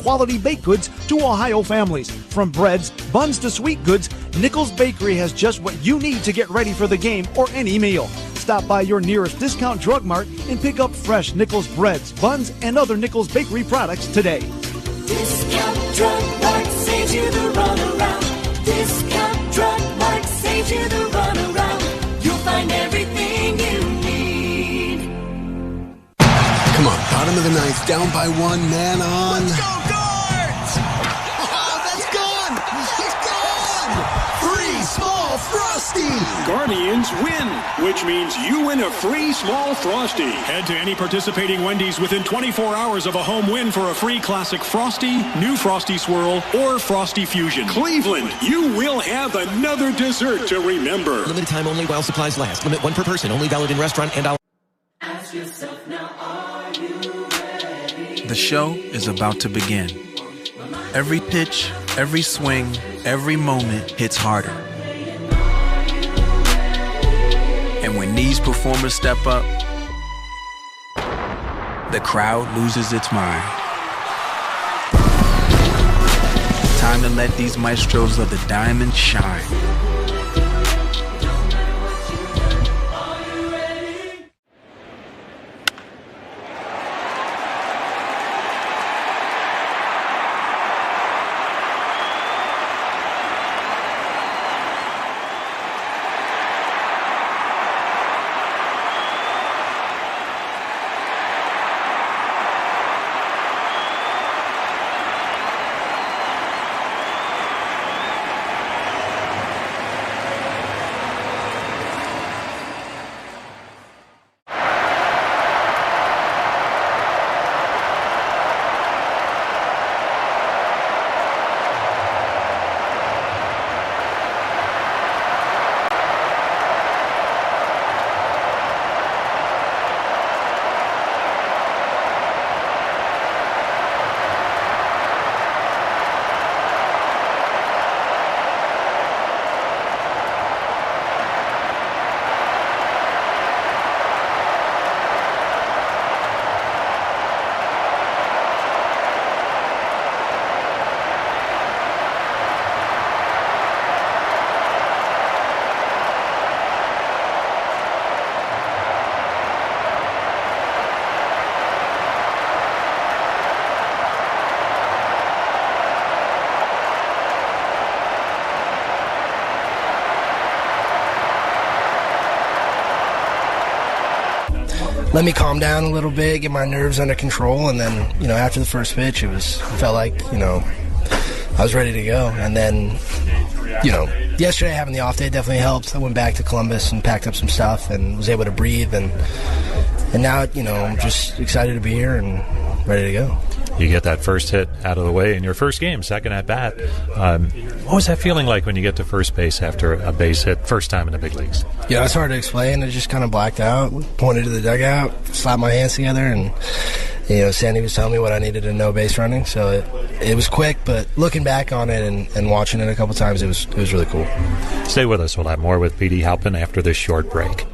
quality baked goods to Ohio families. From breads, buns to sweet goods, Nichols Bakery has just what you need to get ready for the game or any meal. Stop by your nearest discount drug mart and pick up fresh Nichols breads, buns, and other Nichols Bakery products today. Discount Drug Mart saves you the runaround. Discount Drug Mart saves you the runaround. You'll find everything you need. Come on, bottom of the ninth, down by one, man on. Let's go, Guards! Oh, that's gone! It's gone! Free small Frosty! Guardians win, which means you win a free small Frosty. Head to any participating Wendy's within 24 hours of a home win for a free classic Frosty, new Frosty Swirl, or Frosty Fusion. Cleveland, you will have another dessert to remember. Limited time only while supplies last. Limit 1 per person. Only valid in restaurant and out. Ask yourself now, are you ready? The show is about to begin. Every pitch, every swing, every moment hits harder. And when these performers step up, the crowd loses its mind. Time to let these maestros of the diamond shine. Let me calm down a little bit, get my nerves under control, and then, after the first pitch, it felt like, I was ready to go. And then, yesterday having the off day definitely helped. I went back to Columbus and packed up some stuff and was able to breathe, and now, I'm just excited to be here and ready to go. You get that first hit out of the way in your first game, second at bat. What was that feeling like when you get to first base after a base hit, first time in the big leagues? Yeah, it's hard to explain. I just kind of blacked out, pointed to the dugout, slapped my hands together, and Sandy was telling me what I needed to know base running. So it was quick, but looking back on it and watching it a couple times, it was really cool. Stay with us. We'll have more with Petey Halpin after this short break.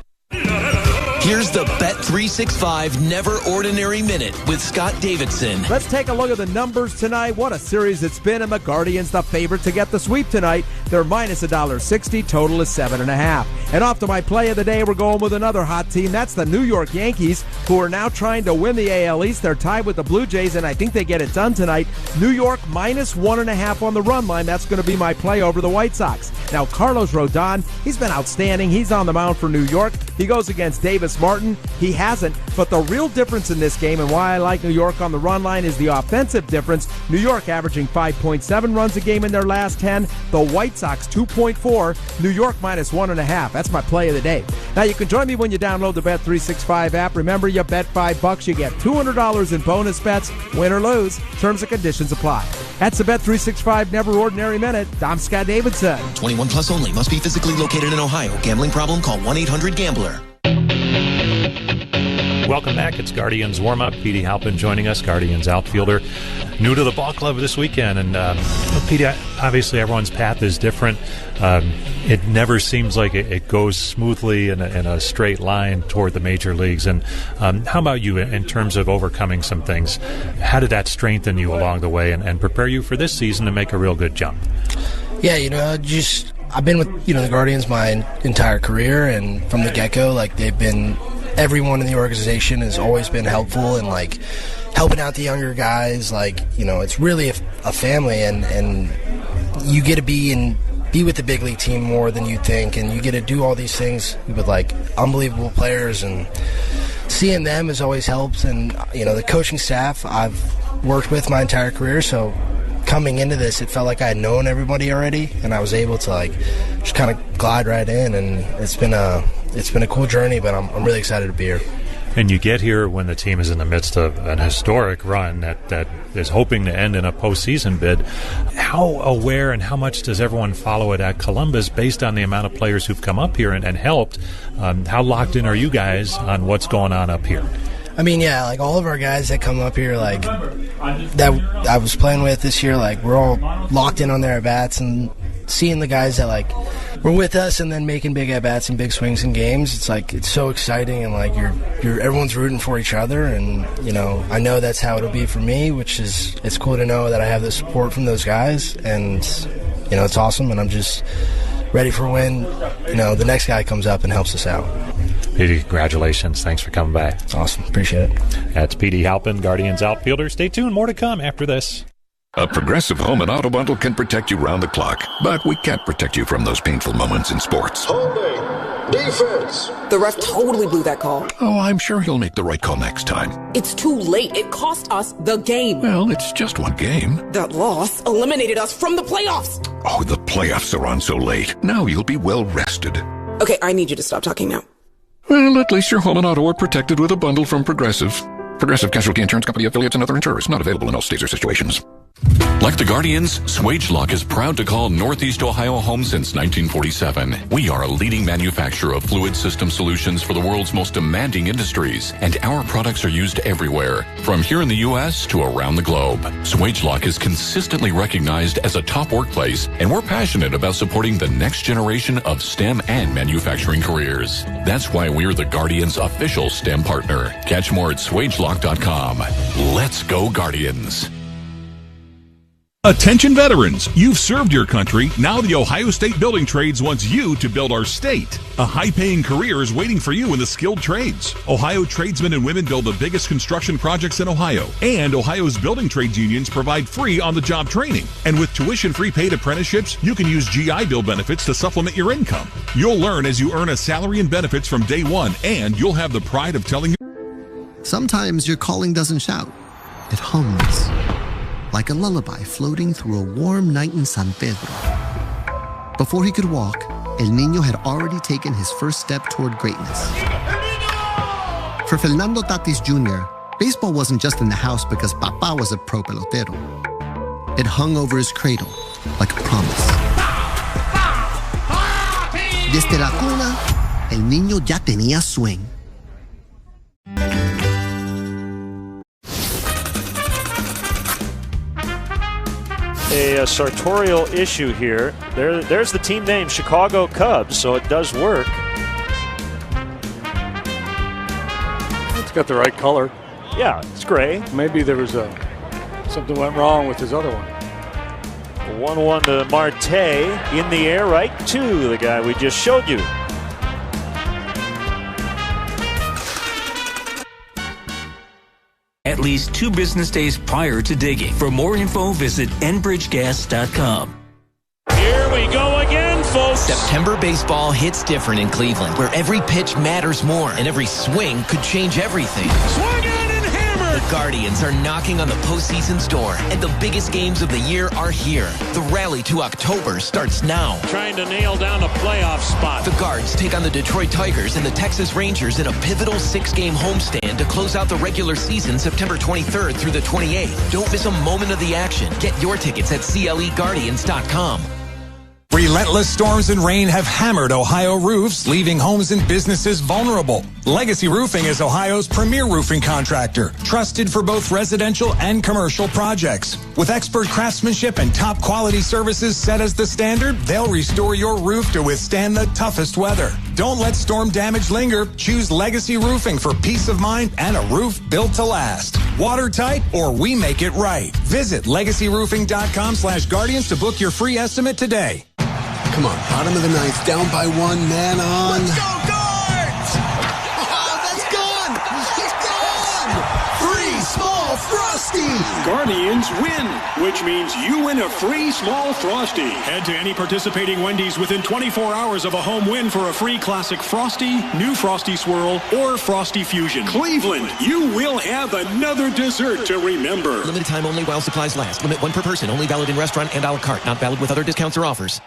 Here's the Bet365 Never Ordinary Minute with Scott Davidson. Let's take a look at the numbers tonight. What a series it's been, and the Guardians the favorite to get the sweep tonight. They're minus $1.60. Total is 7.5. And off to my play of the day, we're going with another hot team. That's the New York Yankees, who are now trying to win the AL East. They're tied with the Blue Jays, and I think they get it done tonight. New York minus 1.5 on the run line. That's going to be my play over the White Sox. Now, Carlos Rodon, he's been outstanding. He's on the mound for New York. He goes against Davis Martin. He hasn't, but the real difference in this game and why I like New York on the run line is the offensive difference. New York averaging 5.7 runs a game in their last 10. The White Sox 2.4. New York minus 1.5. That's my play of the day. Now you can join me when you download the Bet365 app. Remember, you bet $5, you get $200 in bonus bets. Win or lose. Terms and conditions apply. That's the Bet365 Never Ordinary Minute. I'm Scott Davidson. 21 plus only. Must be physically located in Ohio. Gambling problem? Call 1-800-GAMBLER. Welcome back. It's Guardians warm-up. Petey Halpin joining us, Guardians outfielder. New to the ball club this weekend, and Pete, obviously everyone's path is different. It never seems like it goes smoothly in a straight line toward the major leagues. And how about you in terms of overcoming some things? How did that strengthen you along the way and prepare you for this season to make a real good jump? Yeah, I've been with the Guardians my entire career, and from the get-go, everyone in the organization has always been helpful and helping out the younger guys. It's really a family, and you get to be with the big league team more than you think, and you get to do all these things with unbelievable players, and seeing them has always helped. And the coaching staff I've worked with my entire career, so coming into this, it felt like I had known everybody already, and I was able to just kind of glide right in, and it's been a cool journey, but I'm really excited to be here. And you get here when the team is in the midst of an historic run that is hoping to end in a postseason bid. How aware and how much does everyone follow it at Columbus based on the amount of players who've come up here and helped? How locked in are you guys on what's going on up here? I mean, yeah, all of our guys that come up here, that I was playing with this year, we're all locked in on their at-bats, and seeing the guys that, were with us and then making big at-bats and big swings in games, it's so exciting, and, everyone's rooting for each other, and, I know that's how it'll be for me, it's cool to know that I have the support from those guys, and, it's awesome, and I'm just ready for when, the next guy comes up and helps us out. Petey, congratulations. Thanks for coming by. Awesome. Appreciate it. That's Petey Halpin, Guardians outfielder. Stay tuned. More to come after this. A Progressive Home and Auto Bundle can protect you round the clock, but we can't protect you from those painful moments in sports. Holding. Defense. The ref totally blew that call. Oh, I'm sure he'll make the right call next time. It's too late. It cost us the game. Well, it's just one game. That loss eliminated us from the playoffs. Oh, the playoffs are on so late. Now you'll be well rested. Okay, I need you to stop talking now. Well, at least your home and auto are protected with a bundle from Progressive. Progressive Casualty Insurance Company affiliates and other insurers. Not available in all states or situations. Like the Guardians, Swagelok is proud to call Northeast Ohio home since 1947. We are a leading manufacturer of fluid system solutions for the world's most demanding industries, and our products are used everywhere, from here in the U.S. to around the globe. Swagelok is consistently recognized as a top workplace, and we're passionate about supporting the next generation of STEM and manufacturing careers. That's why we're the Guardians' official STEM partner. Catch more at swagelok.com. Let's go Guardians. Attention veterans, you've served your country. Now the Ohio State Building Trades wants you to build our state. A high-paying career is waiting for you in the skilled trades. Ohio tradesmen and women build the biggest construction projects in Ohio. And Ohio's building trades unions provide free on-the-job training. And with tuition-free paid apprenticeships, you can use GI Bill benefits to supplement your income. You'll learn as you earn a salary and benefits from day one, and you'll have the pride of telling Sometimes your calling doesn't shout. It hums. Like a lullaby floating through a warm night in San Pedro. Before he could walk, El Niño had already taken his first step toward greatness. For Fernando Tatis Jr., baseball wasn't just in the house because Papa was a pro pelotero. It hung over his cradle like a promise. Desde la cuna, El Niño ya tenía swing. A sartorial issue here. There's the team name, Chicago Cubs, so it does work. It's got the right color. Yeah, it's gray. Maybe there was something went wrong with his other one. 1-1 to Marte in the air, right to the guy we just showed you. At least 2 business days prior to digging. For more info, visit enbridgegas.com. Here we go again, folks. September baseball hits different in Cleveland, where every pitch matters more and every swing could change everything. Swung on and hammered. The Guardians are knocking on the postseason's door, and the biggest games of the year are here. The rally to October starts now. Trying to nail down a playoff spot. The Guards take on the Detroit Tigers and the Texas Rangers in a pivotal 6-game homestand to close out the regular season September 23rd through the 28th. Don't miss a moment of the action. Get your tickets at CLEGuardians.com. Relentless storms and rain have hammered Ohio roofs, leaving homes and businesses vulnerable. Legacy Roofing is Ohio's premier roofing contractor, trusted for both residential and commercial projects. With expert craftsmanship and top quality services set as the standard, they'll restore your roof to withstand the toughest weather. Don't let storm damage linger. Choose Legacy Roofing for peace of mind and a roof built to last. Watertight, or we make it right. Visit legacyroofing.com/Guardians to book your free estimate today. Come on, bottom of the ninth, down by one, man on. Let's go, Guards! Oh, that's gone! It's gone! Free small Frosty! Guardians win, which means you win a free small Frosty. Head to any participating Wendy's within 24 hours of a home win for a free classic Frosty, new Frosty Swirl, or Frosty Fusion. Cleveland, you will have another dessert to remember. Limited time only while supplies last. Limit 1 per person. Only valid in restaurant and a la carte. Not valid with other discounts or offers.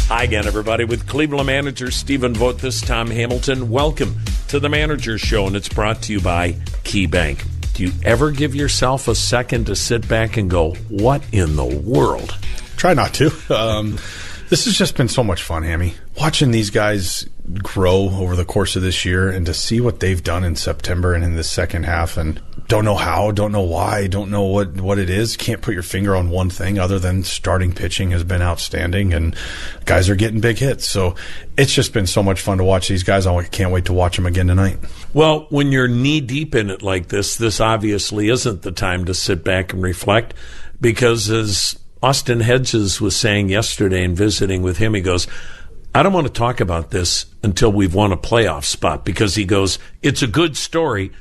Hi again, everybody. With Cleveland manager Steven Vogt, this is Tom Hamilton. Welcome to the Manager's Show, and it's brought to you by KeyBank. Do you ever give yourself a second to sit back and go, what in the world? Try not to. This has just been so much fun, Hammy. Watching these guys grow over the course of this year and to see what they've done in September and in the second half, and don't know how, don't know why, don't know what it is. Can't put your finger on one thing other than starting pitching has been outstanding and guys are getting big hits. So it's just been so much fun to watch these guys. I can't wait to watch them again tonight. Well, when you're knee deep in it like this obviously isn't the time to sit back and reflect, because as Austin Hedges was saying yesterday in visiting with him, he goes, I don't want to talk about this until we've won a playoff spot, because he goes, it's a good story,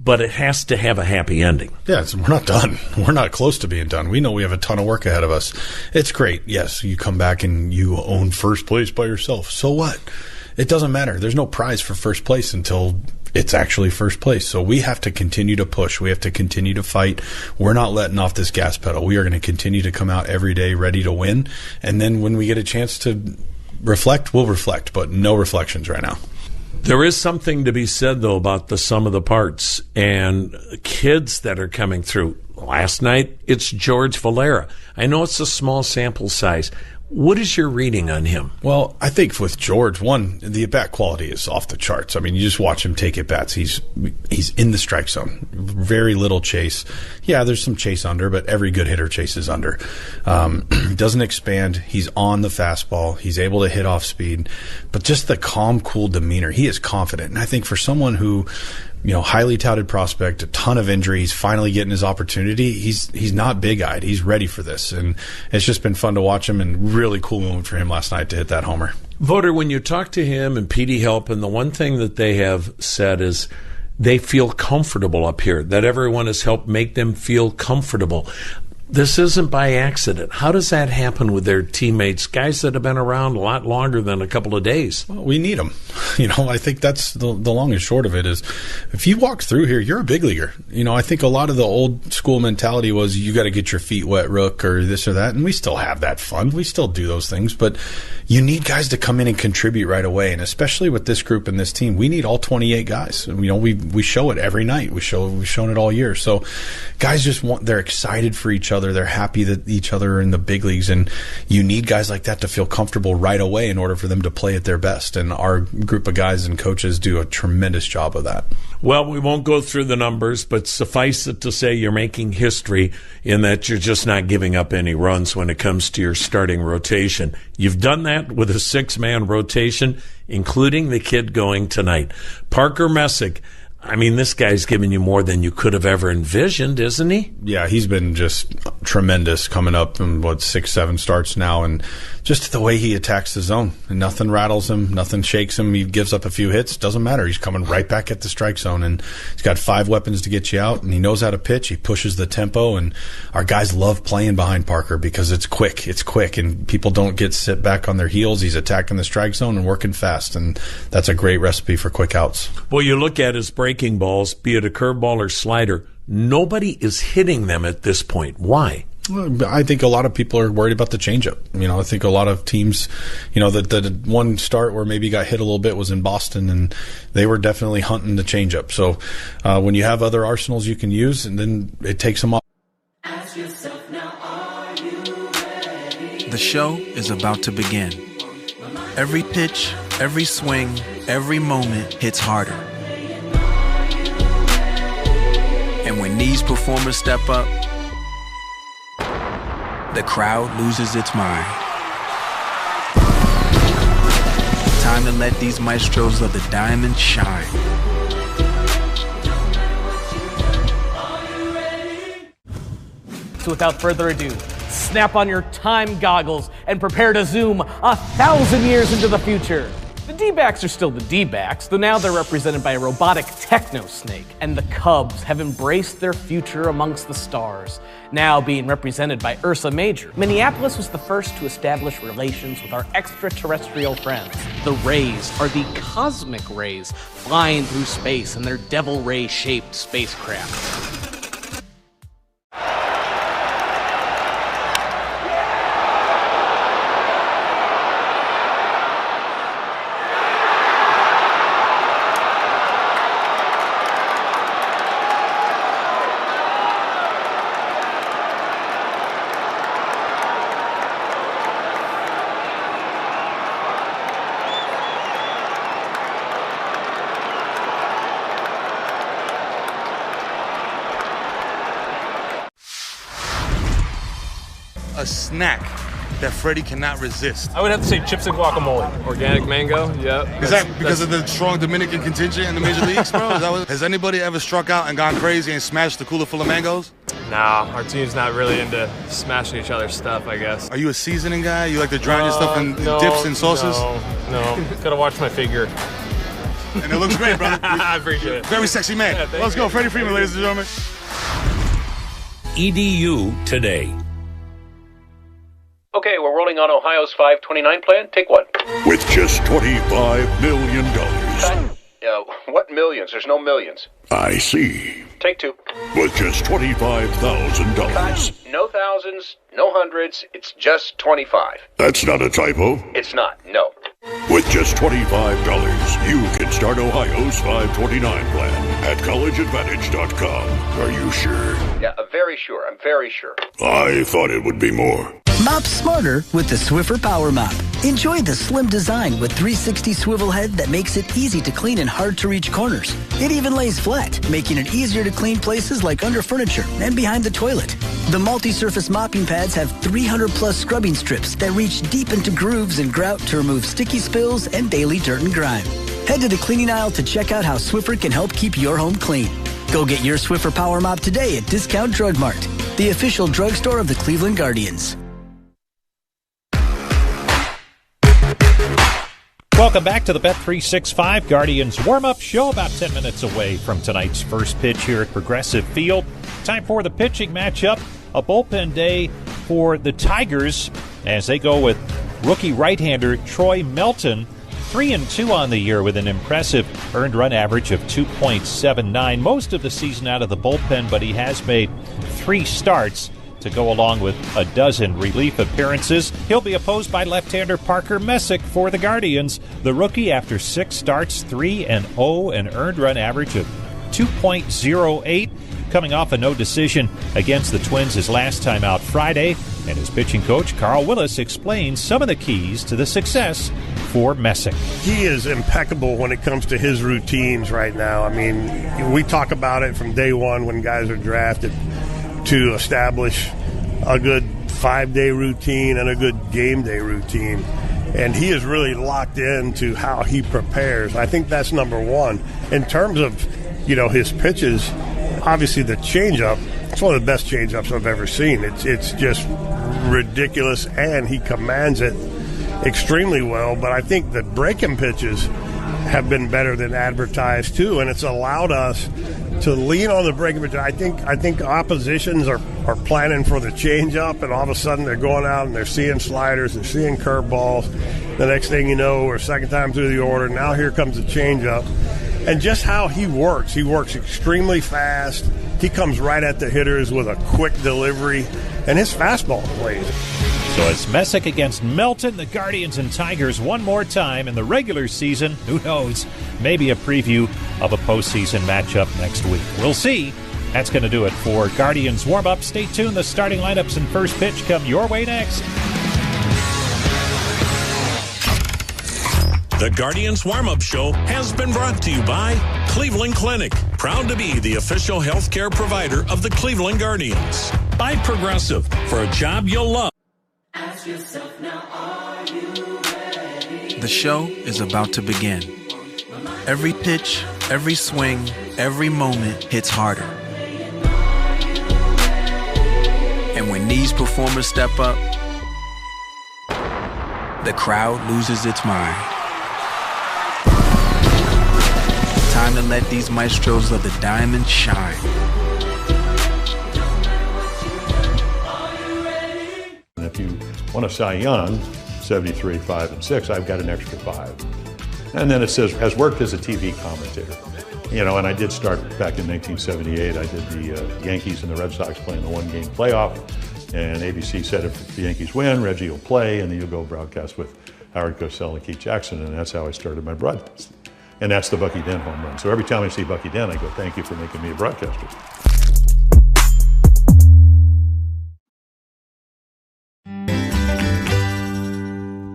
but it has to have a happy ending. Yeah, we're not done. We're not close to being done. We know we have a ton of work ahead of us. It's great. Yes, you come back and you own first place by yourself. So what? It doesn't matter. There's no prize for first place until it's actually first place. So we have to continue to push. We have to continue to fight. We're not letting off this gas pedal. We are going to continue to come out every day ready to win. And then when we get a chance to reflect, we'll reflect, but no reflections right now. There is something to be said, though, about the sum of the parts and kids that are coming through. Last night, it's George Valera. I know it's a small sample size. What is your reading on him? Well, I think with George, one, the at-bat quality is off the charts. I mean, you just watch him take at-bats. He's in the strike zone. Very little chase. Yeah, there's some chase under, but every good hitter chases under. Doesn't expand. He's on the fastball. He's able to hit off speed. But just the calm, cool demeanor. He is confident. And I think for someone who, highly touted prospect, a ton of injuries, finally getting his opportunity, he's not big-eyed. He's ready for this. And it's just been fun to watch him, and really cool moment for him last night to hit that homer. Voter, when you talk to him and Petey Help, and the one thing that they have said is they feel comfortable up here, that everyone has helped make them feel comfortable. This isn't by accident. How does that happen with their teammates, guys that have been around a lot longer than a couple of days? Well, we need them. I think that's the long and short of it is if you walk through here, you're a big leaguer. I think a lot of the old school mentality was you got to get your feet wet, Rook, or this or that. And we still have that fun. We still do those things. But you need guys to come in and contribute right away. And especially with this group and this team, we need all 28 guys. We show it every night. We've shown it all year. So guys they're excited for each other. They're happy that each other are in the big leagues, and you need guys like that to feel comfortable right away in order for them to play at their best. And our group of guys and coaches do a tremendous job of that. Well, we won't go through the numbers, but suffice it to say you're making history in that you're just not giving up any runs when it comes to your starting rotation. You've done that with a 6-man rotation, including the kid going tonight. Parker Messick. I mean, this guy's giving you more than you could have ever envisioned, isn't he? Yeah, he's been just tremendous coming up in 6-7 starts now, and just the way he attacks the zone. And nothing rattles him, nothing shakes him. He gives up a few hits, doesn't matter. He's coming right back at the strike zone, and he's got 5 weapons to get you out, and he knows how to pitch. He pushes the tempo, and our guys love playing behind Parker because it's quick, and people don't sit back on their heels. He's attacking the strike zone and working fast, and that's a great recipe for quick outs. Well, you look at his breaking balls, be it a curveball or slider, nobody is hitting them at this point. Why? Well, I think a lot of people are worried about the changeup. I think a lot of teams, the one start where maybe got hit a little bit was in Boston, and they were definitely hunting the changeup. So when you have other arsenals you can use, and then it takes them off. The show is about to begin. Every pitch, every swing, every moment hits harder. And when these performers step up, the crowd loses its mind. Time to let these maestros of the diamond shine. So without further ado, snap on your time goggles and prepare to zoom 1,000 years into the future. The D-backs are still the D-backs, though now they're represented by a robotic techno-snake, and the Cubs have embraced their future amongst the stars, now being represented by Ursa Major. Minneapolis was the first to establish relations with our extraterrestrial friends. The Rays are the cosmic rays flying through space in their devil ray-shaped spacecraft. A snack that Freddie cannot resist. I would have to say chips and guacamole. Organic mango, yeah. Is that because of the strong Dominican contingent in the major leagues, bro? Has anybody ever struck out and gone crazy and smashed the cooler full of mangoes? Nah, our team's not really into smashing each other's stuff, I guess. Are you a seasoning guy? You like to drown your stuff in dips and sauces? No. Gotta watch my figure. And it looks great, brother. I appreciate it. Very sexy man. Yeah, Let's go, Freddie Freeman, ladies and gentlemen. EDU today. Okay, we're rolling on Ohio's 529 plan. Take one. With just $25 million. What millions? There's no millions. I see. Take two. With just $25,000. No thousands, no hundreds. It's just 25. That's not a typo. It's not, no. With just $25, you can start Ohio's 529 plan at collegeadvantage.com. Are you sure? Yeah, very sure. I'm very sure. I thought it would be more. Mop smarter with the Swiffer Power Mop. Enjoy the slim design with 360 swivel head that makes it easy to clean in hard-to-reach corners. It even lays flat, making it easier to clean places like under furniture and behind the toilet. The multi-surface mopping pads have 300-plus scrubbing strips that reach deep into grooves and grout to remove sticky spills and daily dirt and grime. Head to the cleaning aisle to check out how Swiffer can help keep your home clean. Go get your Swiffer Power Mop today at Discount Drug Mart, the official drugstore of the Cleveland Guardians. Welcome back to the Bet365 Guardians warm-up show, about 10 minutes away from tonight's first pitch here at Progressive Field. Time for the pitching matchup, a bullpen day for the Tigers as they go with rookie right-hander Troy Melton, 3-2 on the year with an impressive earned run average of 2.79. Most of the season out of the bullpen, but he has made 3 starts to go along with a dozen relief appearances. He'll be opposed by left-hander Parker Messick for the Guardians. The rookie, after 6 starts, 3-0, an earned run average of 2.08, coming off a no decision against the Twins his last time out Friday. And his pitching coach, Carl Willis, explains some of the keys to the success for Messick. He is impeccable when it comes to his routines right now. I mean, we talk about it from day one when guys are drafted, to establish a good 5-day routine and a good game day routine. And he is really locked into how he prepares. I think that's number one. In terms of, his pitches, obviously the changeup, it's one of the best changeups I've ever seen. It's just ridiculous, and he commands it extremely well. But I think the breaking pitches have been better than advertised too, and it's allowed us to lean on the breaking pitch. I think oppositions are planning for the changeup, and all of a sudden they're going out and they're seeing sliders, they're seeing curveballs. The next thing you know, we're second time through the order. Now here comes the changeup, and just how he works extremely fast. He comes right at the hitters with a quick delivery, and his fastball plays. So it's Messick against Melton, the Guardians and Tigers one more time in the regular season. Who knows? Maybe a preview of a postseason matchup next week. We'll see. That's going to do it for Guardians warm-up. Stay tuned. The starting lineups and first pitch come your way next. The Guardians Warm-Up Show has been brought to you by Cleveland Clinic, proud to be the official healthcare provider of the Cleveland Guardians. By Progressive, for a job you'll love. Ask yourself now, are you ready? The show is about to begin. Every pitch, every swing, every moment hits harder. And when these performers step up, the crowd loses its mind. Time to let these maestros of the diamond shine. And if you want a Cy Young, 73, 5, and 6, I've got an extra 5. And then it says, has worked as a TV commentator. You know, and I did start back in 1978. I did the Yankees and the Red Sox playing the one-game playoff. And ABC said if the Yankees win, Reggie will play, and then you'll go broadcast with Howard Cosell and Keith Jackson. And that's how I started my broadcast. And that's the Bucky Dent home run. So every time I see Bucky Dent, I go, thank you for making me a broadcaster.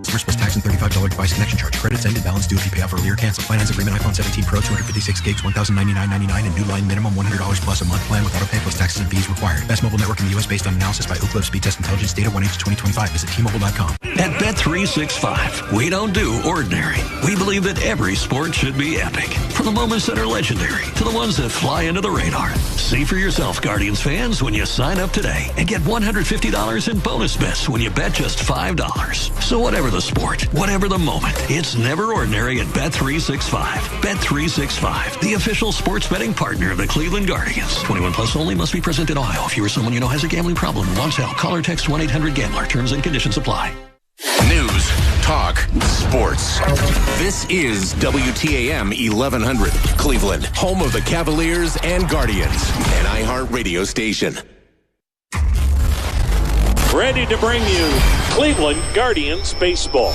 First plus tax and $35 device connection charge. Credits ended. Balance due if you pay off earlier. Cancel. Finance agreement. iPhone 17 Pro, 256 gigs, $1,099.99, and new line minimum $100 plus a month plan with auto pay plus taxes and fees required. Best mobile network in the U.S. based on analysis by Ookla Speed Test Intelligence data 1H2025. Visit T-Mobile.com. At Bet365, we don't do ordinary. We believe that every sport should be epic. From the moments that are legendary to the ones that fly under the radar. See for yourself, Guardians fans, when you sign up today and get $150 in bonus bets when you bet just $5. So whatever the sport, whatever the moment, it's never ordinary at Bet365. Bet365, the official sports betting partner of the Cleveland Guardians. 21 plus only, must be present in Ohio. If you or someone you know has a gambling problem and wants help, call or text 1-800-GAMBLER. Terms and conditions apply. News, talk, sports. This is WTAM 1100, Cleveland, home of the Cavaliers and Guardians, an iHeartRadio station. Ready to bring you Cleveland Guardians baseball.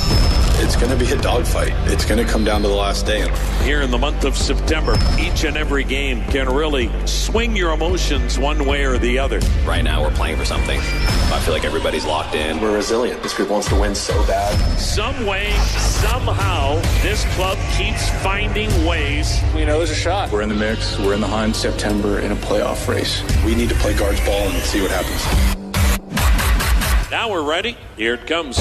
It's going to be a dogfight. It's going to come down to the last day. Here in the month of September, each and every game can really swing your emotions one way or the other. Right now, we're playing for something. I feel like everybody's locked in. We're resilient. This group wants to win so bad. Some way, somehow, this club keeps finding ways. We know there's a shot. We're in the mix. We're in the hunt. September in a playoff race. We need to play guards ball and see what happens. Now we're ready. Here it comes.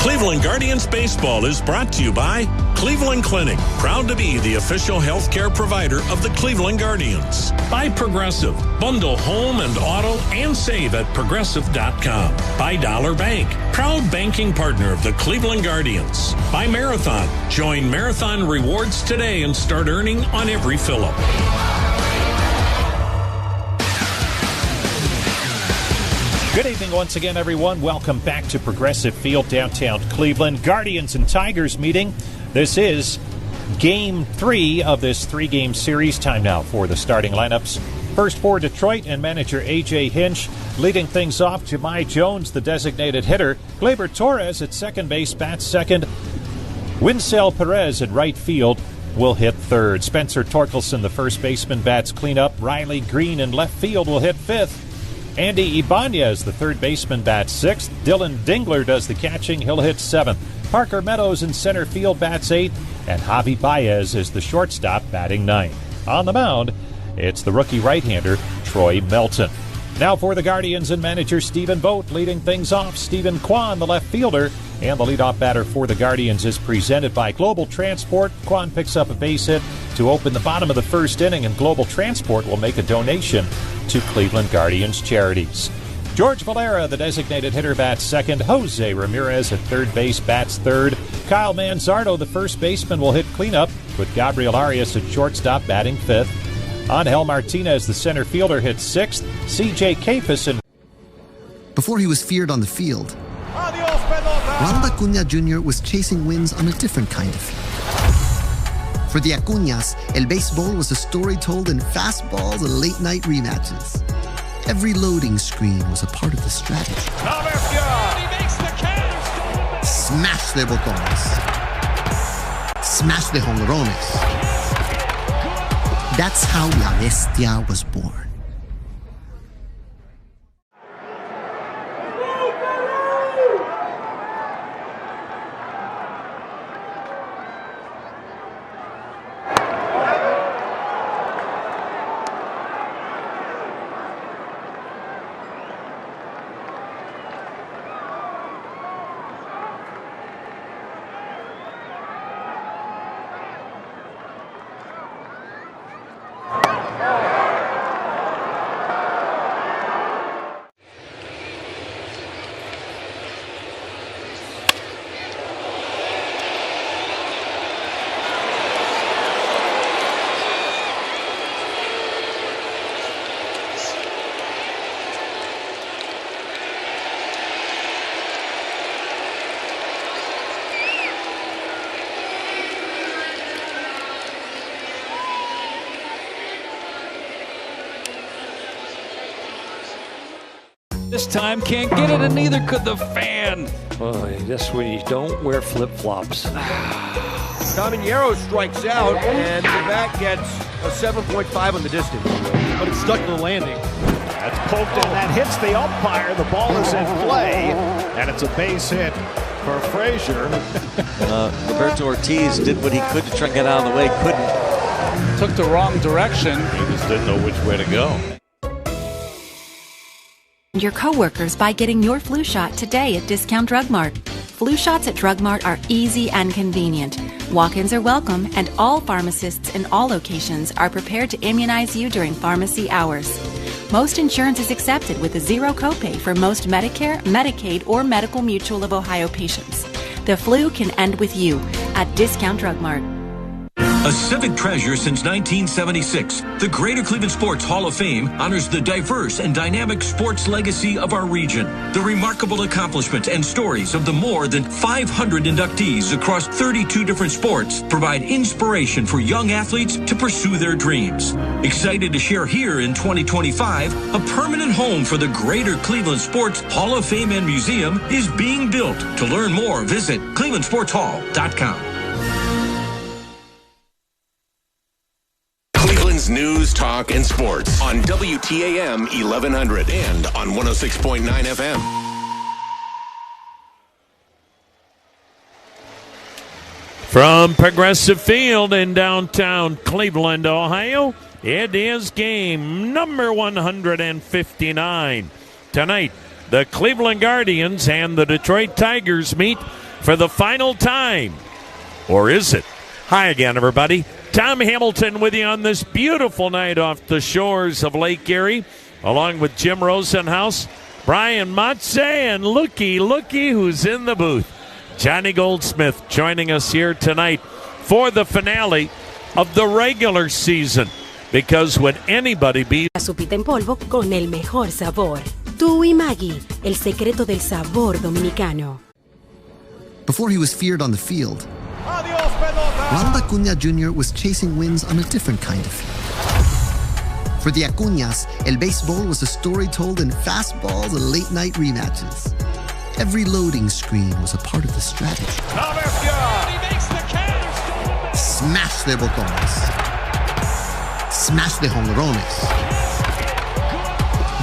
Cleveland Guardians Baseball is brought to you by Cleveland Clinic, proud to be the official healthcare provider of the Cleveland Guardians. By Progressive, bundle home and auto and save at Progressive.com. By Dollar Bank, proud banking partner of the Cleveland Guardians. By Marathon, join Marathon Rewards today and start earning on every fill-up. Good evening once again, everyone. Welcome back to Progressive Field, downtown Cleveland. Guardians and Tigers meeting. This is Game 3 of this 3-game series. Time now for the starting lineups. First for Detroit and manager A.J. Hinch. Leading things off, Jahmai Jones, the designated hitter. Gleyber Torres at second base, bats second. Winsel Perez at right field will hit third. Spencer Torkelson, the first baseman, bats cleanup. Riley Green in left field will hit fifth. Andy Ibanez, the third baseman, bats sixth. Dylan Dingler does the catching. He'll hit seventh. Parker Meadows in center field bats eighth. And Javi Baez is the shortstop, batting ninth. On the mound, it's the rookie right-hander, Troy Melton. Now for the Guardians and manager Steven Vogt leading things off. Stephen Kwan, the left fielder, and the leadoff batter for the Guardians is presented by Global Transport. Kwan picks up a base hit to open the bottom of the first inning, and Global Transport will make a donation to Cleveland Guardians charities. George Valera, the designated hitter, bats second. Jose Ramirez at third base, bats third. Kyle Manzardo, the first baseman, will hit cleanup, with Gabriel Arias at shortstop, batting fifth. Angel Martinez, the center fielder, hits sixth. C.J. Kafis. Before he was feared on the field, Ronald Acuna Jr. was chasing wins on a different kind of field. For the Acuñas, El Béisbol was a story told in fastballs and late-night rematches. Every loading screen was a part of the strategy. Smash de botones. Smash de jonrones. That's how La Bestia was born. This time can't get it, and neither could the fan. Boy, that's when you don't wear flip-flops. Caminero strikes out, and the bat gets a 7.5 on the distance. But it's stuck to the landing. That's poked and that hits the umpire. The ball is in play, and it's a base hit for Frazier. Roberto Ortiz did what he could to try and get out of the way, couldn't. Took the wrong direction. He just didn't know which way to go. Your coworkers by getting your flu shot today at Discount Drug Mart. Flu shots at Drug Mart are easy and convenient. Walk-ins are welcome, and all pharmacists in all locations are prepared to immunize you during pharmacy hours. Most insurance is accepted with a zero copay for most Medicare, Medicaid, or Medical Mutual of Ohio patients. The flu can end with you at Discount Drug Mart. A civic treasure since 1976, the Greater Cleveland Sports Hall of Fame honors the diverse and dynamic sports legacy of our region. The remarkable accomplishments and stories of the more than 500 inductees across 32 different sports provide inspiration for young athletes to pursue their dreams. Excited to share here in 2025, a permanent home for the Greater Cleveland Sports Hall of Fame and Museum is being built. To learn more, visit clevelandsportshall.com. News, talk, and sports on WTAM 1100 and on 106.9 FM. From Progressive Field in downtown Cleveland, Ohio, it is game number 159. Tonight, the Cleveland Guardians and the Detroit Tigers meet for the final time. Or is it? Hi again, everybody. Tom Hamilton with you on this beautiful night off the shores of Lake Erie, along with Jim Rosenhaus, Brian Motze, and looky who's in the booth. Johnny Goldsmith joining us here tonight for the finale of the regular season. Because when anybody beats Sopita en polvo con el mejor sabor. Tú y Maggie, el secreto del sabor dominicano. Before he was feared on the field, Ronald Acuña Jr. was chasing wins on a different kind of field. For the Acuñas, el béisbol was a story told in fastballs and late-night rematches. Every loading screen was a part of the strategy. Smash de botones. Smash de jonrones.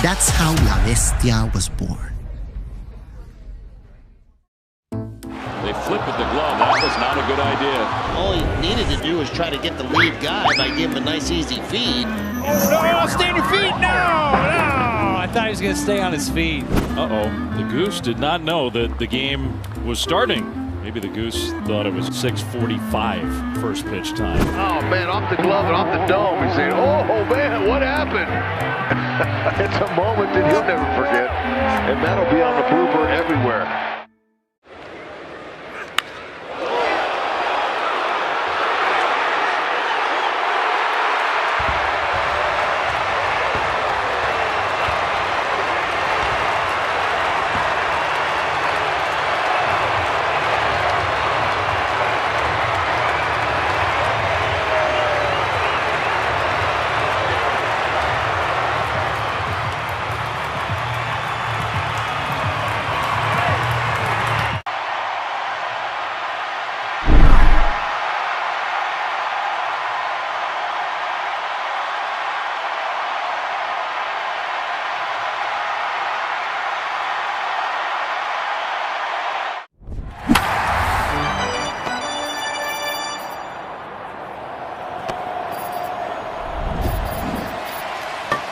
That's how La Bestia was born. They flip with the glove. That was not a good idea. All he needed to do was try to get the lead guy by giving him a nice, easy feed. No, stay on your feet. No. I thought he was going to stay on his feet. Uh-oh. The Goose did not know that the game was starting. Maybe the Goose thought it was 6:45 first pitch time. Oh, man, off the glove and off the dome. He said, oh, man, what happened? It's a moment that he'll never forget, and that'll be on the blooper everywhere.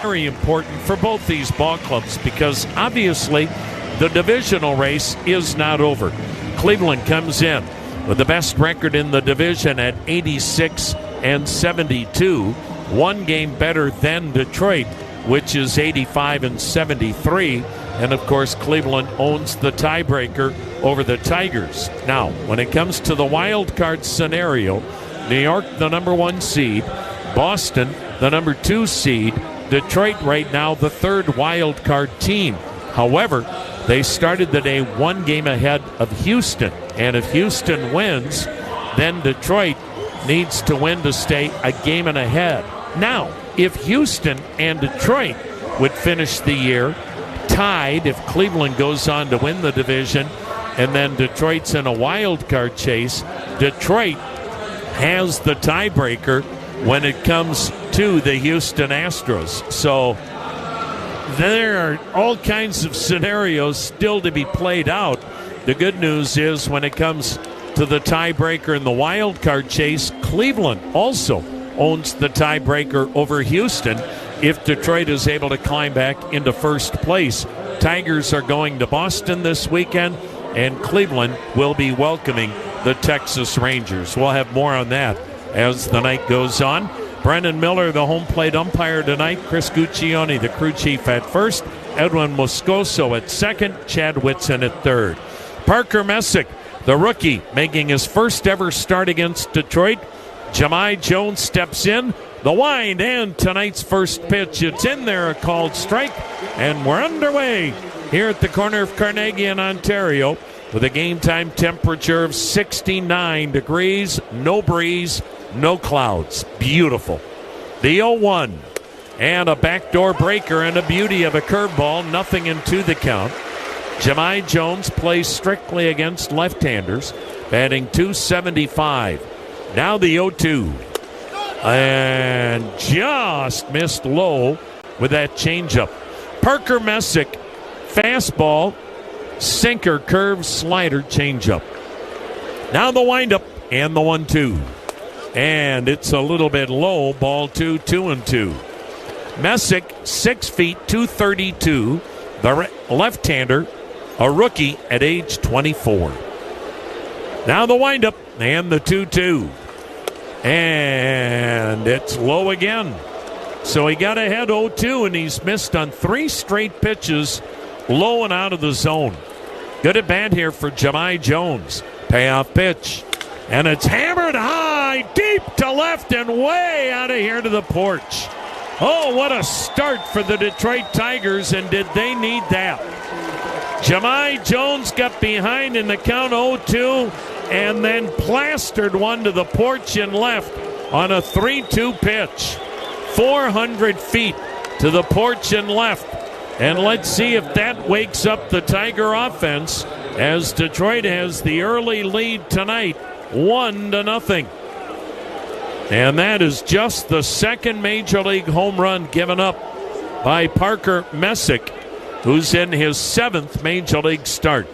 Very important for both these ball clubs because obviously the divisional race is not over. Cleveland comes in with the best record in the division at 86-72, one game better than Detroit, which is 85-73, and of course Cleveland owns the tiebreaker over the Tigers. Now, when it comes to the wild card scenario, New York the number 1 seed, Boston the number 2 seed, Detroit right now the 3rd wild card team. However, they started the day 1 game ahead of Houston, and if Houston wins, then Detroit needs to win to stay a game and ahead. Now, if Houston and Detroit would finish the year tied if Cleveland goes on to win the division, and then Detroit's in a wild card chase. Detroit has the tiebreaker when it comes to the Houston Astros. So there are all kinds of scenarios still to be played out. The good news is when it comes to the tiebreaker in the wild card chase, Cleveland also owns the tiebreaker over Houston if Detroit is able to climb back into first place. Tigers are going to Boston this weekend, and Cleveland will be welcoming the Texas Rangers. We'll have more on that as the night goes on. Brendan Miller, the home plate umpire tonight. Chris Guccione, the crew chief, at first. Edwin Moscoso at second. Chad Whitson at third. Parker Messick, the rookie, making his first ever start against Detroit. Jahmai Jones steps in. The wind and tonight's first pitch. It's in there, a called strike. And we're underway here at the corner of Carnegie and Ontario with a game time temperature of 69 degrees, no breeze, no clouds. Beautiful. The 0-1 and a backdoor breaker and a beauty of a curveball. Nothing into the count. Jahmai Jones plays strictly against left-handers, batting .275. Now the 0-2. And just missed low with that changeup. Parker Messick, fastball, sinker, curve, slider, changeup. Now the windup and the 1-2. And it's a little bit low, ball 2, 2-2. Messick, 6 feet, 232. The left-hander, a rookie at age 24. Now the windup and the 2-2. And it's low again. So he got ahead 0-2, and he's missed on 3 straight pitches, low and out of the zone. Good at bat here for Jahmai Jones. Payoff pitch. And it's hammered high, deep to left, and way out of here to the porch. Oh, what a start for the Detroit Tigers, and did they need that? Jahmai Jones got behind in the count 0-2 and then plastered one to the porch and left on a 3-2 pitch. 400 feet to the porch and left. And let's see if that wakes up the Tiger offense as Detroit has the early lead tonight, 1-0. And that is just the second Major League home run given up by Parker Messick, who's in his 7th Major League start.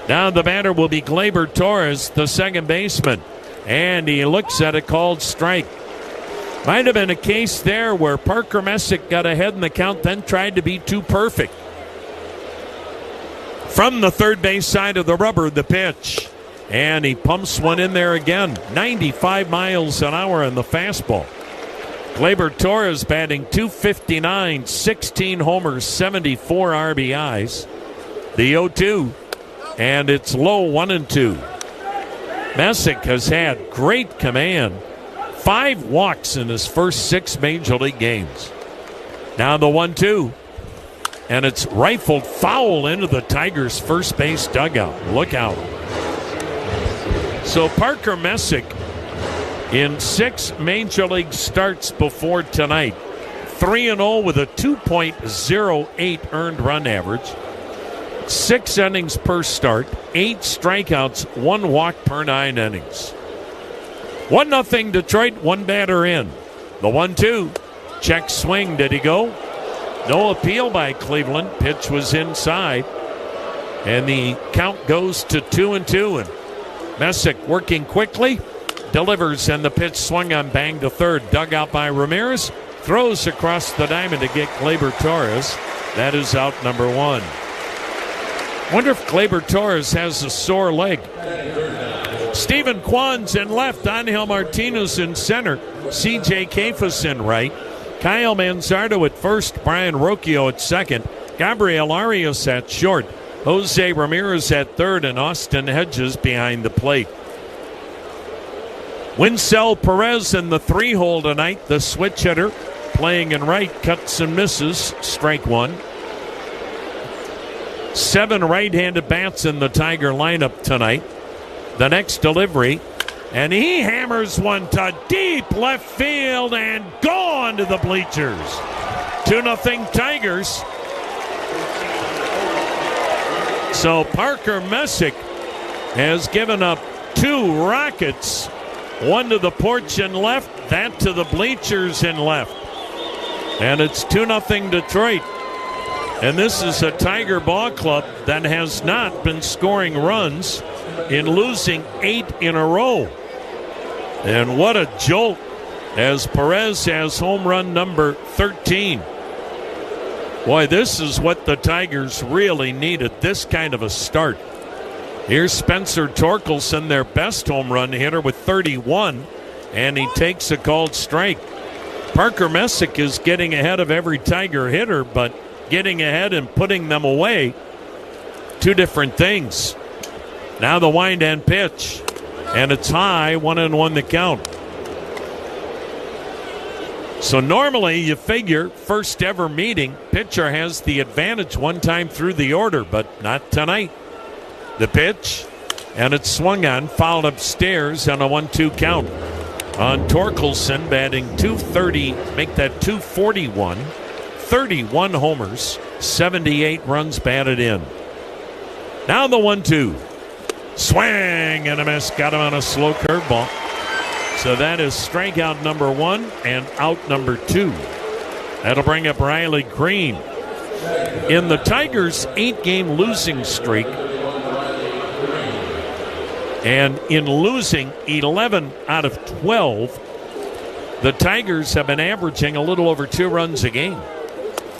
Now the batter will be Gleyber Torres, the second baseman, and he looks at a called strike. Might have been a case there where Parker Messick got ahead in the count, then tried to be too perfect. From the third base side of the rubber, the pitch. And he pumps one in there again. 95 miles an hour on the fastball. Gleyber Torres batting .259, 16 homers, 74 RBIs. The 0-2, and it's low, 1-2. Messick has had great command. 5 walks in his first 6 Major League games. Now the 1-2, and it's rifled foul into the Tigers' first base dugout. Look out. So Parker Messick, in 6 Major League starts before tonight, 3-0 with a 2.08 earned run average, 6 innings per start, 8 strikeouts, 1 walk per 9 innings. 1-0 Detroit, 1 batter in. The 1-2, check swing, did he go? No appeal by Cleveland, pitch was inside, and the count goes to 2-2, and Messick working quickly, delivers, and the pitch swung on, bang to third. Dug out by Ramirez, throws across the diamond to get Gleyber Torres. That is out number 1. Wonder if Gleyber Torres has a sore leg. Stephen Kwan's in left, Angel Martinez in center, C.J. Kefas in right, Kyle Manzardo at first, Brian Rocchio at second, Gabriel Arias at short, Jose Ramirez at third, and Austin Hedges behind the plate. Winsell Perez in the 3-hole tonight, the switch hitter, playing in right, cuts and misses, strike 1. 7 right-handed bats in the Tiger lineup tonight. The next delivery, and he hammers one to deep left field and gone to the bleachers. 2-0 Tigers. So Parker Messick has given up 2 rockets, one to the porch and left, that to the bleachers and left. And it's 2-0 Detroit. And this is a Tiger ball club that has not been scoring runs in losing 8 in a row. And what a jolt as Perez has home run number 13. Boy, this is what the Tigers really needed, this kind of a start. Here's Spencer Torkelson, their best home run hitter, with 31, and he takes a called strike. Parker Messick is getting ahead of every Tiger hitter, but getting ahead and putting them away, 2 different things. Now the wind and pitch, and it's high, 1-1 the count. So normally you figure first ever meeting, pitcher has the advantage one time through the order, but not tonight. The pitch, and it's swung on, fouled upstairs on a 1-2 count. On Torkelson, batting .230, make that .241, 31 homers, 78 runs batted in. Now the 1-2. Swing and a miss, got him on a slow curveball. So that is strikeout number 1 and out number 2. That'll bring up Riley Green. In the Tigers' 8-game losing streak, and in losing 11 out of 12, the Tigers have been averaging a little over 2 runs a game.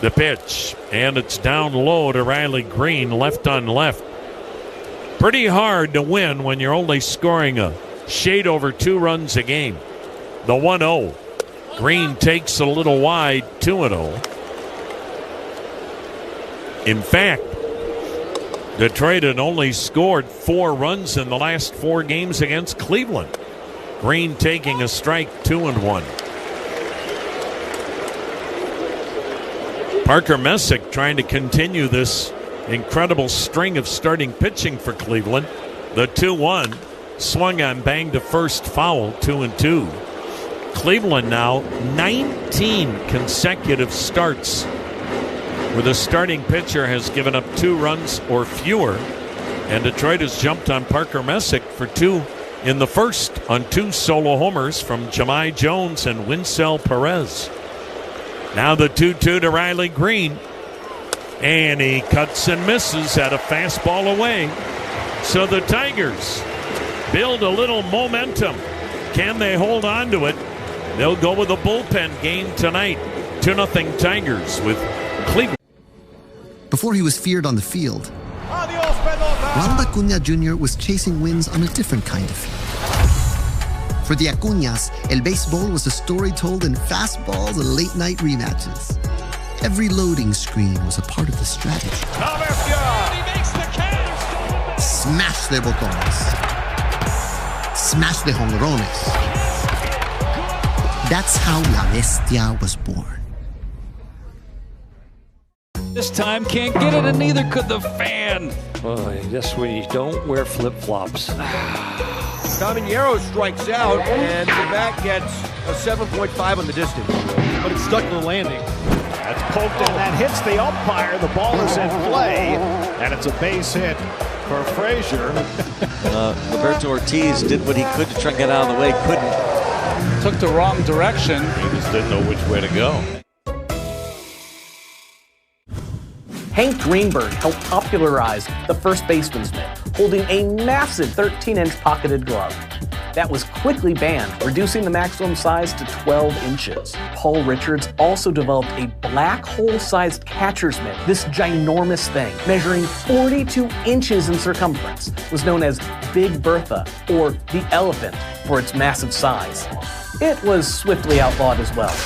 The pitch, and it's down low to Riley Green, left on left. Pretty hard to win when you're only scoring a shade over 2 runs a game. The 1-0. Green takes a little wide, 2-0. In fact, Detroit had only scored 4 runs in the last 4 games against Cleveland. Green taking a strike, 2-1. Parker Messick trying to continue this incredible string of starting pitching for Cleveland. The 2-1 swung on, banged to first, foul, 2-2. Cleveland now 19 consecutive starts where the starting pitcher has given up 2 runs or fewer, and Detroit has jumped on Parker Messick for 2 in the first on 2 solo homers from Jahmai Jones and Winsell Perez. Now the 2-2 to Riley Green, and he cuts and misses at a fastball away. So the Tigers build a little momentum. Can they hold on to it? They'll go with a bullpen game tonight. 2-0 Tigers with Cleveland. Before he was feared on the field, Ronald Acuna Jr. was chasing wins on a different kind of field. For the Acuñas, El Béisbol was a story told in fastballs and late-night rematches. Every loading screen was a part of the strategy. Smash de botones. Smash de jonrones. That's how La Bestia was born. This time can't get it, and neither could the fan. Oh, yes, we don't wear flip-flops. Caminero strikes out, and the bat gets a 7.5 on the distance. But it's stuck to the landing. That's poked and that hits the umpire. The ball is in play, and it's a base hit for Frazier. Roberto Ortiz did what he could to try and get out of the way. Couldn't. Took the wrong direction. He just didn't know which way to go. Hank Greenberg helped popularize the first baseman's mitt, holding a massive 13-inch pocketed glove. That was quickly banned, reducing the maximum size to 12 inches. Paul Richards also developed a black hole-sized catcher's mitt. This ginormous thing, measuring 42 inches in circumference, was known as Big Bertha, or the Elephant, for its massive size. It was swiftly outlawed as well.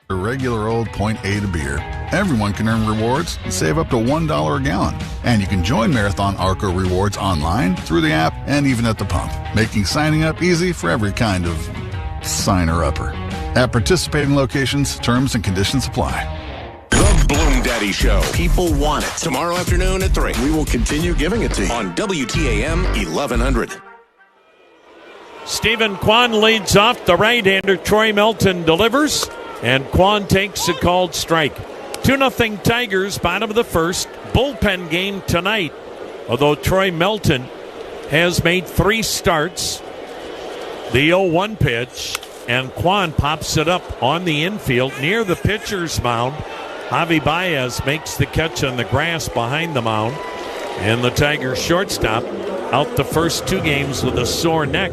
A regular old .8 of beer. Everyone can earn rewards and save up to $1 a gallon. And you can join Marathon Arco Rewards online, through the app, and even at the pump, making signing up easy for every kind of signer-upper. At participating locations, terms and conditions apply. The Bloom Daddy Show. People want it. Tomorrow afternoon at 3. We will continue giving it to you on WTAM 1100. Stephen Kwan leads off. The right-hander Troy Melton delivers, and Kwan takes a called strike. 2-0 Tigers, bottom of the first. Bullpen game tonight. Although Troy Melton has made 3 starts. The 0-1 pitch, and Kwan pops it up on the infield near the pitcher's mound. Javi Baez makes the catch on the grass behind the mound. And the Tigers shortstop, out the first 2 games with a sore neck,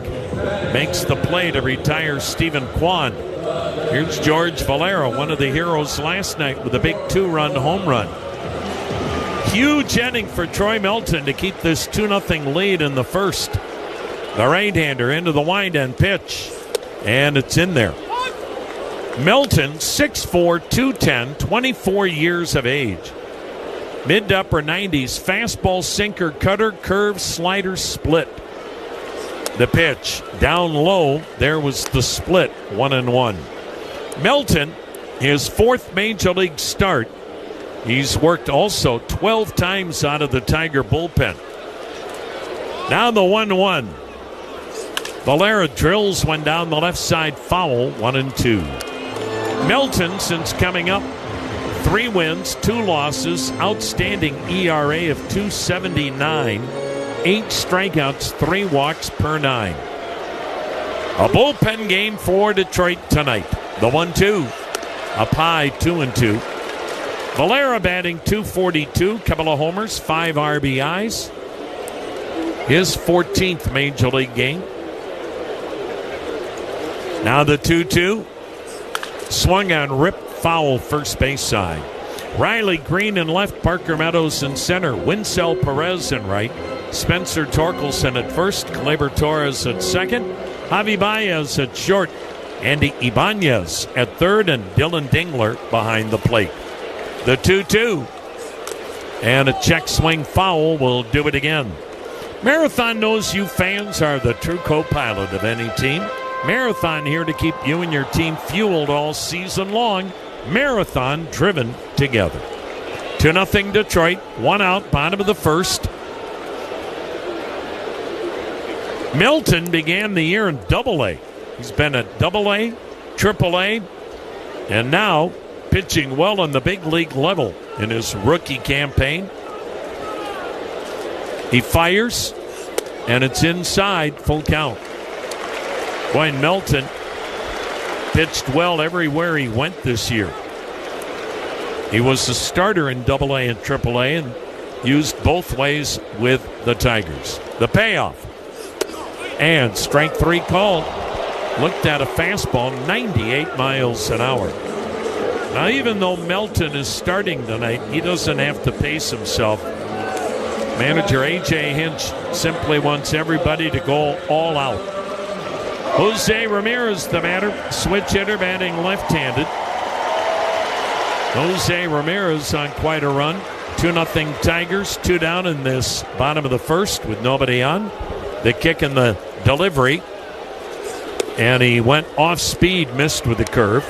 makes the play to retire Steven Kwan. Here's George Valera, one of the heroes last night, with a big 2-run home run. Huge inning for Troy Melton to keep this 2-0 lead in the first. The right-hander into the wind-end pitch, and it's in there. Melton, 6'4", 210, 24 years of age. Mid to upper 90s, fastball, sinker, cutter, curve, slider, split. The pitch, down low, there was the split, 1-1. Melton, his 4th major league start. He's worked also 12 times out of the Tiger bullpen. Now the 1-1. Valera drills one down the left side, foul, 1-2. Melton, since coming up, 3 wins, 2 losses, outstanding ERA of 2.79, 8 strikeouts, 3 walks per 9. A bullpen game for Detroit tonight. The 1-2, up high, 2-2. Valera batting .242, couple of homers, 5 RBIs. His 14th major league game. Now the 2-2. Swung on, ripped foul, first base side. Riley Green in left, Parker Meadows in center, Winsell Perez in right, Spencer Torkelson at first, Kleber Torres at second, Javi Baez at short, Andy Ibanez at third, and Dylan Dingler behind the plate. The 2-2. And a check swing foul will do it again. Marathon knows you fans are the true co-pilot of any team. Marathon here to keep you and your team fueled all season long. Marathon driven together. 2-0 Detroit, 1 out, bottom of the first. Melton began the year in Double-A. He's been at Double-A, Triple-A, and now pitching well on the big league level in his rookie campaign. He fires, and it's inside, full count. Boy, Melton pitched well everywhere he went this year. He was a starter in Double-A and Triple-A and used both ways with the Tigers. The payoff. And strike 3 called. Looked at a fastball, 98 miles an hour. Now, even though Melton is starting tonight, he doesn't have to pace himself. Manager A.J. Hinch simply wants everybody to go all out. Jose Ramirez, the batter, switch hitter, batting left-handed. Jose Ramirez on quite a run. 2-0 Tigers, 2 down in this bottom of the first with nobody on. The kick and the delivery. And he went off speed, missed with the curve.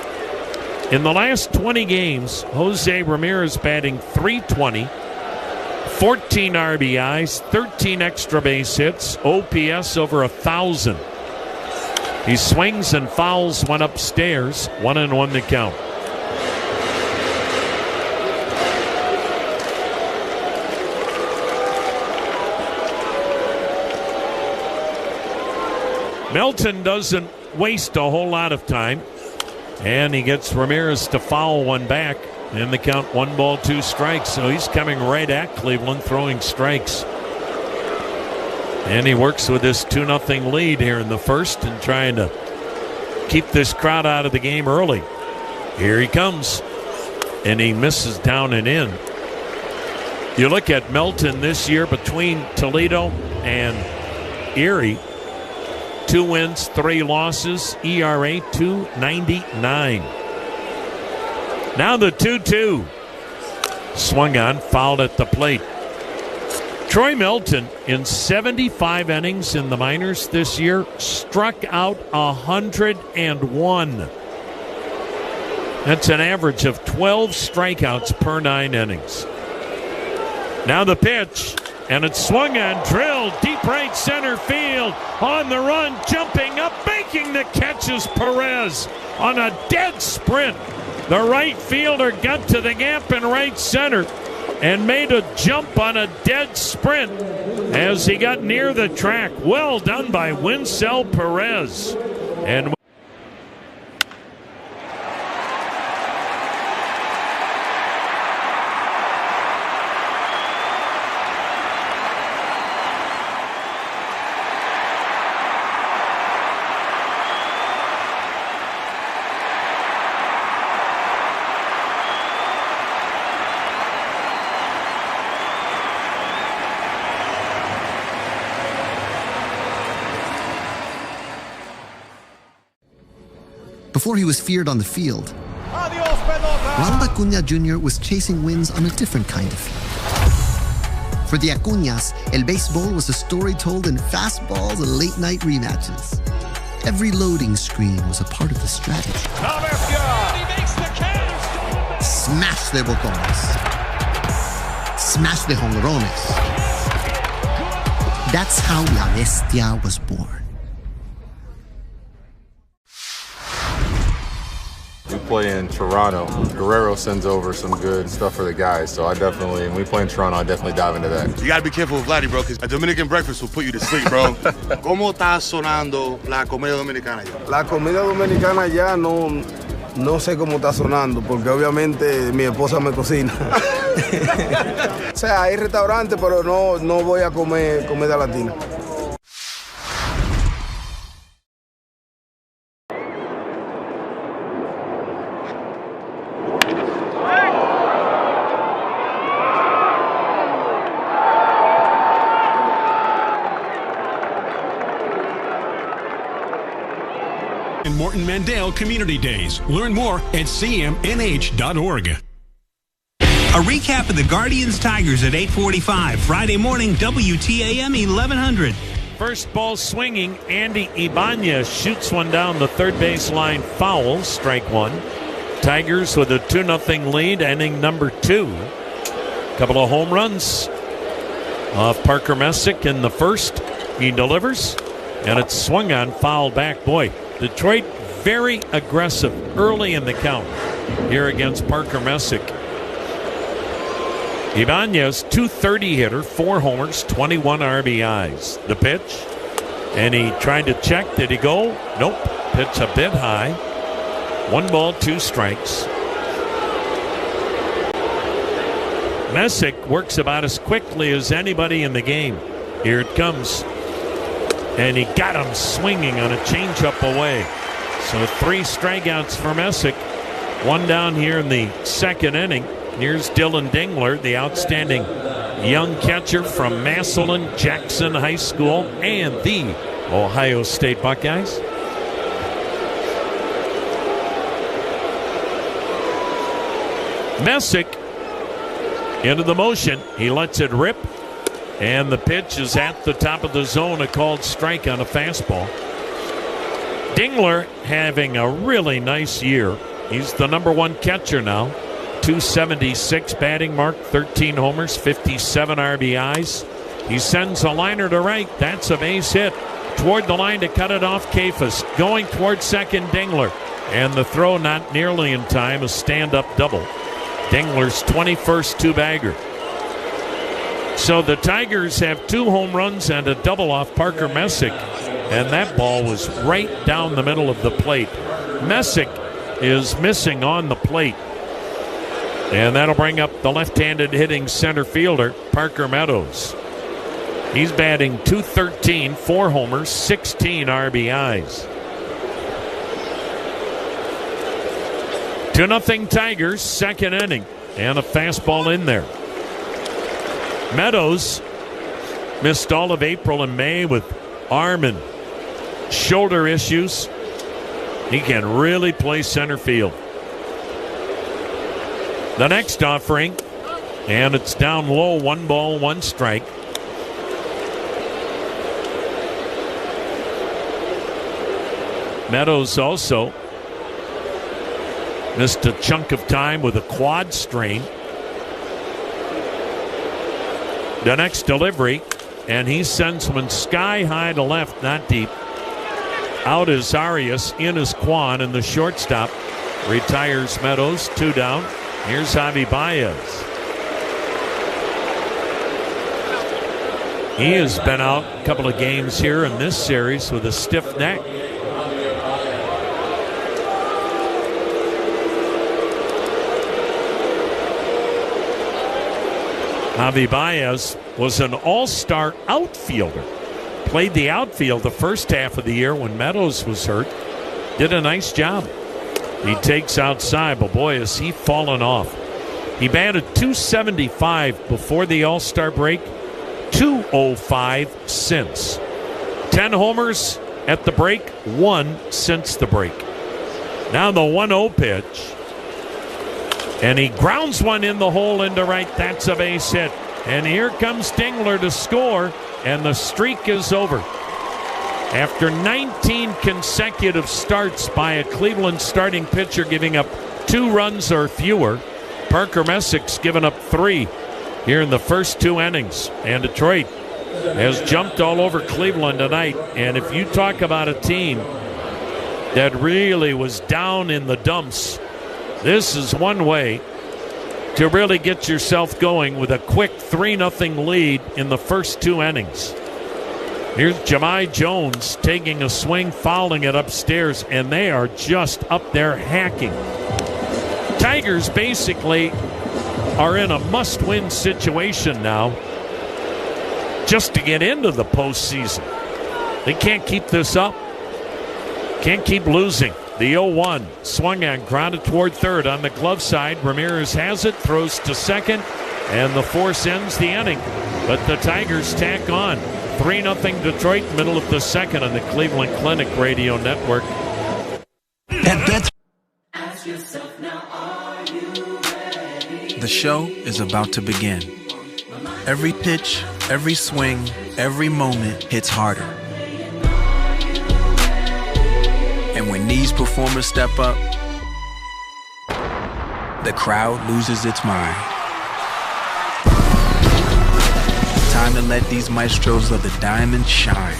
In the last 20 games, Jose Ramirez batting .320, 14 RBIs, 13 extra base hits, OPS over 1,000. He swings and fouls one upstairs, 1-1 to count. Melton doesn't waste a whole lot of time, and he gets Ramirez to foul one back, and the count 1 ball, 2 strikes. So he's coming right at Cleveland, throwing strikes. And he works with this 2-0 lead here in the first and trying to keep this crowd out of the game early. Here he comes, and he misses down and in. You look at Melton this year between Toledo and Erie, 2 wins, 3 losses, ERA 2.99. Now the 2-2. Swung on, fouled at the plate. Troy Melton, in 75 innings in the minors this year, struck out 101. That's an average of 12 strikeouts per 9 innings. Now the pitch, and it's swung on, drilled, deep right center field. On the run, jumping up, making the catch is Perez on a dead sprint. The right fielder got to the gap in right center and made a jump on a dead sprint as he got near the track. Well done by Winsell Perez. And Before he was feared on the field, Ronald Acuña Jr. was chasing wins on a different kind of field. For the Acuñas, el béisbol was a story told in fastballs and late-night rematches. Every loading screen was a part of the strategy. Smash de botones. Smash de jonrones. That's how La Bestia was born. We play in Toronto. Guerrero sends over some good stuff for the guys, so when we play in Toronto, I definitely dive into that. You gotta be careful with Vladdy, bro, because a Dominican breakfast will put you to sleep, bro. ¿Cómo está sonando la comida dominicana ya? La comida dominicana ya no sé cómo está sonando, porque obviamente mi esposa me cocina. O sea, hay restaurantes, pero no voy a comer comida latina. Morton Mandel Community Days. Learn more at cmnh.org. A recap of the Guardians-Tigers at 8:45 Friday morning, WTAM 1100. First ball swinging, Andy Ibanez shoots one down the third baseline foul, strike one. Tigers with a 2-0 lead, inning number 2. Couple of home runs off Parker Messick in the first. He delivers, and it's swung on, foul back. Boy, Detroit very aggressive early in the count here against Parker Messick. Ibanez, .230 hitter, 4 homers, 21 RBIs. The pitch, and he tried to check. Did he go? Nope. Pitch a bit high. 1 ball, 2 strikes. Messick works about as quickly as anybody in the game. Here it comes. And he got him swinging on a changeup away. So 3 strikeouts for Messick. 1 down here in the second inning. Here's Dylan Dingler, the outstanding young catcher from Massillon Jackson High School and the Ohio State Buckeyes. Messick into the motion. He lets it rip. And the pitch is at the top of the zone, a called strike on a fastball. Dingler having a really nice year. He's the number 1 catcher now. .276 batting mark, 13 homers, 57 RBIs. He sends a liner to right. That's a base hit. Toward the line to cut it off, Kafus. Going toward second, Dingler. And the throw not nearly in time, a stand-up double. Dingler's 21st 2-bagger. So the Tigers have 2 home runs and a double off Parker Messick, and that ball was right down the middle of the plate. Messick is missing on the plate, and that'll bring up the left-handed hitting center fielder, Parker Meadows. He's batting .213, 4 homers, 16 RBIs. 2-0 Tigers, second inning, and a fastball in there. Meadows missed all of April and May with arm and shoulder issues. He can really play center field. The next offering, and it's down low, 1 ball, 1 strike. Meadows also missed a chunk of time with a quad strain. The next delivery, and he sends one sky high to left, not deep. Out is Arias, in is Kwan, and the shortstop retires Meadows. 2 down. Here's Javi Baez. He has been out a couple of games here in this series with a stiff neck. Javi Baez was an all-star outfielder. Played the outfield the first half of the year when Meadows was hurt. Did a nice job. He takes outside, but boy, has he fallen off. He batted .275 before the All-Star break, .205 since. 10 homers at the break, 1 since the break. Now the 1-0 pitch. And he grounds one in the hole into right. That's a base hit. And here comes Dingler to score, and the streak is over. After 19 consecutive starts by a Cleveland starting pitcher giving up 2 runs or fewer, Parker Messick's given up 3 here in the first 2 innings. And Detroit has jumped all over Cleveland tonight. And if you talk about a team that really was down in the dumps, this is one way to really get yourself going with a quick 3-0 lead in the first 2 innings. Here's Jahmai Jones taking a swing, fouling it upstairs, and they are just up there hacking. Tigers basically are in a must-win situation now just to get into the postseason. They can't keep this up. Can't keep losing. The 0-1 swung on, grounded toward third on the glove side. Ramirez has it, throws to second, and the force ends the inning. But the Tigers tack on. 3-0 Detroit, middle of the second on the Cleveland Clinic Radio Network. The show is about to begin. Every pitch, every swing, every moment hits harder. And when these performers step up, the crowd loses its mind. Time to let these maestros of the diamond shine.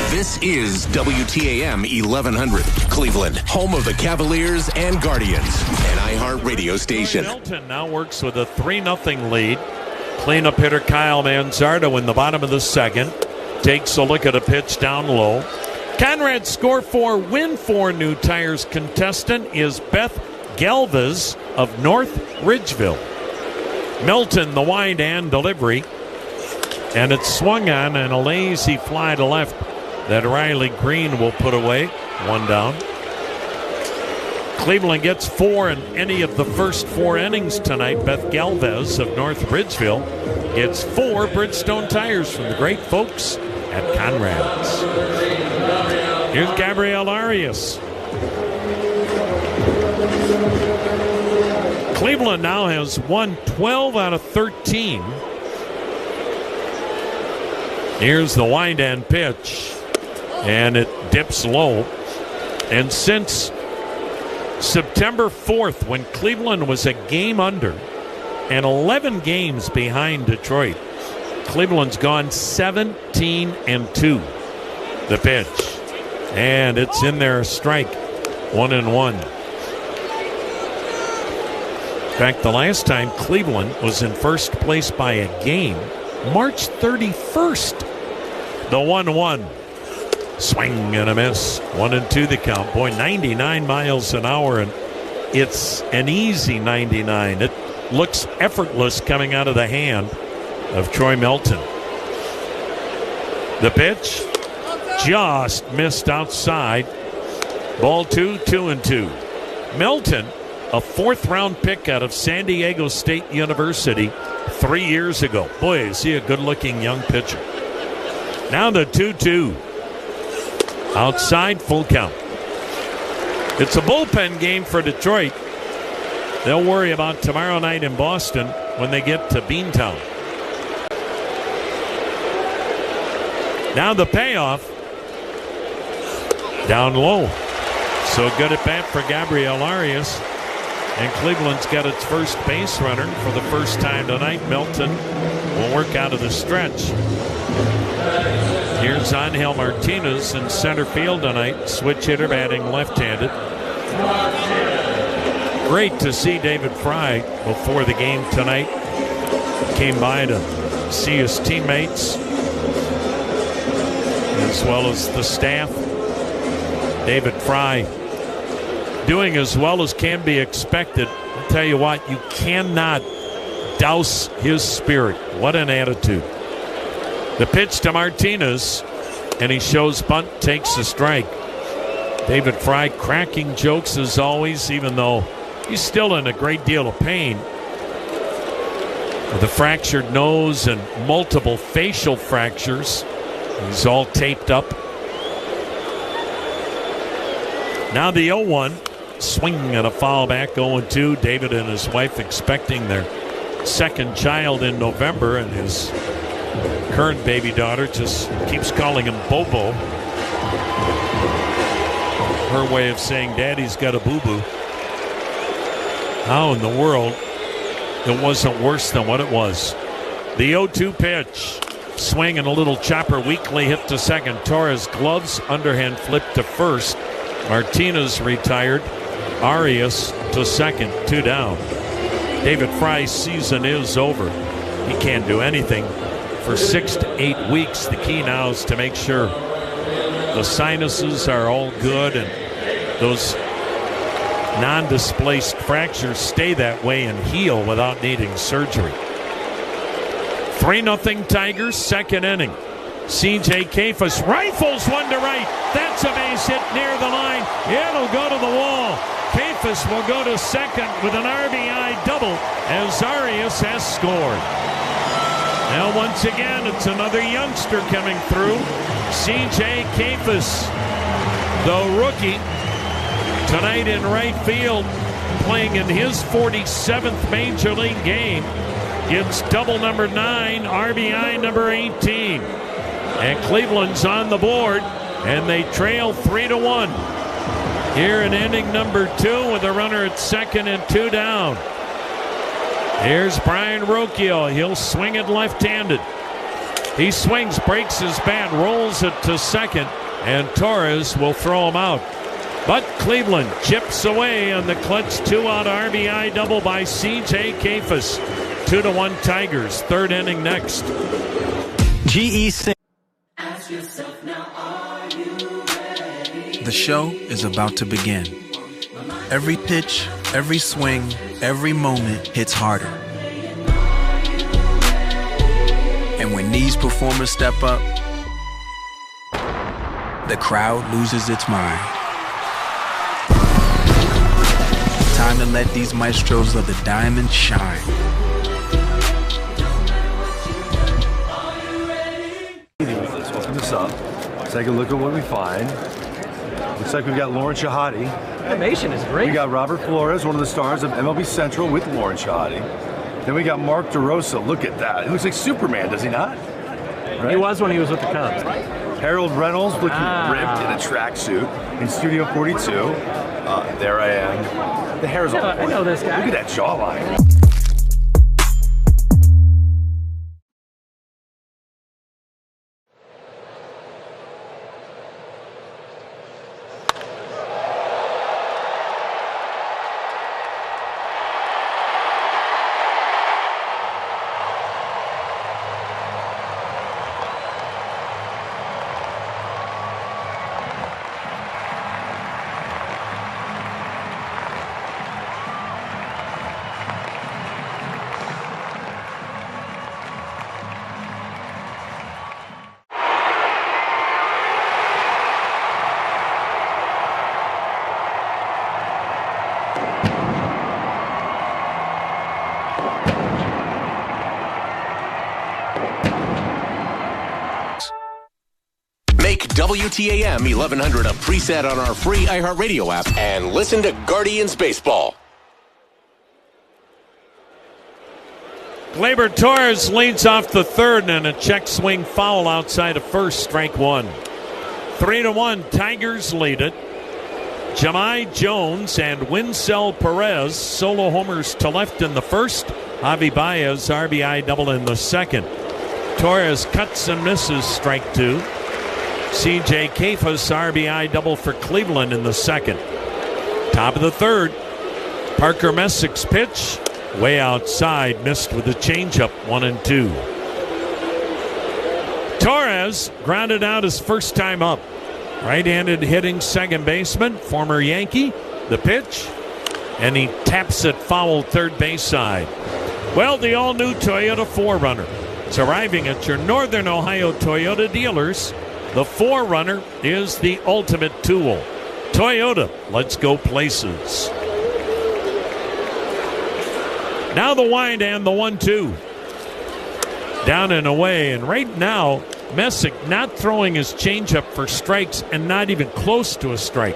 This is WTAM 1100, Cleveland, home of the Cavaliers and Guardians, an iHeart radio station. Milton now works with a 3-0 lead. Cleanup hitter Kyle Manzardo in the bottom of the second takes a look at a pitch down low. Conrad's Score 4, Win 4 new Tires contestant is Beth Galvez of North Ridgeville. Milton, the wide and delivery. And it's swung on and a lazy fly to left that Riley Green will put away. 1 down. Cleveland gets 4 in any of the first 4 innings tonight. Beth Galvez of North Ridgeville gets 4 Bridgestone tires from the great folks at Conrad's. Here's Gabriel Arias. Cleveland now has won 12 out of 13. Here's the wind and pitch, and it dips low. And since September 4th, when Cleveland was a game under and 11 games behind Detroit, Cleveland's gone 17-2. The pitch, and it's in there, a strike, 1-1. In fact, the last time Cleveland was in first place by a game, March 31st. The 1-1. Swing and a miss. 1-2 the count. Boy, 99 miles an hour, and it's an easy 99. It looks effortless coming out of the hand of Troy Milton. The pitch just missed outside. Ball 2, 2-2. Milton, a 4th-round pick out of San Diego State University 3 years ago. Boy, is he a good-looking young pitcher. Now the 2-2. Outside, full count. It's a bullpen game for Detroit. They'll worry about tomorrow night in Boston when they get to Beantown. Now the payoff. Down low. So good at bat for Gabriel Arias. And Cleveland's got its first base runner for the first time tonight. Milton will work out of the stretch. Here's Angel Martinez in center field tonight. Switch hitter batting left-handed. Great to see David Fry before the game tonight. Came by to see his teammates as well as the staff. David Fry doing as well as can be expected. I'll tell you what, you cannot douse his spirit. What an attitude. The pitch to Martinez, and he shows bunt, takes the strike. David Fry cracking jokes as always, even though he's still in a great deal of pain. With a fractured nose and multiple facial fractures, he's all taped up. Now the 0-1, swing and a foul back, 0-2. David and his wife expecting their second child in November, and his current baby daughter just keeps calling him Bobo. Her way of saying Daddy's got a boo-boo. How in the world it wasn't worse than what it was. The 0-2 pitch. Swing and a little chopper, weakly hit to second. Torres gloves, underhand flip to first. Martinez retired. Arias to second, 2 down. David Fry's season is over. He can't do anything for 6 to 8 weeks. The key now is to make sure the sinuses are all good and those non-displaced fractures stay that way and heal without needing surgery. 3-0 Tigers, second inning. C.J. Kafus rifles one to right. That's a base hit near the line. It'll go to the wall. Kafus will go to second with an RBI double as Arias has scored. Now once again, it's another youngster coming through. C.J. Kafus, the rookie, tonight in right field, playing in his 47th Major League game. Gets double number 9, RBI number 18. And Cleveland's on the board, and they trail 3-1. Here in inning number 2 with a runner at second and 2 down. Here's Brian Rocchio. He'll swing it left-handed. He swings, breaks his bat, rolls it to second, and Torres will throw him out. But Cleveland chips away on the clutch 2-out RBI double by C.J. Kafus. 2-1 Tigers. Third inning next. GE6. The show is about to begin. Every pitch, every swing, every moment hits harder. And when these performers step up, the crowd loses its mind. Time to let these maestros of the diamond shine. Let's open this up. Take a look at what we find. Looks like we've got Lauren Shahadi. Animation is great. We got Robert Flores, one of the stars of MLB Central with Lauren Shahadi. Then we got Mark DeRosa. Look at that. He looks like Superman, does he not? Right? He was when he was with the Cubs. Harold Reynolds looking ripped in a tracksuit in Studio 42. There I am. The hair's all I know this guy. Look at that jawline. WTAM 1100 a preset on our free iHeartRadio app and listen to Guardians Baseball. Gleyber Torres leads off the third, and a check swing foul outside of first, strike one. 3-1, Tigers lead it. Jahmai Jones and Winsell Perez solo homers to left in the first. Javi Baez RBI double in the second. Torres cuts and misses, strike two. C.J. Kefas RBI double for Cleveland in the second. Top of the third, Parker Messick's pitch, way outside, missed with a changeup, 1-2. Torres grounded out his first time up. Right-handed hitting second baseman, former Yankee. The pitch, and he taps it foul third base side. Well, the all-new Toyota 4Runner is arriving at your Northern Ohio Toyota dealers. The 4Runner is the ultimate tool. Toyota, let's go places. Now the wind and the 1-2. Down and away, and right now, Messick not throwing his changeup for strikes and not even close to a strike.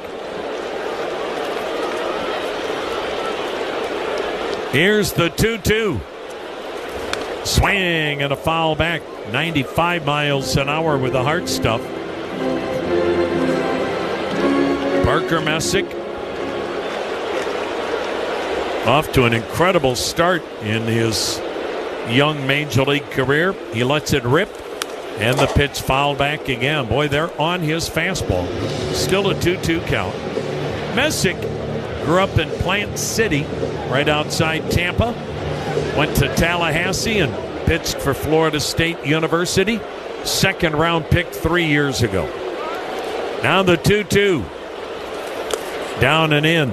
Here's the 2-2. Swing and a foul back. 95 miles an hour with the hard stuff. Parker Messick off to an incredible start in his young major league career. He lets it rip, and the pitch fouled back again. Boy, they're on his fastball. Still a 2-2 count. Messick grew up in Plant City, right outside Tampa. Went to Tallahassee and pitched for Florida State University. Second round pick 3 years ago. Now the 2-2. Down and in.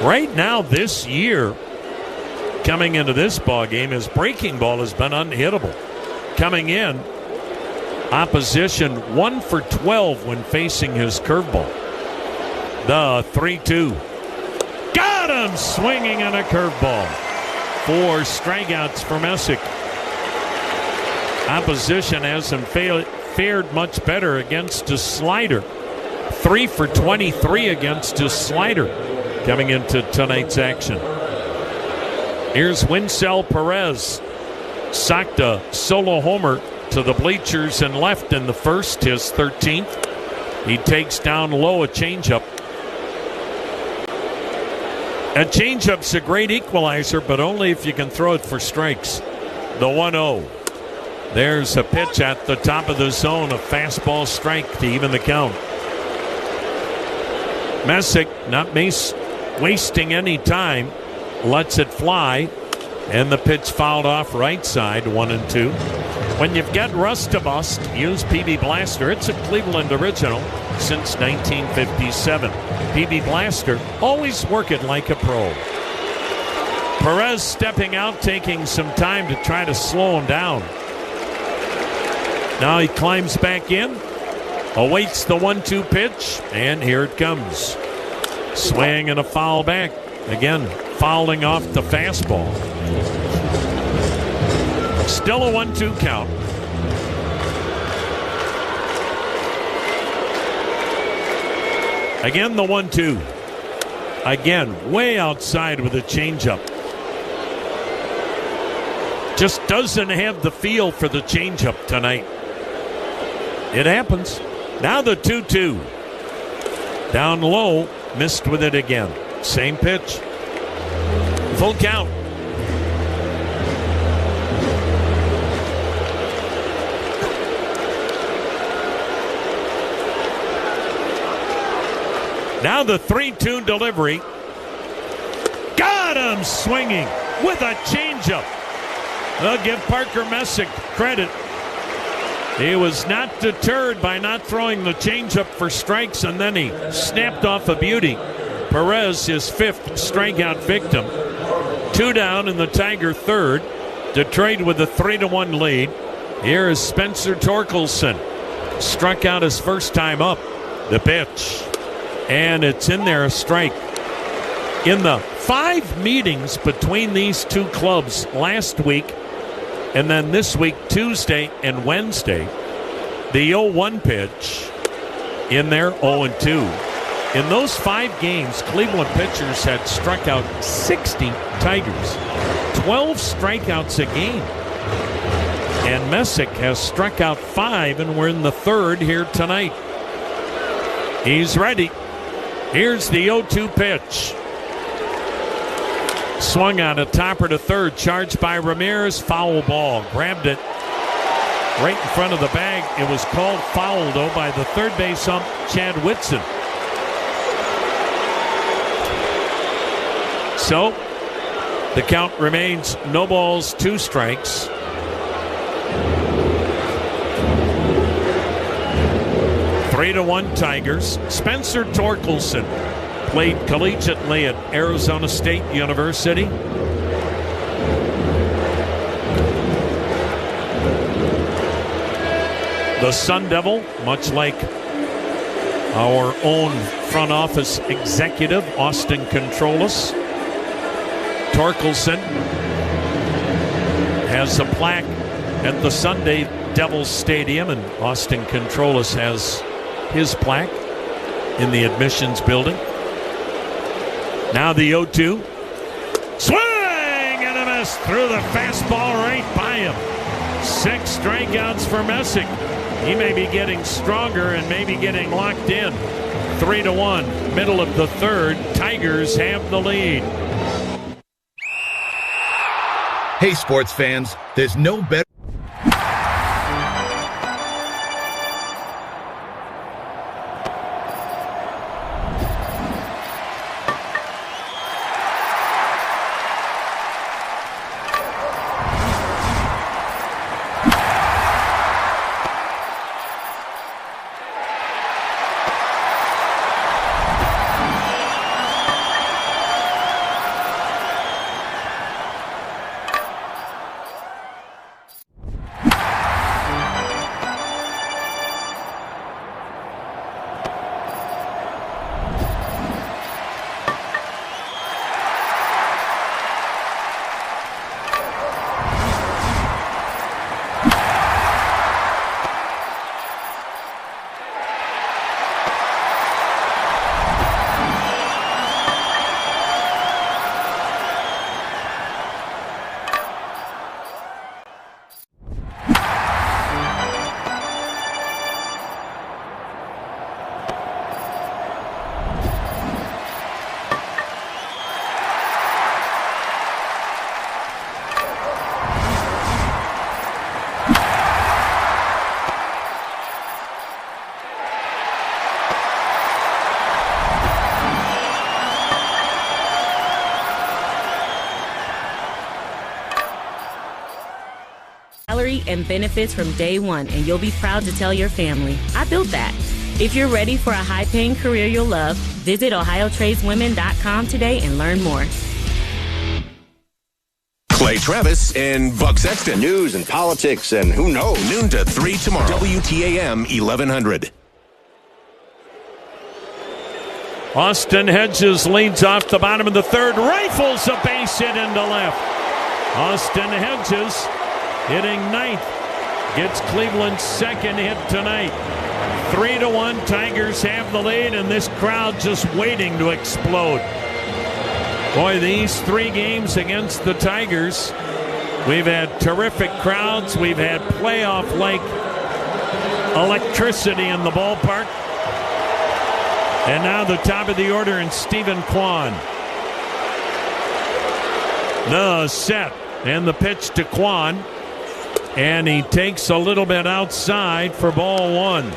Right now this year, coming into this ball game, his breaking ball has been unhittable. Coming in, opposition 1 for 12 when facing his curveball. The 3-2. Got him swinging on a curveball. 4 strikeouts for Messick. Opposition hasn't fared much better against his slider. 3 for 23 against his slider coming into tonight's action. Here's Winsell Perez. Socked a solo homer to the bleachers and left in the first, his 13th. He takes down low a changeup. A changeup's a great equalizer, but only if you can throw it for strikes. The 1-0. There's a pitch at the top of the zone, a fastball strike to even the count. Messick not wasting any time, lets it fly, and the pitch fouled off right side, 1-2. When you've got rust to bust, use PB Blaster. It's a Cleveland original since 1957. PB Blaster, always work it like a pro. Perez stepping out, taking some time to try to slow him down. Now he climbs back in, awaits the 1-2 pitch, and here it comes. Swing and a foul back. Again, fouling off the fastball. Still a 1-2 count. Again, the 1-2. Again, way outside with a changeup. Just doesn't have the feel for the changeup tonight. It happens. Now the 2-2. Down low, missed with it again. Same pitch. Full count. Now the 3-2 delivery. Got him swinging with a changeup. They'll give Parker Messick credit. He was not deterred by not throwing the changeup for strikes, and then he snapped off a beauty. Perez, his 5th strikeout victim. 2 down in the Tiger third. Detroit with a 3-1 lead. Here is Spencer Torkelson. Struck out his first time up. The pitch. And it's in there, a strike. In the 5 meetings between these two clubs last week, and then this week, Tuesday and Wednesday, the 0-1 pitch in there, 0-2. In those 5 games, Cleveland pitchers had struck out 60 Tigers. 12 strikeouts a game. And Messick has struck out 5, and we're in the third here tonight. He's ready. Here's the 0-2 pitch. Swung on a topper to third, charged by Ramirez, foul ball. Grabbed it right in front of the bag. It was called foul, though, by the third base ump, Chad Whitson. So the count remains no balls, 2 strikes. Three to 1 Tigers. Spencer Torkelson played collegiately at Arizona State University. The Sun Devil, much like our own front office executive, Austin Controlas. Torkelson has a plaque at the Sunday Devils Stadium, and Austin Controlas has his plaque in the admissions building. Now the 0-2. Swing and a miss through the fastball right by him. 6 strikeouts for Messick. He may be getting stronger and maybe getting locked in. 3-1, middle of the third. Tigers have the lead. Hey, sports fans, there's no better. And benefits from day one, and you'll be proud to tell your family, I built that. If you're ready for a high-paying career you'll love, visit OhioTradesWomen.com today and learn more. Clay Travis and Buck Sexton. News and politics and who knows. Noon to 3 tomorrow. WTAM 1100. Austin Hedges leads off the bottom of the third, rifles a base hit into left. Austin Hedges hitting ninth, gets Cleveland's second hit tonight. 3-1, Tigers have the lead, and this crowd just waiting to explode. Boy, these 3 games against the Tigers, we've had terrific crowds. We've had playoff-like electricity in the ballpark. And now the top of the order in Steven Kwan. The set and the pitch to Kwan. And he takes a little bit outside for ball 1.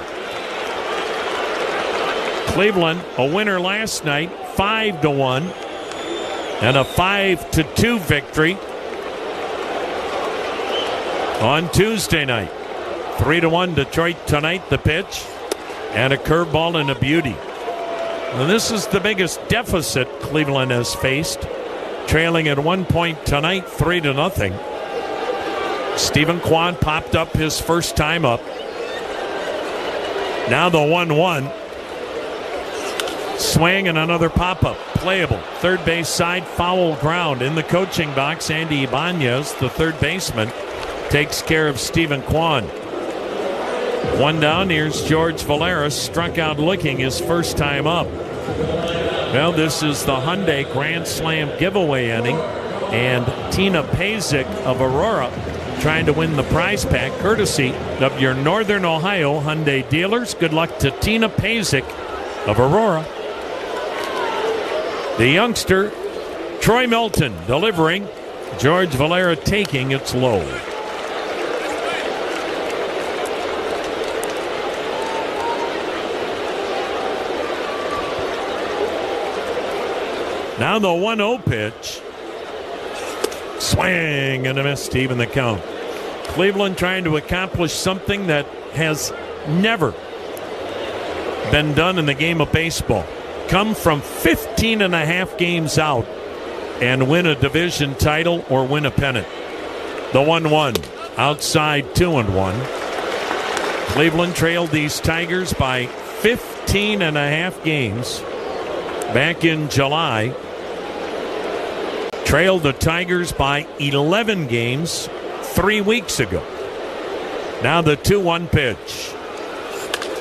Cleveland, a winner last night, 5-1. And a 5-2 victory on Tuesday night. 3-1 Detroit tonight, the pitch. And a curveball and a beauty. And this is the biggest deficit Cleveland has faced. Trailing at 1 point tonight, 3-0. Steven Kwan popped up his first time up. Now the 1-1. Swing and another pop-up. Playable. Third base side, foul ground. In the coaching box, Andy Ibanez, the third baseman, takes care of Steven Kwan. 1 down. Here's George Valeris, struck out looking his first time up. Well, this is the Hyundai Grand Slam giveaway inning. and Tina Pazik of Aurora trying to win the prize pack courtesy of your Northern Ohio Hyundai dealers. Good luck to Tina Pazik of Aurora. The youngster, Troy Melton, delivering. George Valera taking its low. Now the 1-0 pitch. Swing and a miss to even the count. Cleveland trying to accomplish something that has never been done in the game of baseball. Come from 15 and a half games out and win a division title or win a pennant. The 1-1 outside 2-1. Cleveland trailed these Tigers by 15 and a half games back in July. Trailed the Tigers by 11 games 3 weeks ago. Now the 2-1 pitch.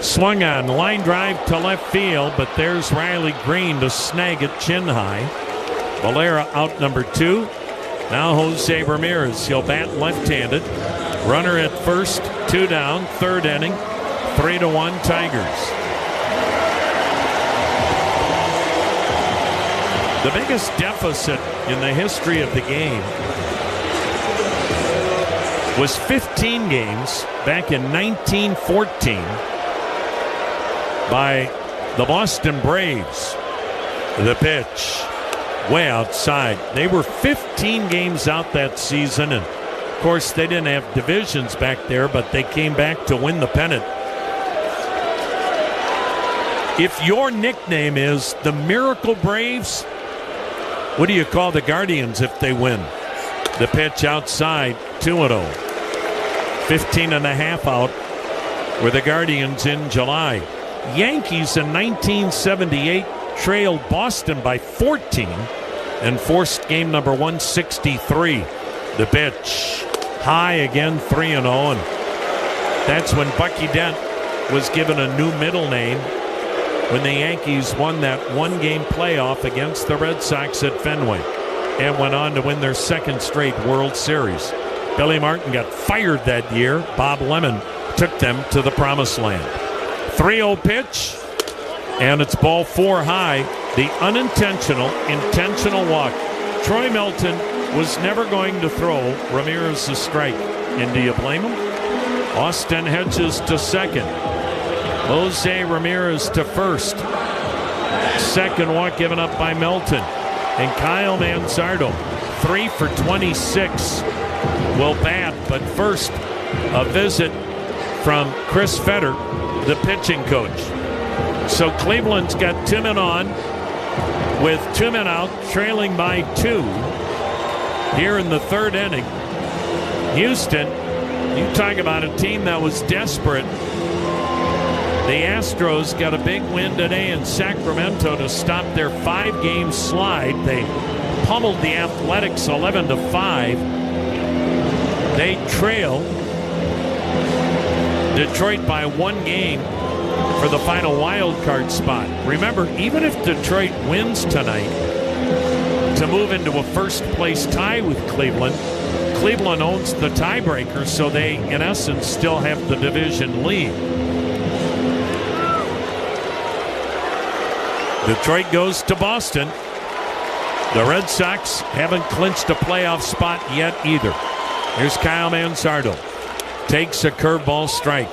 Swung on, line drive to left field, but there's Riley Green to snag it chin high. Valera out number 2. Now Jose Ramirez. He'll bat left-handed. Runner at first, 2 down, third inning, 3-1 Tigers. The biggest deficit in the history of the game was 15 games back in 1914 by the Boston Braves. The pitch way outside. They were 15 games out that season, and of course they didn't have divisions back there, but they came back to win the pennant. If your nickname is the Miracle Braves, what do you call the Guardians if they win? The pitch outside, 2-0. 15 and a half out were the Guardians in July. Yankees in 1978 trailed Boston by 14 and forced game number 163. The pitch high again, 3-0. And that's when Bucky Dent was given a new middle name when the Yankees won that one-game playoff against the Red Sox at Fenway and went on to win their second straight World Series. Billy Martin got fired that year. Bob Lemon took them to the promised land. 3-0 pitch, and it's ball 4 high. The unintentional, intentional walk. Troy Melton was never going to throw Ramirez a strike. And do you blame him? Austin Hedges to second. Jose Ramirez to first. Second walk given up by Melton. And Kyle Manzardo, 3 for 26, will bat. But first, a visit from Chris Fetter, the pitching coach. So Cleveland's got 2 men on with 2 men out, trailing by 2 here in the third inning. Houston, you talk about a team that was desperate. The Astros got a big win today in Sacramento to stop their 5-game slide. They pummeled the Athletics 11-5. They trail Detroit by 1 game for the final wild card spot. Remember, even if Detroit wins tonight to move into a first place tie with Cleveland, Cleveland owns the tiebreaker, so they in essence still have the division lead. Detroit goes to Boston. The Red Sox haven't clinched a playoff spot yet either. Here's Kyle Manzardo. Takes a curveball strike.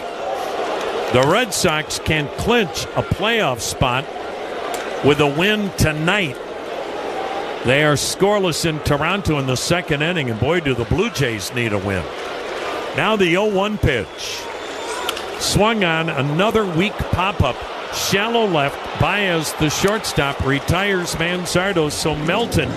The Red Sox can clinch a playoff spot with a win tonight. They are scoreless in Toronto in the second inning, and boy, do the Blue Jays need a win. Now the 0-1 pitch. Swung on, another weak pop-up. Shallow left. Baez, the shortstop, retires Manzardo, so Melton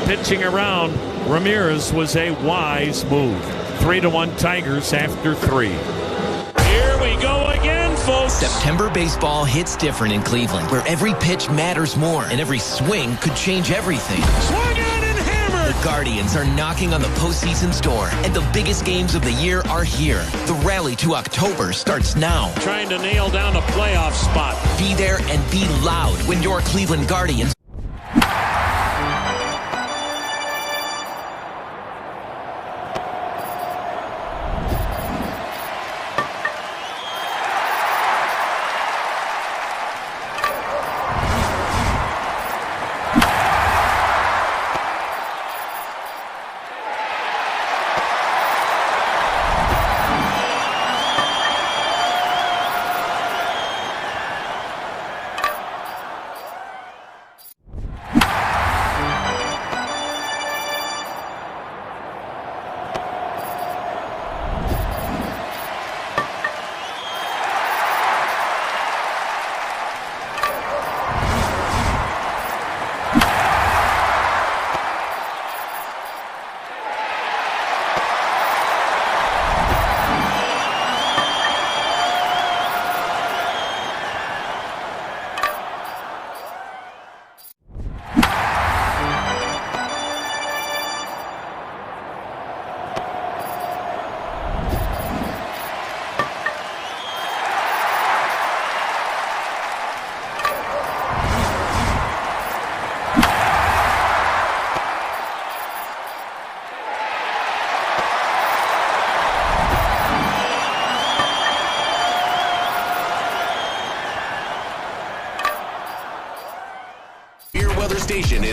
pitching around Ramirez was a wise move. 3-1 Tigers after 3. Here we go again, folks. September baseball hits different in Cleveland, where every pitch matters more and every swing could change everything. Swung on and hammered. The Guardians are knocking on the postseason's door, and the biggest games of the year are here. The rally to October starts now. Trying to nail down a playoff spot. Be there and be loud when your Cleveland Guardians.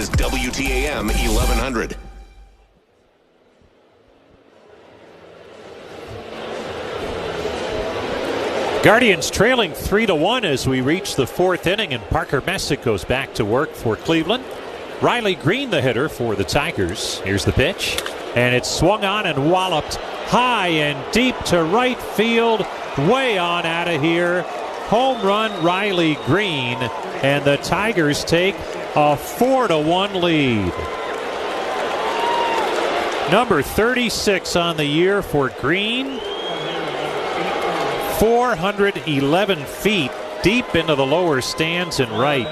is WTAM 1100. Guardians trailing 3-1 as we reach the fourth inning, and Parker Messick goes back to work for Cleveland. Riley Green, the hitter for the Tigers. Here's the pitch, and it's swung on and walloped high and deep to right field, way on out of here. Home run, Riley Green, and the Tigers take a 4-1 lead. Number 36 on the year for Green. 411 feet deep into the lower stands and right.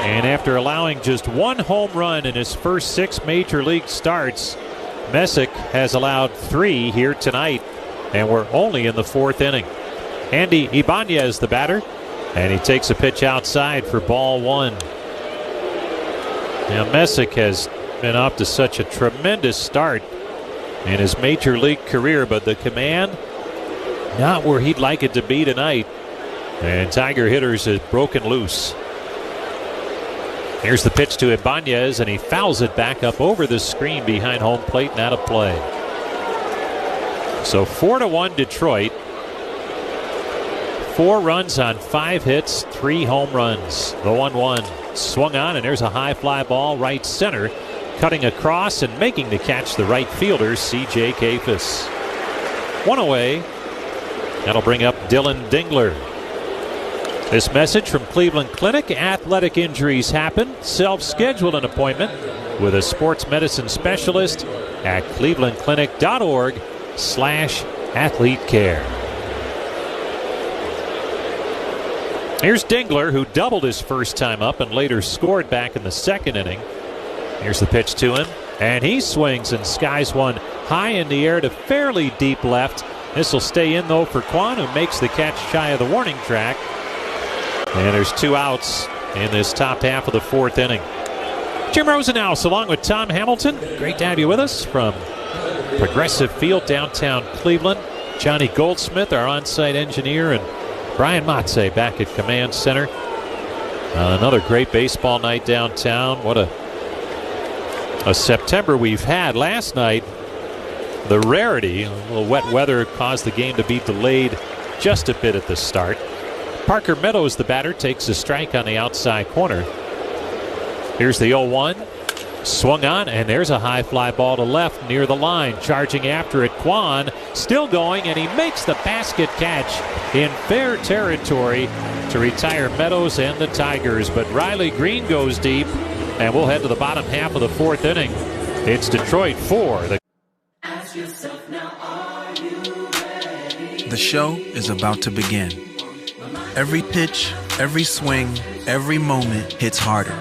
And after allowing just one home run in his first 6 major league starts, Messick has allowed 3 here tonight, and we're only in the fourth inning. Andy Ibanez, the batter, and he takes a pitch outside for ball 1. Now Messick has been off to such a tremendous start in his major league career, but the command not where he'd like it to be tonight, and Tiger hitters is broken loose. Here's the pitch to Ibanez, and he fouls it back up over the screen behind home plate and out of play. So 4-1 Detroit. 4 runs on 5 hits, 3 home runs. The 1-1 swung on, and there's a high fly ball right center. Cutting across and making the catch, the right fielder, C.J. Kafis. 1 away. That'll bring up Dylan Dingler. This message from Cleveland Clinic: athletic injuries happen. Self-schedule an appointment with a sports medicine specialist at clevelandclinic.org/athletecare. Here's Dingler, who doubled his first time up and later scored back in the second inning. Here's the pitch to him, and he swings and skies one high in the air to fairly deep left. This will stay in, though, for Kwan, who makes the catch shy of the warning track. And there's 2 outs in this top half of the fourth inning. Jim Rosenhaus along with Tom Hamilton. Great to have you with us from Progressive Field, downtown Cleveland. Johnny Goldsmith, our on-site engineer, and Brian Matze back at Command Center. Another great baseball night downtown. What a September we've had. Last night, the rarity, a little wet weather caused the game to be delayed just a bit at the start. Parker Meadows, the batter, takes a strike on the outside corner. Here's the 0-1. Swung on, and there's a high fly ball to left near the line. Charging after it, Kwan, still going, and he makes the basket catch in fair territory to retire Meadows and the Tigers. But Riley Green goes deep, and we'll head to the bottom half of the fourth inning. It's Detroit 4. The show is about to begin. Every pitch, every swing, every moment hits harder.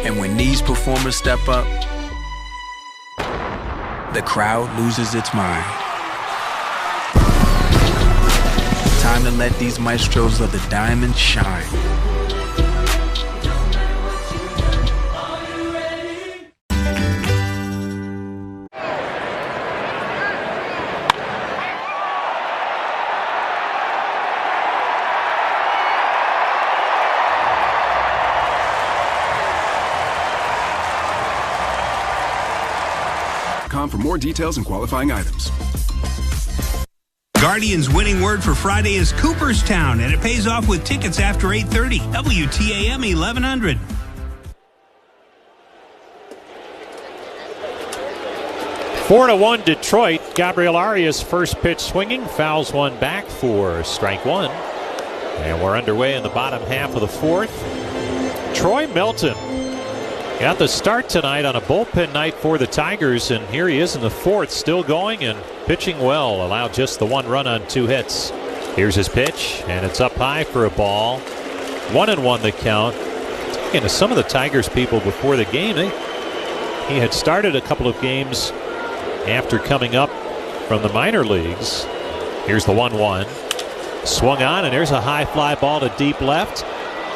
And when these performers step up, the crowd loses its mind. Time to let these maestros of the diamond shine. For more details and qualifying items. Guardians' winning word for Friday is Cooperstown, and it pays off with tickets after 8:30. WTAM 1100. Four to 1 Detroit. Gabriel Arias first pitch swinging, fouls one back for strike 1. And we're underway in the bottom half of the fourth. Troy Milton got the start tonight on a bullpen night for the Tigers, and here he is in the fourth, still going and pitching well. Allowed just the 1 run on 2 hits. Here's his pitch, and it's up high for a ball. 1-1 the count. Talking to some of the Tigers people before the game, he had started a couple of games after coming up from the minor leagues. Here's the 1-1. Swung on, and there's a high fly ball to deep left.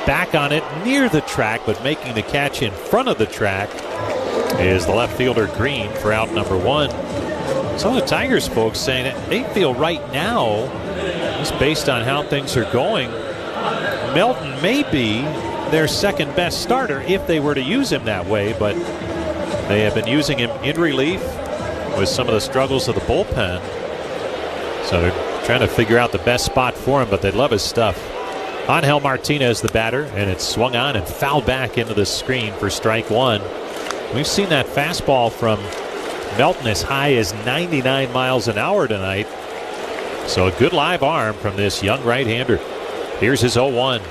Back on it near the track, but making the catch in front of the track is the left fielder Green for out number 1. Some of the Tigers folks saying that they feel right now, just based on how things are going, Melton may be their second best starter if they were to use him that way, but they have been using him in relief with some of the struggles of the bullpen. So they're trying to figure out the best spot for him, but they love his stuff. Angel Martinez, the batter, and it's swung on and fouled back into the screen for strike one. We've seen that fastball from Melton as high as 99 miles an hour tonight. So a good live arm from this young right-hander. Here's his 0-1.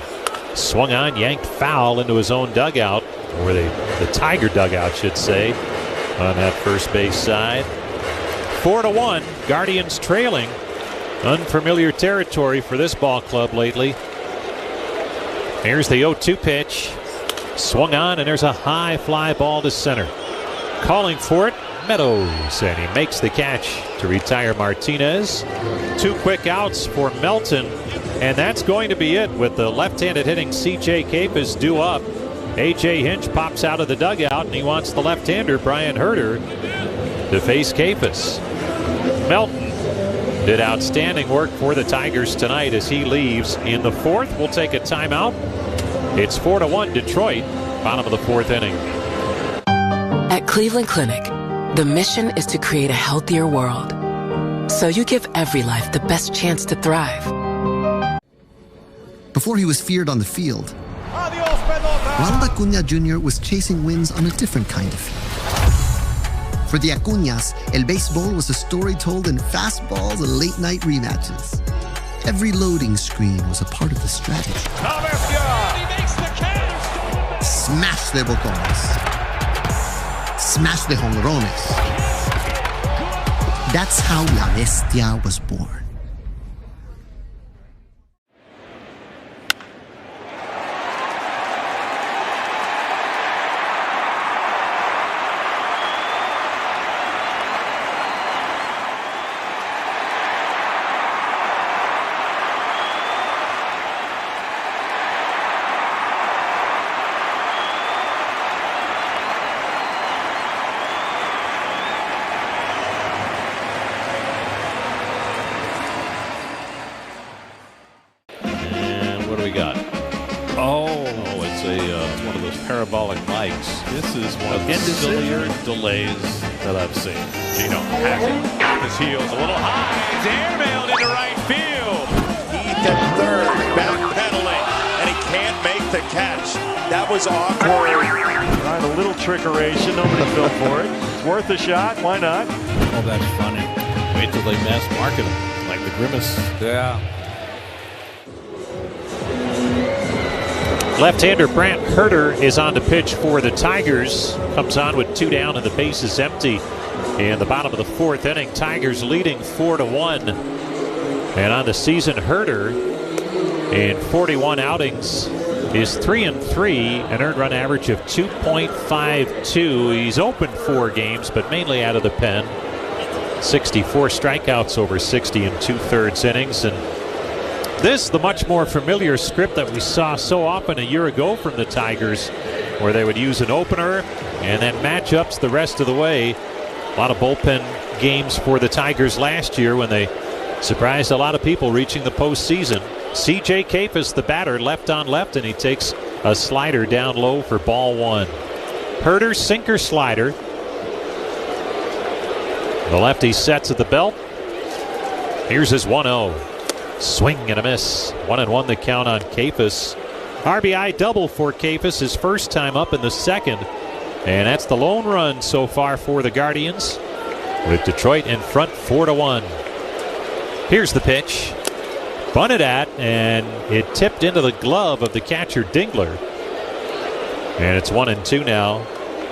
Swung on, yanked foul into his own dugout, or the Tiger dugout, should say, on that first base side. 4-1, Guardians trailing. Unfamiliar territory for this ball club lately. Here's the 0-2 pitch. Swung on, and there's a high fly ball to center. Calling for it, Meadows, and he makes the catch to retire Martinez. 2 quick outs for Melton, and that's going to be it with the left-handed hitting C.J. Capus due up. A.J. Hinch pops out of the dugout, and he wants the left-hander, Brian Herter, to face Capus. Melton did outstanding work for the Tigers tonight as he leaves in the 4th. We'll take a timeout. It's 4-1 Detroit, bottom of the 4th inning. At Cleveland Clinic, the mission is to create a healthier world. So you give every life the best chance to thrive. Before he was feared on the field, Ronald Acuña Jr. was chasing wins on a different kind of field. For the Acuñas, El Béisbol was a story told in fastballs and late-night rematches. Every loading screen was a part of the strategy. Smash de botones. Smash de jonrones. That's how La Bestia was born. Parabolic mics. This is one of the sillier delays that I've seen. Gino has it on his heels a little high. It's airmailed into right field. Heath at third, backpedaling, and he can't make the catch. That was awkward. Trying a little trickeration. Nobody fell for it. It's worth a shot. Why not? Oh, that's funny. Wait till they mass market him, like the Grimace. Yeah. Left-hander Brant Herter is on to pitch for the Tigers. Comes on with 2 down and the base is empty. In the bottom of the 4th inning, Tigers leading 4-1. And on the season, Herter in 41 outings is 3-3, an earned run average of 2.52. He's opened 4 games, but mainly out of the pen. 64 strikeouts over 60 2/3 innings. And this, the much more familiar script that we saw so often a year ago from the Tigers, where they would use an opener and then matchups the rest of the way. A lot of bullpen games for the Tigers last year when they surprised a lot of people reaching the postseason. C.J. Capus, the batter, left on left, and he takes a slider down low for ball 1. Herter, sinker slider. The lefty sets at the belt. Here's his 1-0. Swing and a miss. 1-1 the count on Capus. RBI double for Capus, his first time up in the 2nd. And that's the lone run so far for the Guardians, with Detroit in front 4-1. Here's the pitch. Bunted at, and it tipped into the glove of the catcher Dingler. And it's 1-2 now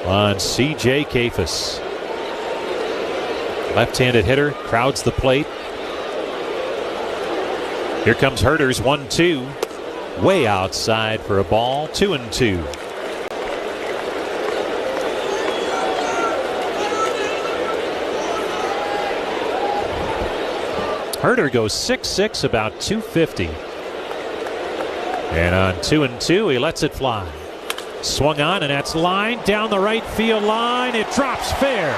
on C.J. Capus. Left-handed hitter crowds the plate. Here comes Herter's 1-2. Way outside for a ball. 2-2. Herter goes 6-6, about 250. And on 2-2, he lets it fly. Swung on, and that's line down the right field line. It drops fair.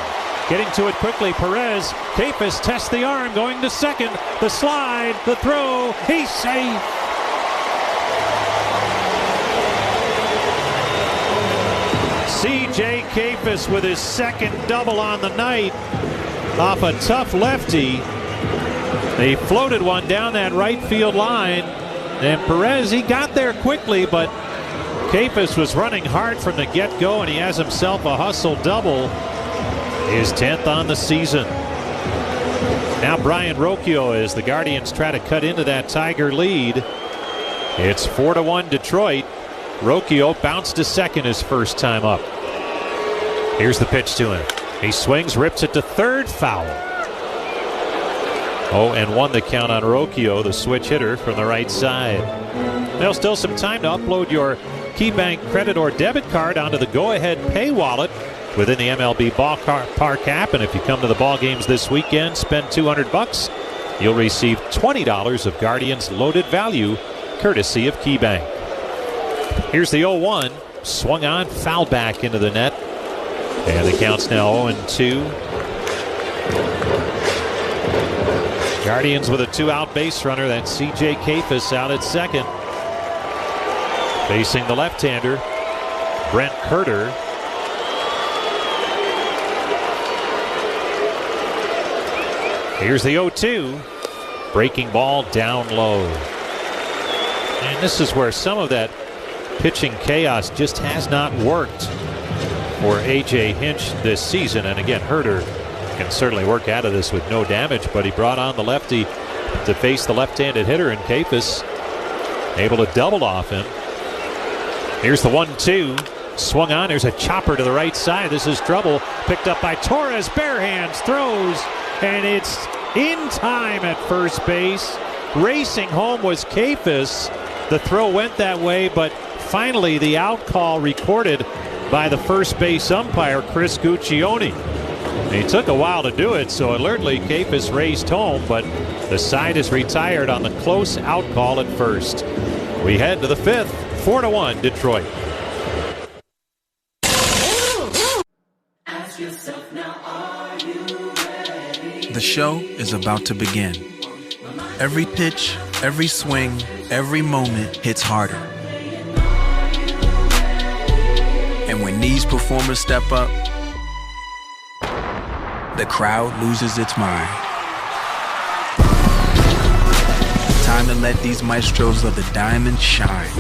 Getting to it quickly, Perez. Capus tests the arm, going to second. The slide, the throw, he's safe. C.J. Kafis with his second double on the night off a tough lefty. They floated one down that right field line, and Perez, he got there quickly, but Kafis was running hard from the get-go, and he has himself a hustle double, his 10th on the season. Now Brian Rocchio, as the Guardians try to cut into that Tiger lead. It's 4-1 Detroit. Rocchio bounced to second his first time up. Here's the pitch to him. He swings, rips it to third, foul. 0-1 the count on Rocchio, the switch hitter from the right side. There's still some time to upload your KeyBank credit or debit card onto the Go Ahead Pay wallet within the MLB Ballpark app. And if you come to the ball games this weekend, spend $200, you'll receive $20 of Guardians loaded value, courtesy of KeyBank. Here's the 0-1, swung on, foul back into the net. And the count's now 0-2. Guardians with a 2-out base runner. That's C.J. Kafis out at second. Facing the left-hander, Brent Herter. Here's the 0-2. Breaking ball down low. And this is where some of that pitching chaos just has not worked for A.J. Hinch this season. And again, Herter can certainly work out of this with no damage, but he brought on the lefty to face the left-handed hitter, and Kafis able to double off him. Here's the 1-2. Swung on. There's a chopper to the right side. This is trouble. Picked up by Torres. Bare hands. Throws. And it's in time at first base. Racing home was Kafis. The throw went that way, but finally the out call recorded by the first base umpire, Chris Guccione. He took a while to do it, so alertly Kafis raced home, but the side is retired on the close out call at first. We head to the fifth, 4-1 Detroit. The show is about to begin. Every pitch, every swing, every moment hits harder. And when these performers step up, the crowd loses its mind. Time to let these maestros of the diamond shine.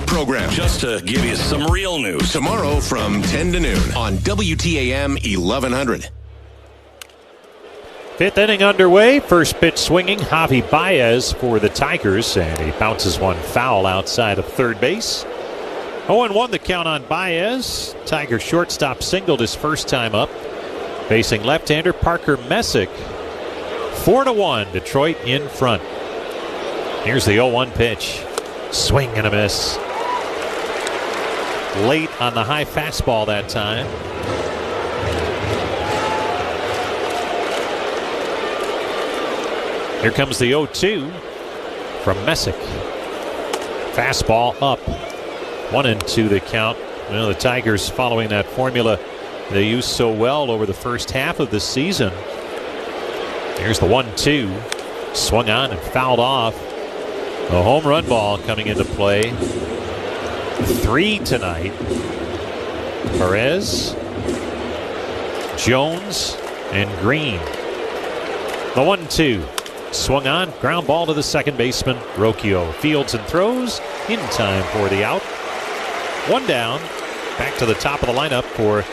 Program. Just to give you some real news. Tomorrow from 10 to noon on WTAM 1100. Fifth inning underway. First pitch swinging. Javi Baez for the Tigers, and he bounces one foul outside of third base. 0-1 the count on Baez. Tiger shortstop singled his first time up. Facing left-hander Parker Messick. 4-1 Detroit in front. Here's the 0-1 pitch. Swing and a miss. Late on the high fastball that time. Here comes the 0-2 from Messick. Fastball up. 1-2 the count. You know, the Tigers following that formula they used so well over the first half of the season. Here's the 1-2. Swung on and fouled off. A home run ball coming into play. 3 tonight. Perez, Jones, and Green. The 1-2. Swung on, ground ball to the second baseman, Rocchio. Fields and throws in time for the out. 1 down. Back to the top of the lineup for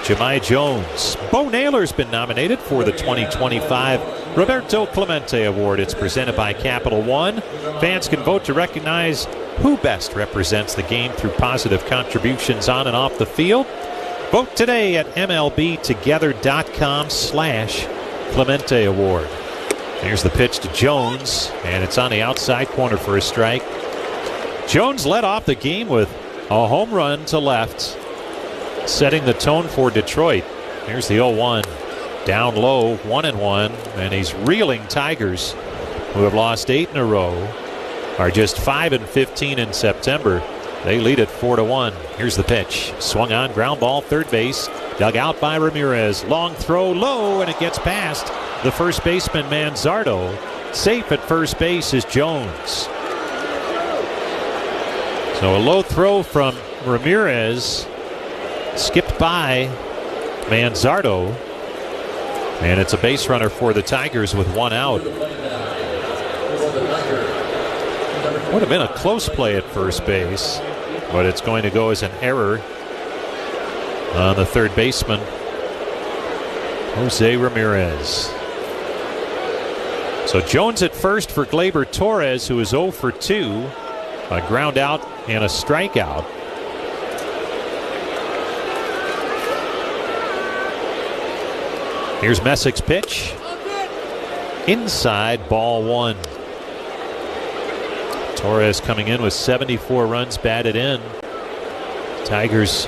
Jahmai Jones. Bo Naylor's been nominated for the 2025 Roberto Clemente Award. It's presented by Capital One. Fans can vote to recognize who best represents the game through positive contributions on and off the field. Vote today at MLBtogether.com/Clemente Award. Here's the pitch to Jones, and it's on the outside corner for a strike. Jones led off the game with a home run to left, setting the tone for Detroit. Here's the 0-1. Down low, 1-1, and these reeling Tigers, who have lost 8 in a row, are just 5-15 in September. They lead at 4-1. Here's the pitch. Swung on, ground ball, third base. Dug out by Ramirez. Long throw low, and it gets past the first baseman, Manzardo. Safe at first base is Jones. So a low throw from Ramirez, skipped by Manzardo, and it's a base runner for the Tigers with 1 out. Would have been a close play at first base, but it's going to go as an error on the third baseman, Jose Ramirez. So Jones at first for Gleyber Torres, who is 0 for 2. A ground out and a strikeout. Here's Messick's pitch. Inside, ball 1. Torres coming in with 74 runs batted in. Tigers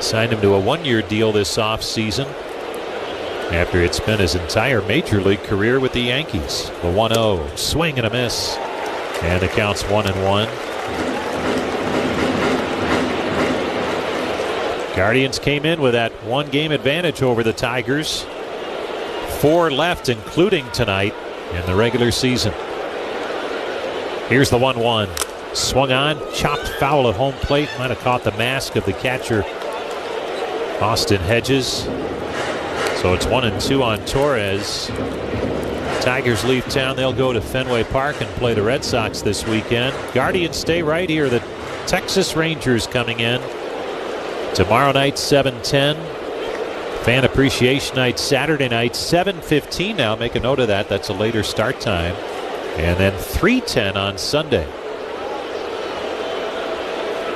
signed him to a 1-year deal this offseason after he'd spent his entire major league career with the Yankees. The 1-0, swing and a miss, and the count's 1-1. Guardians came in with that 1-game advantage over the Tigers. 4 left, including tonight in the regular season. Here's the 1-1. Swung on, chopped foul at home plate. Might have caught the mask of the catcher, Austin Hedges. So it's 1-2 on Torres. Tigers leave town. They'll go to Fenway Park and play the Red Sox this weekend. Guardians stay right here. The Texas Rangers coming in tomorrow night, 7:10. Fan Appreciation Night Saturday night, 7:15 now. Make a note of that. That's a later start time. And then 3:10 on Sunday.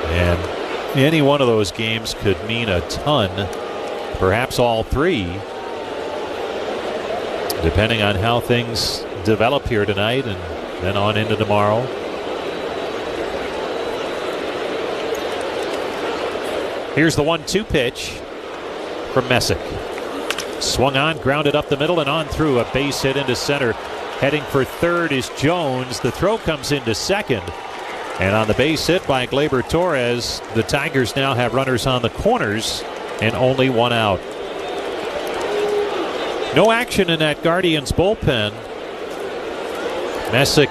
And any one of those games could mean a ton, perhaps all 3, depending on how things develop here tonight and then on into tomorrow. Here's the 1-2 pitch from Messick. Swung on, grounded up the middle and on through, a base hit into center. Heading for third is Jones. The throw comes into second. And on the base hit by Gleyber Torres, the Tigers now have runners on the corners and only 1 out. No action in that Guardians bullpen. Messick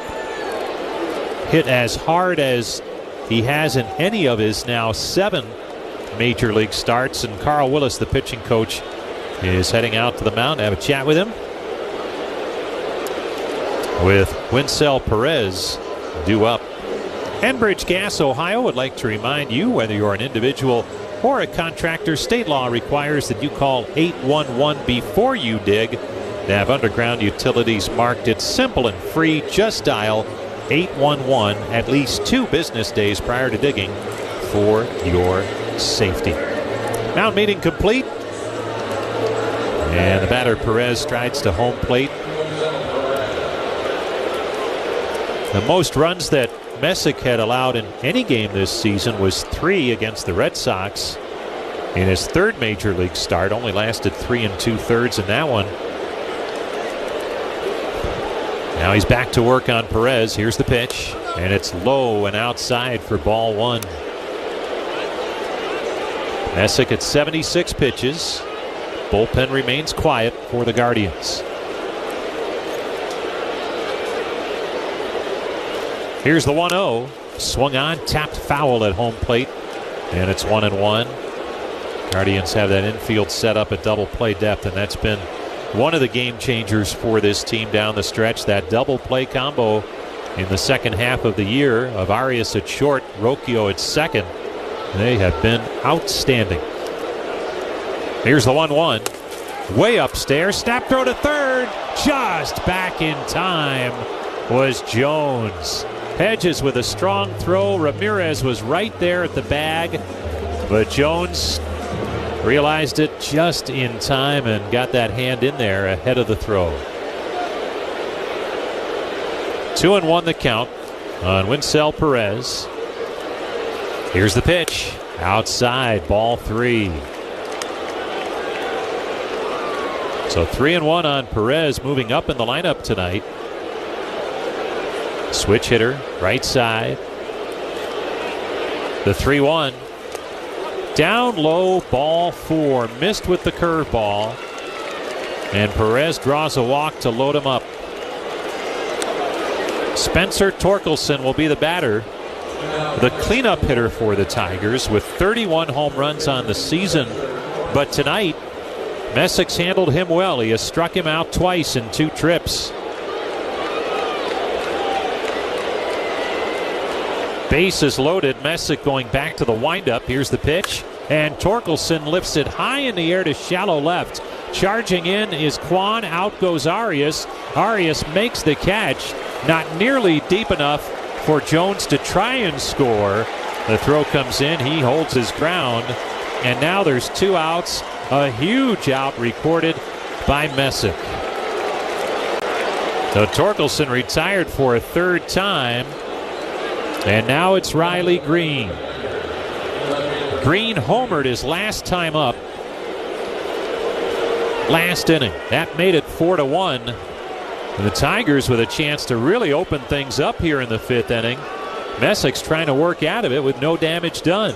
hit as hard as he has in any of his now 7 major league starts, and Carl Willis, the pitching coach, is heading out to the mound to have a chat with him, with Winsell Perez due up. Enbridge Gas Ohio would like to remind you, whether you're an individual or a contractor, state law requires that you call 811 before you dig to have underground utilities marked. It's simple and free. Just dial 811 at least 2 business days prior to digging for your safety. Mound meeting complete. And the batter Perez strides to home plate. The most runs that Messick had allowed in any game this season was 3 against the Red Sox in his 3rd major league start. Only lasted 3 2/3 in that one. Now he's back to work on Perez. Here's the pitch, and it's low and outside for ball 1. Messick at 76 pitches. Bullpen remains quiet for the Guardians. Here's the 1-0. Swung on, tapped foul at home plate, and it's 1-1. Guardians have that infield set up at double play depth, and that's been one of the game changers for this team down the stretch. That double play combo in the second half of the year of Arias at short, Rocchio at second. They have been outstanding. Here's the 1-1. Way upstairs. Snap throw to third. Just back in time was Jones. Hedges with a strong throw. Ramirez was right there at the bag, but Jones realized it just in time and got that hand in there ahead of the throw. 2-1 the count on Winsel Perez. Here's the pitch. Outside, ball 3. So 3-1 on Perez, moving up in the lineup tonight. Switch hitter, right side. The 3-1. Down low, ball 4. Missed with the curveball. And Perez draws a walk to load him up. Spencer Torkelson will be the batter. The cleanup hitter for the Tigers with 31 home runs on the season. But tonight, Messick's handled him well. He has struck him out twice in 2 trips. Base is loaded. Messick going back to the windup. Here's the pitch. And Torkelson lifts it high in the air to shallow left. Charging in is Kwan. Out goes Arias. Arias makes the catch. Not nearly deep enough for Jones to try and score. The throw comes in. He holds his ground. And now there's 2 outs. A huge out recorded by Messick. So Torkelson retired for a 3rd time. And now it's Riley Green. Green homered his last time up. Last inning. That made it 4-1. The Tigers with a chance to really open things up here in the 5th inning. Messick's trying to work out of it with no damage done.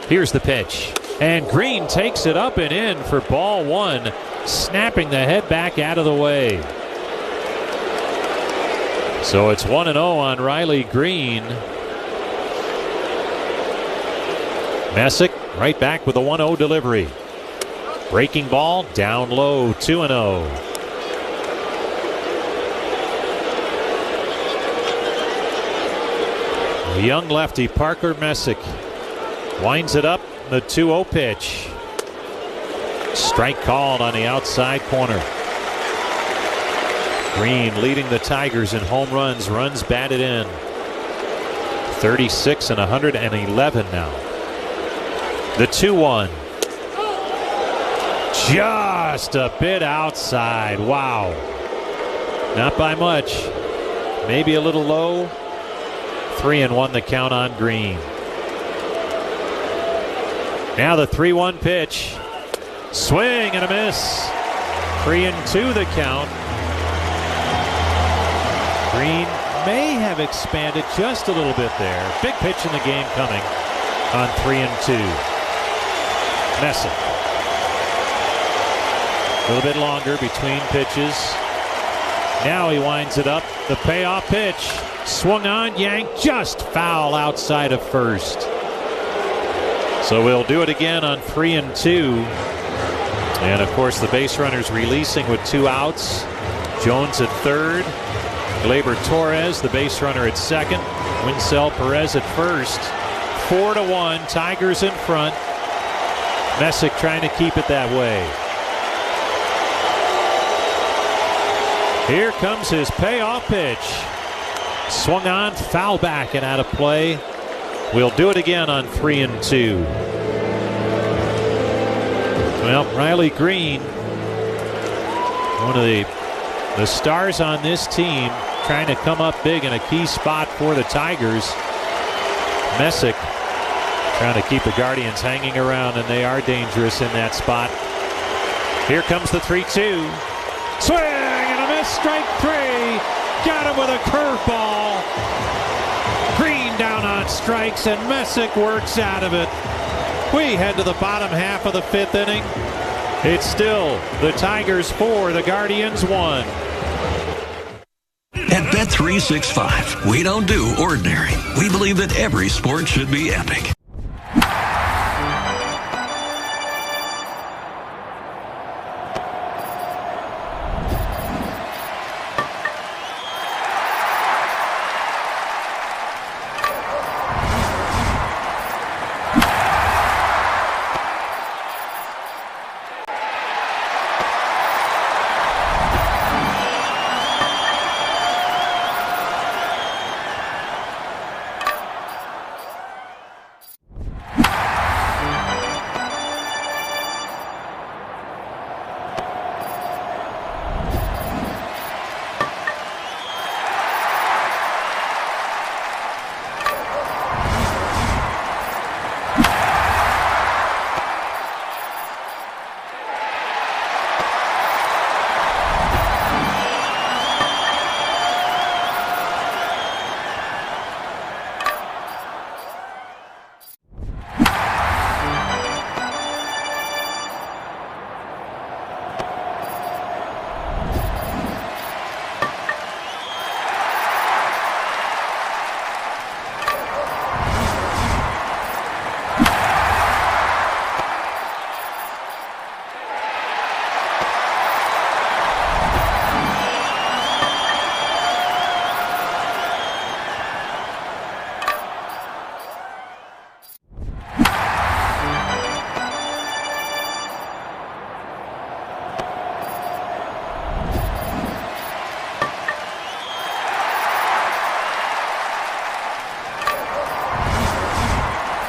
Here's the pitch. And Green takes it up and in for ball 1, snapping the head back out of the way. So it's 1-0 on Riley Green. Messick right back with a 1-0 delivery. Breaking ball down low, 2-0. The young lefty Parker Messick winds it up. The 2-0 pitch. Strike called on the outside corner. Green leading the Tigers in home runs. Runs batted in. 36 and 111 now. The 2-1. Just a bit outside. Wow. Not by much. Maybe a little low. 3-1 the count on Green. Now the 3-1 pitch. Swing and a miss. 3-2 the count. Green may have expanded just a little bit there. Big pitch in the game coming on 3-2. Messick. A little bit longer between pitches. Now he winds it up. The payoff pitch. Swung on, yanked, just foul outside of first. So we'll do it again on 3-2. And of course the base runners releasing with 2 outs. Jones at third. Gleyber Torres, the base runner, at second. Winsel Perez at first. 4-1, Tigers in front. Messick trying to keep it that way. Here comes his payoff pitch. Swung on, foul back and out of play. We'll do it again on 3-2. Well, Riley Green, one of the stars on this team, trying to come up big in a key spot for the Tigers. Messick trying to keep the Guardians hanging around, and they are dangerous in that spot. Here comes the 3-2. Swing and a miss, strike 3. Got him with a curveball. Green down on strikes, and Messick works out of it. We head to the bottom half of the 5th inning. It's still the Tigers 4, the Guardians 1. At Bet's 365. We don't do ordinary. We believe that every sport should be epic.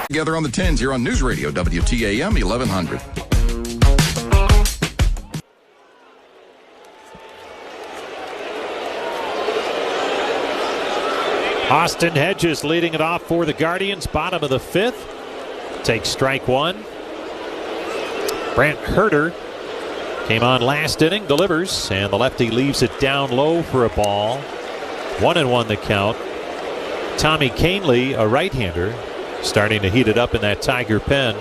Together on the 10s here on News Radio WTAM 1100. Austin Hedges leading it off for the Guardians, bottom of the 5th. Takes strike one. Brant Herter came on last inning, delivers, and the lefty leaves it down low for a ball. 1-1 the count. Tommy Canely, a right-hander, starting to heat it up in that Tiger pen.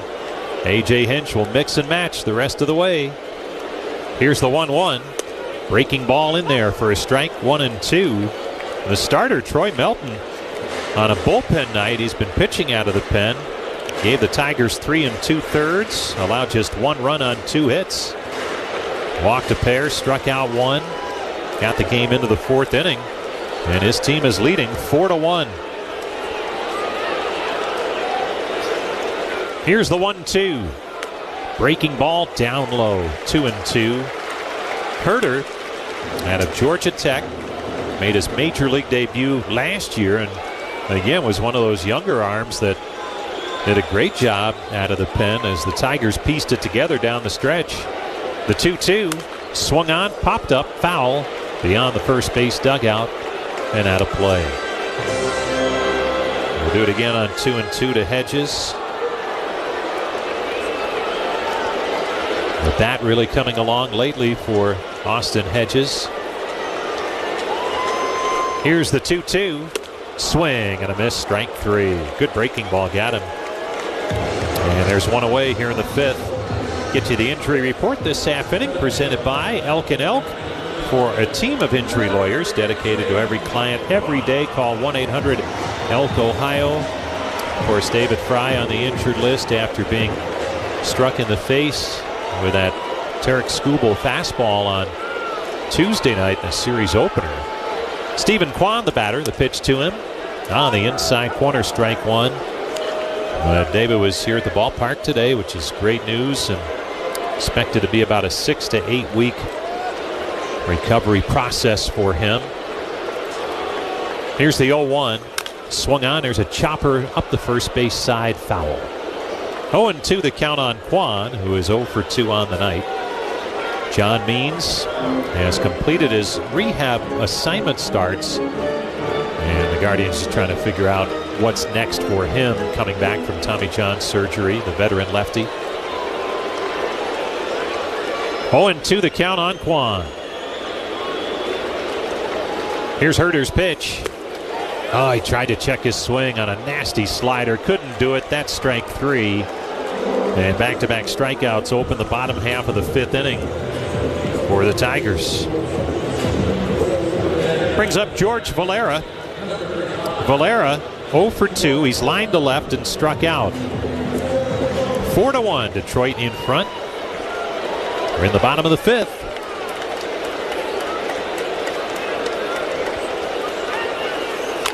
A.J. Hinch will mix and match the rest of the way. Here's the 1-1. Breaking ball in there for a strike, 1-2. The starter, Troy Melton, on a bullpen night, he's been pitching out of the pen. Gave the Tigers 3 2/3, allowed just 1 run on 2 hits. Walked a pair, struck out 1. Got the game into the 4th inning, and his team is leading 4-1. Here's the 1-2. Breaking ball down low, 2-2. Herter out of Georgia Tech made his major league debut last year, and again was one of those younger arms that did a great job out of the pen as the Tigers pieced it together down the stretch. The 2-2 swung on, popped up, foul beyond the first base dugout and out of play. We'll do it again on 2-2 to Hedges. But that really coming along lately for Austin Hedges. Here's the 2-2. Swing and a miss, strike 3. Good breaking ball, got him. And there's one away here in the 5th. Get you the injury report this half inning, presented by Elk & Elk. For a team of injury lawyers dedicated to every client every day, call 1-800-ELK-OHIO. Of course, David Fry on the injured list after being struck in the face with that Tarek Skubal fastball on Tuesday night in the series opener. Stephen Kwan, the batter, the pitch to him on the inside corner, strike 1. David was here at the ballpark today, which is great news, and expected to be about a 6 to 8 week recovery process for him. Here's the 0-1. Swung on. There's a chopper up the first base side, foul. 0-2 the count on Kwan, who is 0 for 2 on the night. John Means has completed his rehab assignment starts, and the Guardians are trying to figure out what's next for him coming back from Tommy John surgery, the veteran lefty. 0-2 the count on Kwan. Here's Herter's pitch. Oh, he tried to check his swing on a nasty slider. Couldn't do it. That's strike 3. And back-to-back strikeouts open the bottom half of the 5th inning for the Tigers. Bring brings up George Valera. Valera 0 for 2. He's lined to left and struck out. 4-1. Detroit in front. We're in the bottom of the 5th.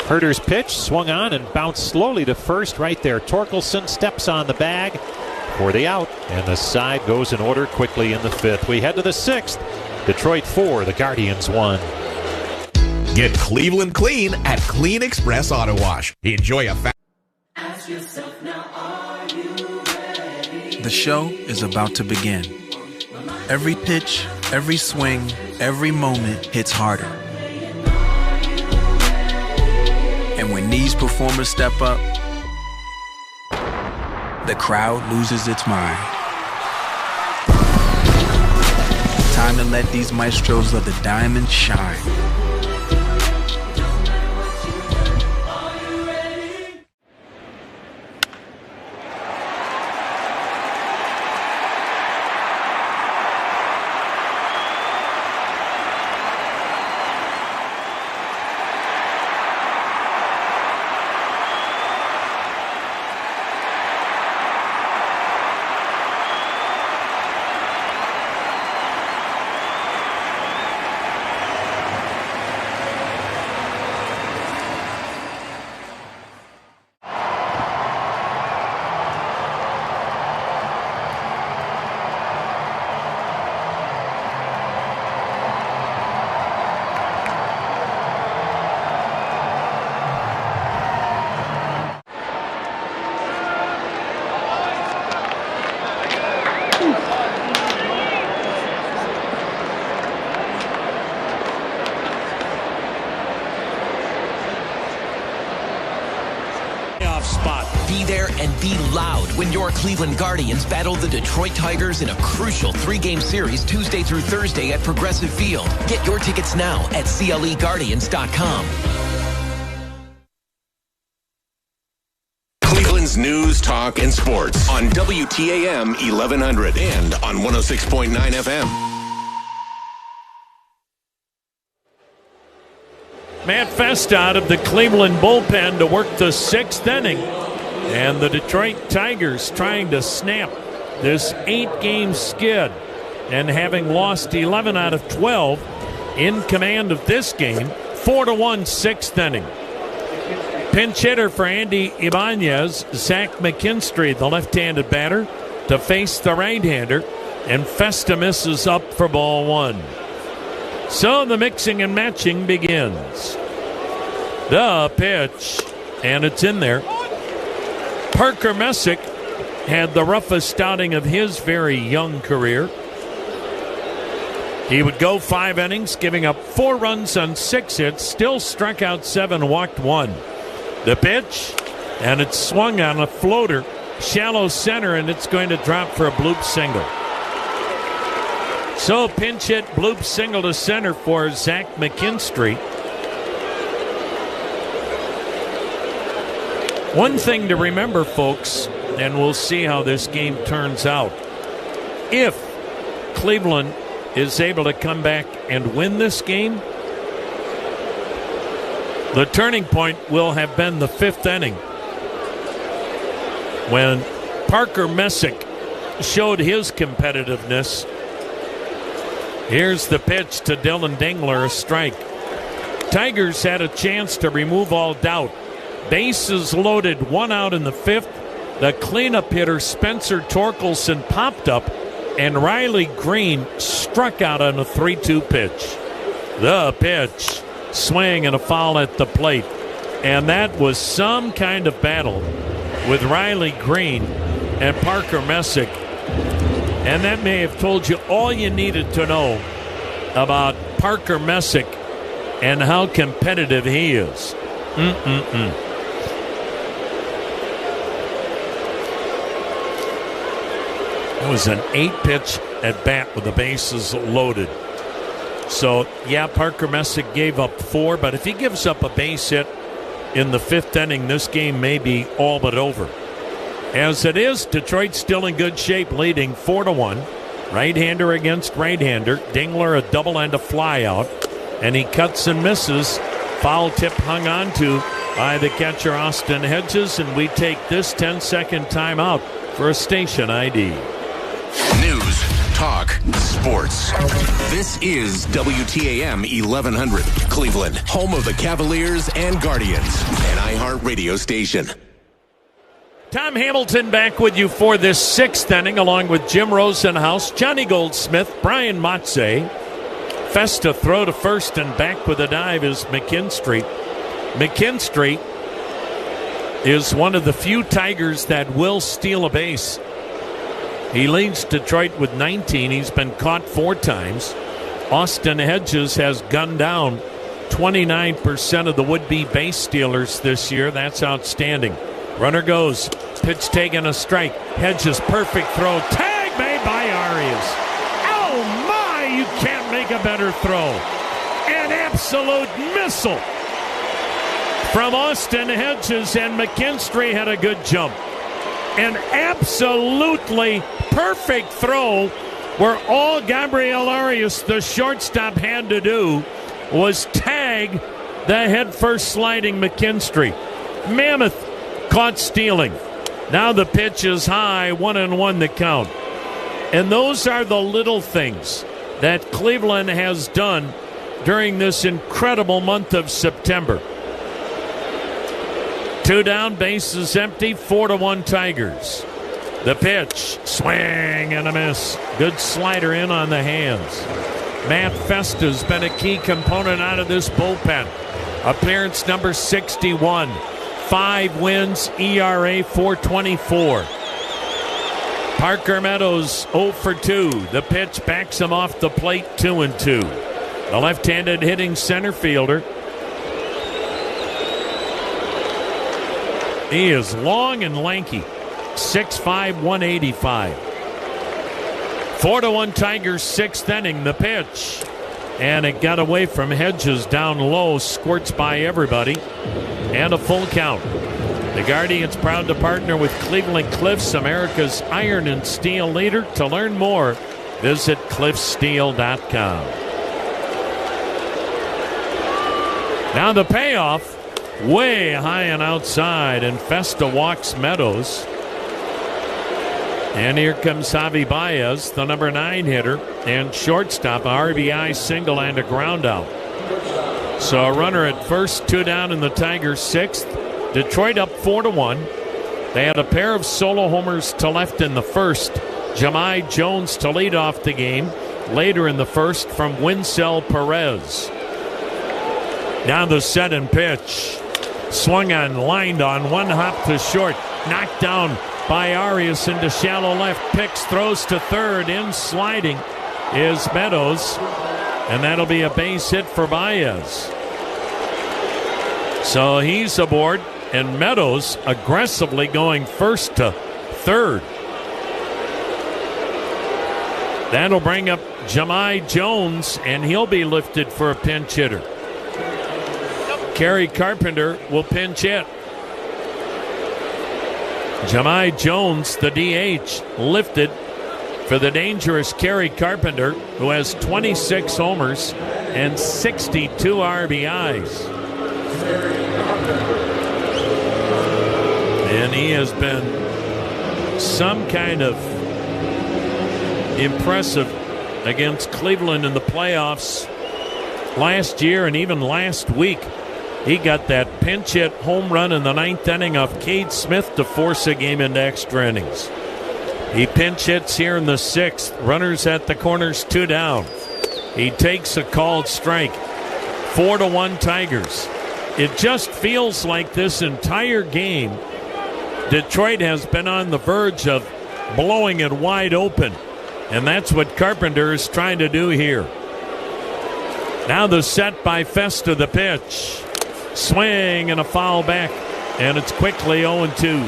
Herter's pitch swung on and bounced slowly to first right there. Torkelson steps on the bag for the out, and the side goes in order quickly in the 5th. We head to the 6th. Detroit 4, the Guardians 1. Get Cleveland clean at Clean Express Auto Wash. Enjoy a Ask yourself now, are you ready? The show is about to begin. Every pitch, every swing, every moment hits harder. And when these performers step up, the crowd loses its mind. Time to let these maestros of the diamond shine. Be there and be loud when your Cleveland Guardians battle the Detroit Tigers in a crucial 3-game series Tuesday through Thursday at Progressive Field. Get your tickets now at CLEGuardians.com. Cleveland's news, talk, and sports on WTAM 1100 and on 106.9 FM. Matt Fest out of the Cleveland bullpen to work the 6th inning. And the Detroit Tigers trying to snap this 8-game skid. And having lost 11 out of 12 in command of this game, 4-1 6th inning. Pinch hitter for Andy Ibanez, Zach McKinstry, the left-handed batter, to face the right-hander. And Festa misses up for ball 1. So the mixing and matching begins. The pitch, and it's in there. Parker Messick had the roughest outing of his very young career. He would go 5 innings, giving up 4 runs on 6 hits, still struck out 7, walked 1. The pitch, and it's swung on a floater, shallow center, and it's going to drop for a bloop single. So pinch hit, bloop single to center for Zach McKinstry. One thing to remember, folks, and we'll see how this game turns out. If Cleveland is able to come back and win this game, the turning point will have been the 5th inning, when Parker Messick showed his competitiveness. Here's the pitch to Dylan Dingler, a strike. Tigers had a chance to remove all doubt. Bases loaded, 1 out in the 5th. The cleanup hitter Spencer Torkelson popped up, and Riley Green struck out on a 3-2 pitch. The pitch, swing and a foul at the plate. And that was some kind of battle with Riley Green and Parker Messick. And that may have told you all you needed to know about Parker Messick and how competitive he is. It was an 8-pitch at bat with the bases loaded. So, yeah, Parker Messick gave up 4, but if he gives up a base hit in the 5th inning, this game may be all but over. As it is, Detroit's still in good shape, leading 4-1. Right-hander against right-hander. Dingler a double and a fly out. and he cuts and misses. Foul tip hung on to by the catcher Austin Hedges, and we take this 10-second timeout for a station ID. News, talk, sports. This is WTAM 1100, Cleveland, home of the Cavaliers and Guardians, an iHeart radio station. Tom Hamilton back with you for this 6th inning, along with Jim Rosenhaus, Johnny Goldsmith, Brian Motze. Festa throw to first, and back with a dive is McKinstry. McKinstry is one of the few Tigers that will steal a base. He leads Detroit with 19. He's been caught 4 times. Austin Hedges has gunned down 29% of the would-be base stealers this year. That's outstanding. Runner goes. Pitch taken, a strike. Hedges, perfect throw. Tag made by Arias. Oh, my! You can't make a better throw. An absolute missile from Austin Hedges, and McKinstry had a good jump. An absolutely perfect throw where all Gabriel Arias, the shortstop, had to do was tag the head-first sliding McKinstry. Mammoth caught stealing. Now the pitch is high, 1-1 the count. And those are the little things that Cleveland has done during this incredible month of September. 2 down, bases empty, 4-1 Tigers. The pitch, swing and a miss. Good slider in on the hands. Matt Festa's been a key component out of this bullpen. Appearance number 61. 5 wins, ERA 4.24. Parker Meadows 0 for 2. The pitch backs him off the plate, 2-2. The left-handed hitting center fielder. He is long and lanky. 6'5", 185. 4-1 Tigers, 6th inning. The pitch. And it got away from Hedges down low. Squirts by everybody. And a full count. The Guardians proud to partner with Cleveland Cliffs, America's iron and steel leader. To learn more, visit cliffsteel.com. Now the payoff. Way high and outside, and Festa walks Meadows. And here comes Javi Baez, the number 9 hitter, and shortstop, a RBI single and a ground out. So a runner at first, 2 down in the Tigers' 6th. Detroit up 4-1. They had a pair of solo homers to left in the first. Jahmai Jones to lead off the game later in the first from Winsell Perez. Now the set and pitch. Swung on, lined on, 1 hop to short. Knocked down by Arias into shallow left. Picks, throws to third. In sliding is Meadows. And that'll be a base hit for Baez. So he's aboard. And Meadows aggressively going first to third. That'll bring up Jahmai Jones, and he'll be lifted for a pinch hitter. Kerry Carpenter will pinch hit. Jahmai Jones, the DH, lifted for the dangerous Kerry Carpenter, who has 26 homers and 62 RBIs. And he has been some kind of impressive against Cleveland in the playoffs last year and even last week. He got that pinch hit home run in the 9th inning off Cade Smith to force a game into extra innings. He pinch hits here in the 6th. Runners at the corners, 2 down. He takes a called strike. 4-1 Tigers. It just feels like this entire game, Detroit has been on the verge of blowing it wide open. And that's what Carpenter is trying to do here. Now the set by Festa, the pitch. Swing and a foul back, and it's quickly 0-2.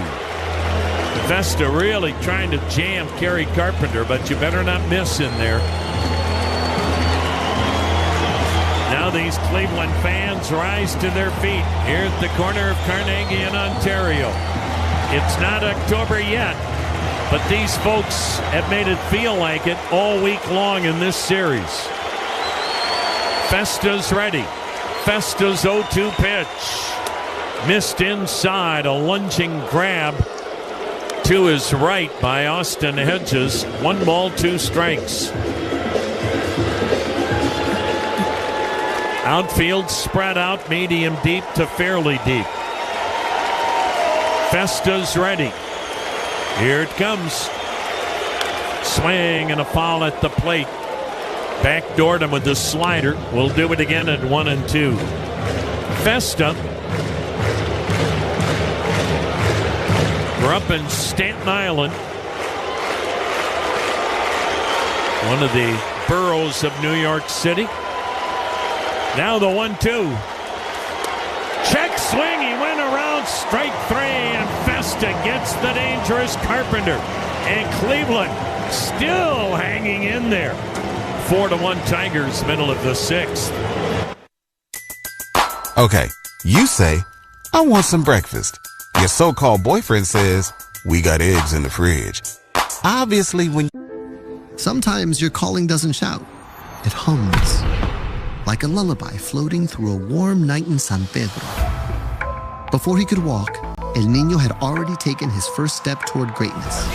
Festa really trying to jam Kerry Carpenter, but you better not miss in there. Now these Cleveland fans rise to their feet here at the corner of Carnegie in Ontario. It's not October yet, but these folks have made it feel like it all week long in this series. Festa's ready. Festa's 0-2 pitch. Missed inside, a lunging grab to his right by Austin Hedges. 1 ball, 2 strikes. Outfield spread out, medium deep to fairly deep. Festa's ready. Here it comes. Swing and a foul at the plate. Backdoored him with the slider. We'll do it again at 1-2. Festa grew up in Staten Island, one of the boroughs of New York City. Now the 1-2. Check swing. He went around, strike 3, and Festa gets the dangerous Carpenter. And Cleveland still hanging in there. 4-1 Tigers, middle of the 6th. Okay, you say, I want some breakfast. Your so-called boyfriend says, we got eggs in the fridge. Obviously, when... Sometimes your calling doesn't shout. It hums. Like a lullaby floating through a warm night in San Pedro. Before he could walk, El Niño had already taken his first step toward greatness.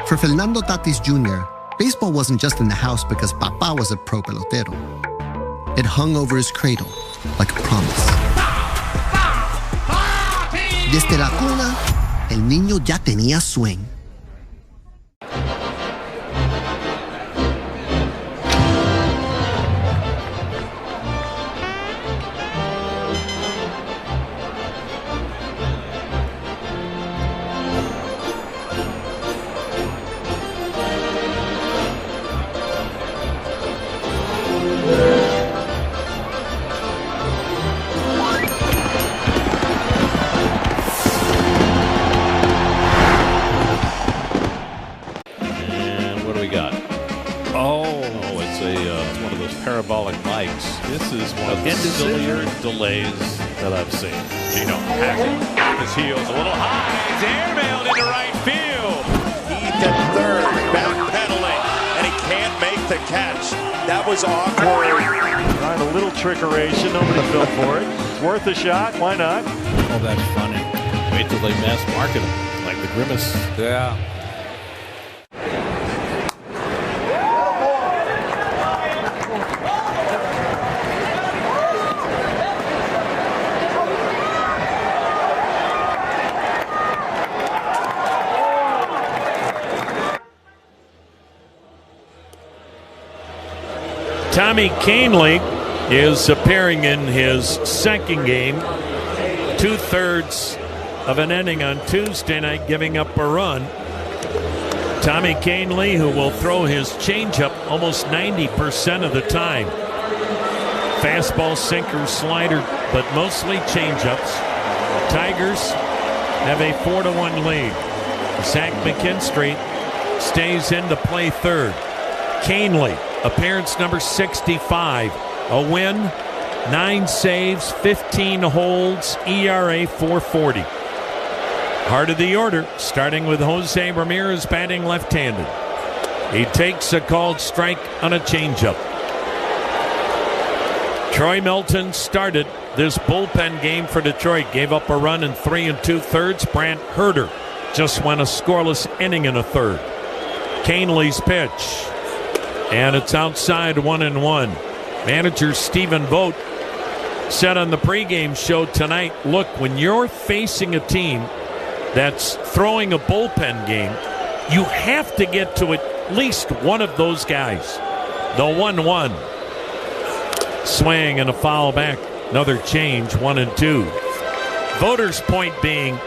For Fernando Tatis Jr., baseball wasn't just in the house because Papa was a pro pelotero. It hung over his cradle like a promise. Desde la cuna, El Niño ya tenía swing. Parabolic mics. This is one of the sillier delays that I've seen. Gino hacking his heels a little high. It's airmailed into right field. Heath at third, backpedaling, and he can't make the catch. That was awkward. Trying a little trickeration. Nobody fell for it. It's worth a shot. Why not? Oh, that's funny. Wait till they mass market him, like the Grimace. Yeah. Tommy Kahnle is appearing in his second game. 2/3 of an inning on Tuesday night, giving up a run. Tommy Kahnle, who will throw his changeup almost 90% of the time. Fastball, sinker, slider, but mostly changeups. Tigers have a 4-1 lead. Zach McKinstry stays in to play third. Kahnle, appearance number 65. A win, 9 saves, 15 holds, ERA 4.40. Heart of the order, starting with Jose Ramirez batting left-handed. He takes a called strike on a changeup. Troy Melton started this bullpen game for Detroit. Gave up a run in 3 2/3. Brant Herter just went a scoreless inning and a third. Kahnle's pitch. And it's outside 1-1. Manager Steven Vogt said on the pregame show tonight, look, when you're facing a team that's throwing a bullpen game, you have to get to at least one of those guys. The 1-1. Swing and a foul back. Another change, 1-2. Voters' point being,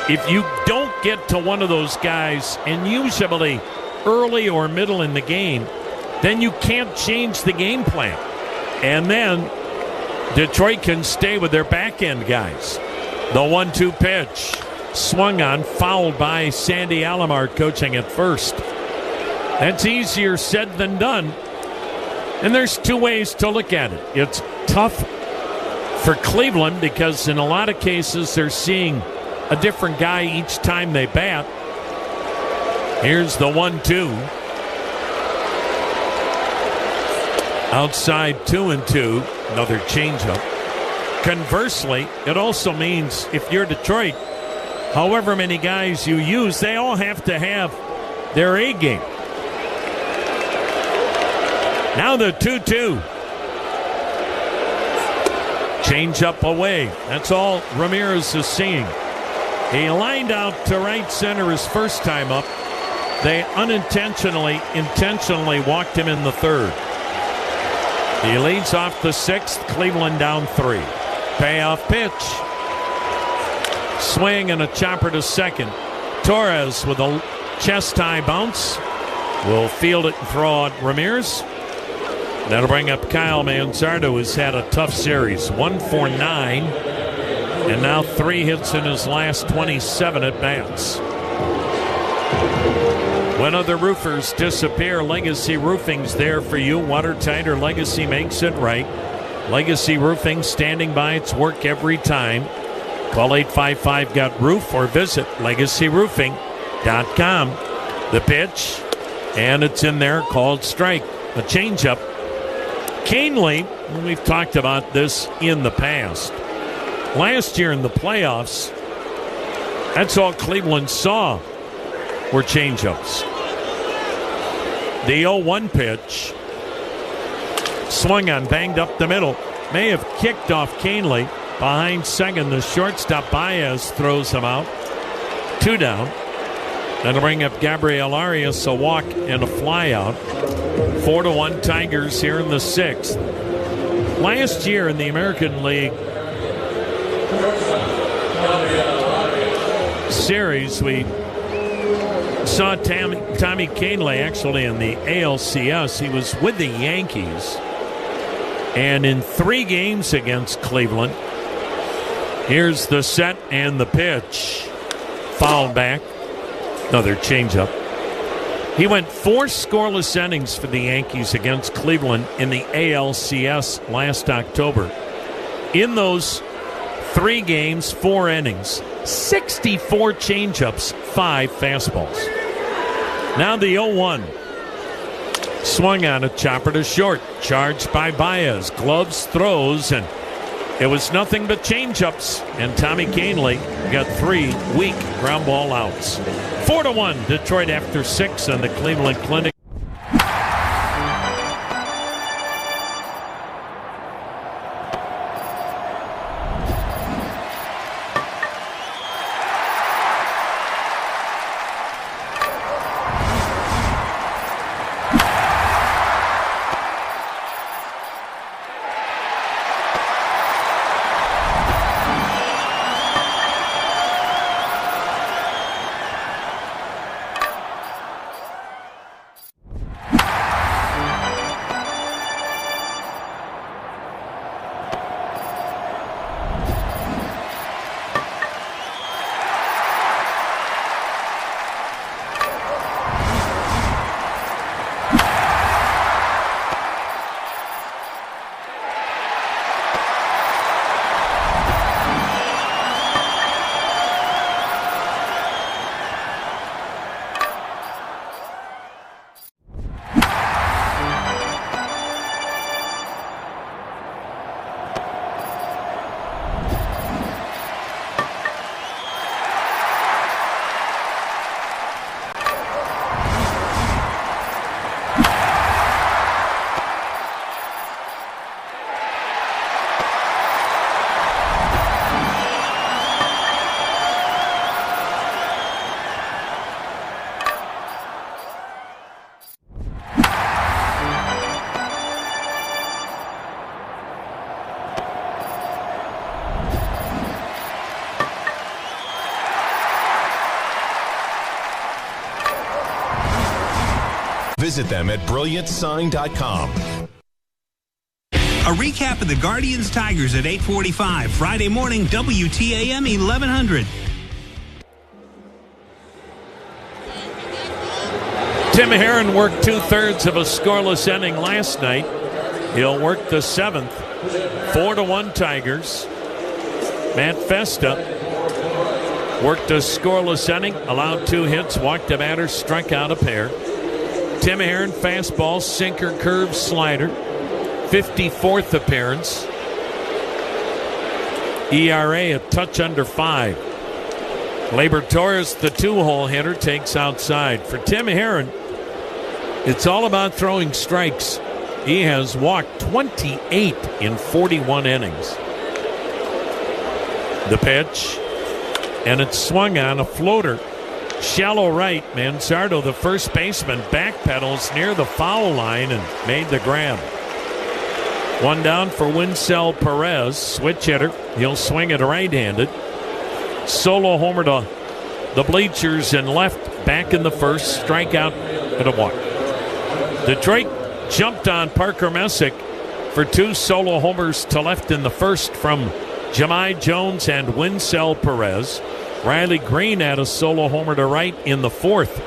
if you don't get to one of those guys, and usually early or middle in the game, then you can't change the game plan. And then Detroit can stay with their back end guys. The 1-2 pitch. Swung on, fouled by Sandy Alomar, coaching at first. That's easier said than done. And there's two ways to look at it. It's tough for Cleveland because in a lot of cases they're seeing a different guy each time they bat. Here's the 1-2. Outside 2-2, another changeup. Conversely, it also means if you're Detroit, however many guys you use, they all have to have their A game. Now the 2-2. Changeup away. That's all Ramirez is seeing. He lined out to right center his first time up. They intentionally walked him in the third. He leads off the sixth. Cleveland down 3. Payoff pitch. Swing and a chopper to second. Torres with a chest-high bounce will field it and throw out Ramirez. That'll bring up Kyle Manzardo, who's had a tough series. 1 for 9, and now 3 hits in his last 27 at-bats. When other roofers disappear, Legacy Roofing's there for you. Watertight or Legacy makes it right. Legacy Roofing, standing by its work every time. Call 855-GOT-ROOF or visit legacyroofing.com. The pitch, and it's in there, called strike. A changeup. Canely, we've talked about this in the past. Last year in the playoffs, that's all Cleveland saw were changeups. The 0-1 pitch, swung on, banged up the middle. May have kicked off Canely. Behind second, the shortstop Baez throws him out. 2 down. That'll bring up Gabriel Arias, a walk and a fly out. 4-1 Tigers here in the 6th. Last year in the American League Series, we saw Tommy Canely actually in the ALCS. He was with the Yankees. And in 3 games against Cleveland, here's the set and the pitch. Fouled back. Another changeup. He went 4 scoreless innings for the Yankees against Cleveland in the ALCS last October. In those 3 games, 4 innings, 64 changeups, 5 fastballs. Now the 0-1. Swung on a chopper to short. Charged by Baez. Gloves, throws, and it was nothing but changeups. And Tommy Canely got 3 weak ground ball outs. 4-1 Detroit after 6 on the Cleveland Clinic. Visit them at brilliantsign.com. A recap of the Guardians-Tigers at 8:45 Friday morning, WTAM 1100. Tim Herron worked 2/3 of a scoreless inning last night. He'll work the 7th. 4-1 Tigers. Matt Festa worked a scoreless inning, allowed 2 hits, walked a batter, struck out a pair. Tim Herron, fastball, sinker, curve, slider. 54th appearance. ERA a touch under 5. Gleyber Torres, the 2-hole hitter, takes outside. For Tim Herron, it's all about throwing strikes. He has walked 28 in 41 innings. The pitch, and it's swung on, a floater. Shallow right. Manzardo, the first baseman, backpedals near the foul line and made the grab. One down for Winsell Perez, switch hitter. He'll swing it right-handed. Solo homer to the bleachers and left, back in the first, strikeout and a walk. Detroit jumped on Parker Messick for 2 solo homers to left in the first from Jahmai Jones and Winsell Perez. Riley Green had a solo homer to right in the 4th.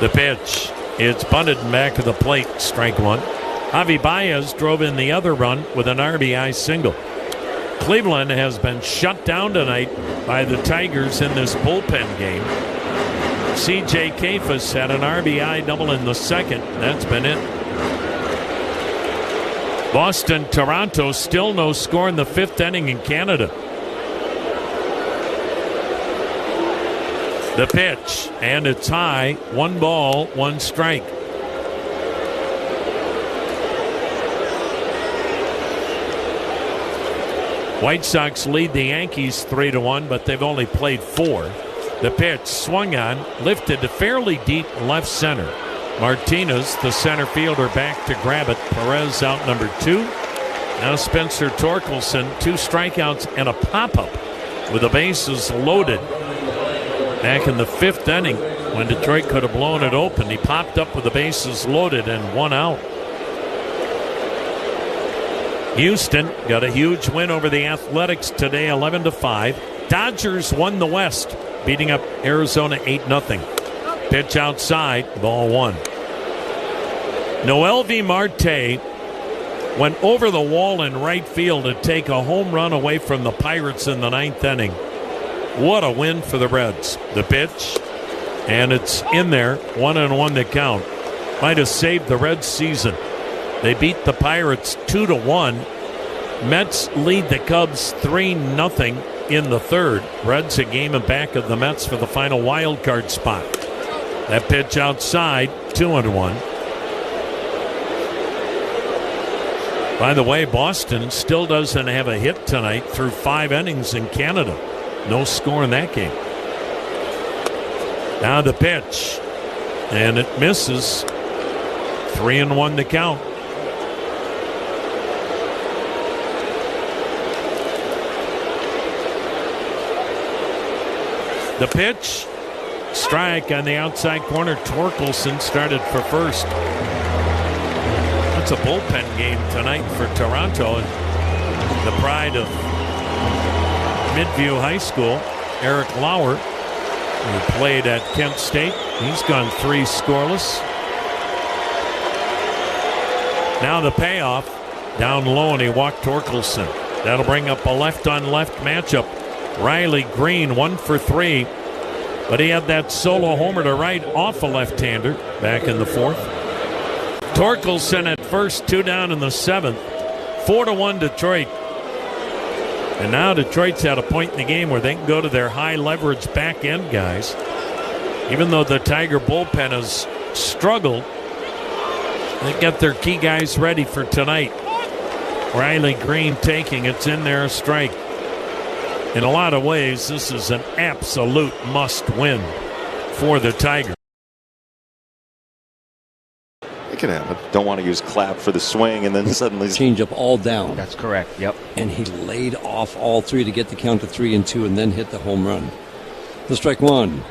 The pitch, it's bunted and back of the plate, strike 1. Javi Baez drove in the other run with an RBI single. Cleveland has been shut down tonight by the Tigers in this bullpen game. C.J. Kefas had an RBI double in the second. That's been it. Boston, Toronto, still no score in the 5th inning in Canada. The pitch, and it's high. 1 ball, 1 strike. White Sox lead the Yankees 3-1, but they've only played 4. The pitch swung on, lifted to fairly deep left center. Martinez, the center fielder, back to grab it. Perez out number 2. Now Spencer Torkelson, 2 strikeouts and a pop-up with the bases loaded. Back in the 5th inning when Detroit could have blown it open, he popped up with the bases loaded and 1 out. Houston got a huge win over the Athletics today, 11-5. Dodgers won the West, beating up Arizona 8-0. Pitch outside, ball 1. Noelvi Marte went over the wall in right field to take a home run away from the Pirates in the 9th inning. What a win for the Reds. The pitch, and it's in there, 1-1 the count. Might have saved the Reds' season. They beat the Pirates 2-1. Mets lead the Cubs 3-0 in the 3rd. Reds a game back of the Mets for the final wild card spot. That pitch outside, 2-1. By the way, Boston still doesn't have a hit tonight through 5 innings in Canada. No score in that game. Now the pitch, and it misses. 3-1 the count. The pitch, strike on the outside corner. Torkelson started for first. That's a bullpen game tonight for Toronto. And the pride of Midview High School, Eric Lauer, who played at Kent State. He's gone 3 scoreless. Now the payoff, down low, and he walked Torkelson. That'll bring up a left-on-left matchup. Riley Green 1 for 3, but he had that solo homer to right off a left-hander back in the 4th. Torkelson at first, 2 down in the 7th. 4-1 Detroit. And now Detroit's at a point in the game where they can go to their high leverage back end guys. Even though the Tiger bullpen has struggled, they got their key guys ready for tonight. Riley Green taking, it's in there, a strike. In a lot of ways, this is an absolute must-win for the Tigers. It can happen. Don't want to use clap for the swing and then suddenly change up all down. That's correct. Yep. And he laid off all 3 to get the count to 3-2 and then hit the home run. The strike 1.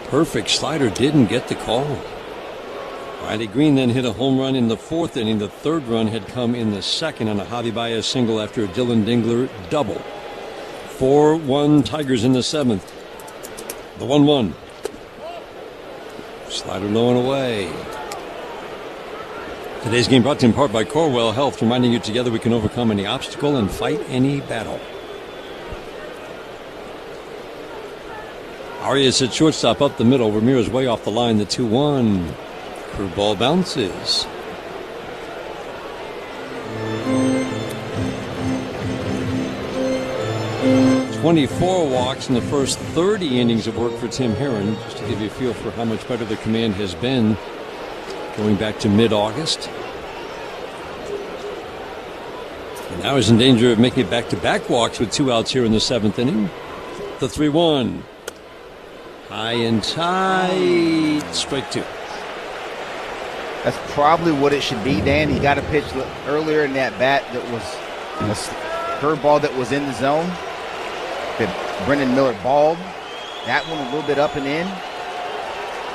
Perfect slider, didn't get the call. Riley Green then hit a home run in the 4th inning. The 3rd run had come in the 2nd on a Javi Baez single after a Dylan Dingler double. 4-1 Tigers in the 7th. The 1-1. Slider low and away. Today's game brought to you in part by Corwell Health, reminding you together we can overcome any obstacle and fight any battle. Arias at shortstop up the middle. Ramirez way off the line. The 2-1. Curve ball bounces. 24 walks in the first 30 innings of work for Tim Herron, just to give you a feel for how much better the command has been going back to mid-August. And now he's in danger of making it back-to-back walks with 2 outs here in the 7th inning. The 3-1. High and tight. Strike 2. That's probably what it should be, Dan. He got a pitch earlier in that bat that was a curveball that was in the zone that Brendan Miller balled. That one a little bit up and in.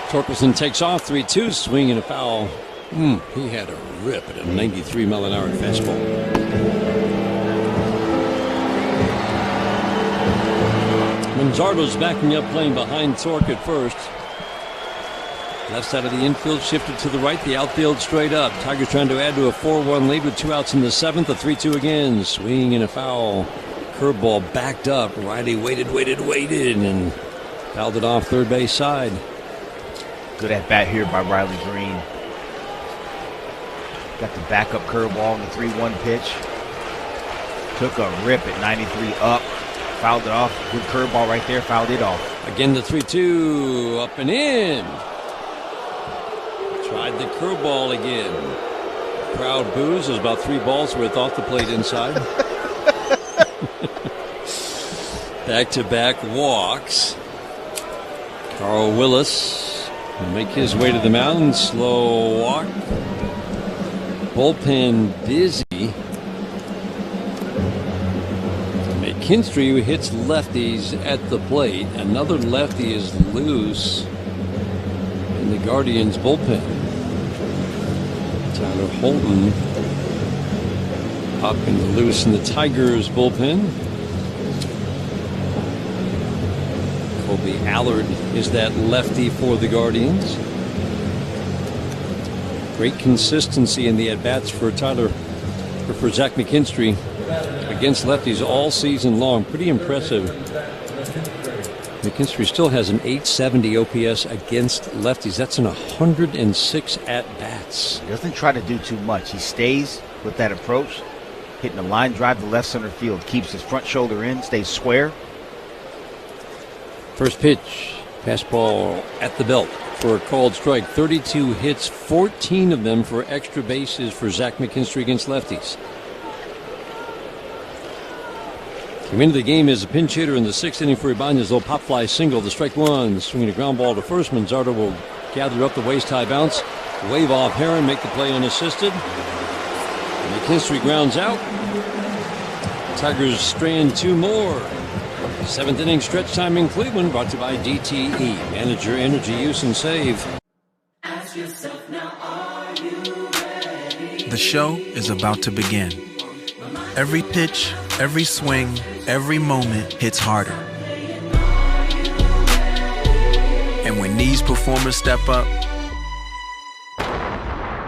Torkelson takes off 3-2, swing and a foul. He had a rip at a 93-mile-an-hour fastball. Manzardo's backing up, playing behind Torque at first. Left side of the infield shifted to the right, the outfield straight up. Tigers trying to add to a 4-1 lead with 2 outs in the 7th. A 3-2 again. Swing and a foul. Curveball backed up. Riley waited, and fouled it off third base side. Good at bat here by Riley Green. Got the backup curveball on the 3-1 pitch. Took a rip at 93 up. Fouled it off. Good curveball right there. Fouled it off. Again the 3-2. Up and in. Tried the curveball again. Crowd boos. There's about 3 balls worth off the plate inside. Back-to-back walks. Carl Willis will make his way to the mound. Slow walk. Bullpen busy. McKinstry, who hits lefties at the plate. Another lefty is loose in the Guardians bullpen. Tyler Holton up and loose in the Tigers bullpen. Colby Allard is that lefty for the Guardians. Great consistency in the at-bats for for Zach McKinstry against lefties all season long. Pretty impressive. McKinstry still has an 870 OPS against lefties. That's in 106 at-bats. He doesn't try to do too much. He stays with that approach, hitting a line drive to left center field. Keeps his front shoulder in, stays square. First pitch, fastball at the belt for a called strike. 32 hits, 14 of them for extra bases for Zach McKinstry against lefties. Came into the game as a pinch hitter in the 6th inning for Ibanez. Little pop fly single, the strike 1. Swinging a ground ball to first. Manzardo will gather up the waist-high bounce. Wave off Herron, make the play unassisted. McKinstry grounds out. Tigers strand 2 more. 7th inning stretch time in Cleveland, brought to you by DTE. Manage your energy use and save. Ask yourself now, are you ready? The show is about to begin. Every pitch, every swing, every moment hits harder. And when these performers step up,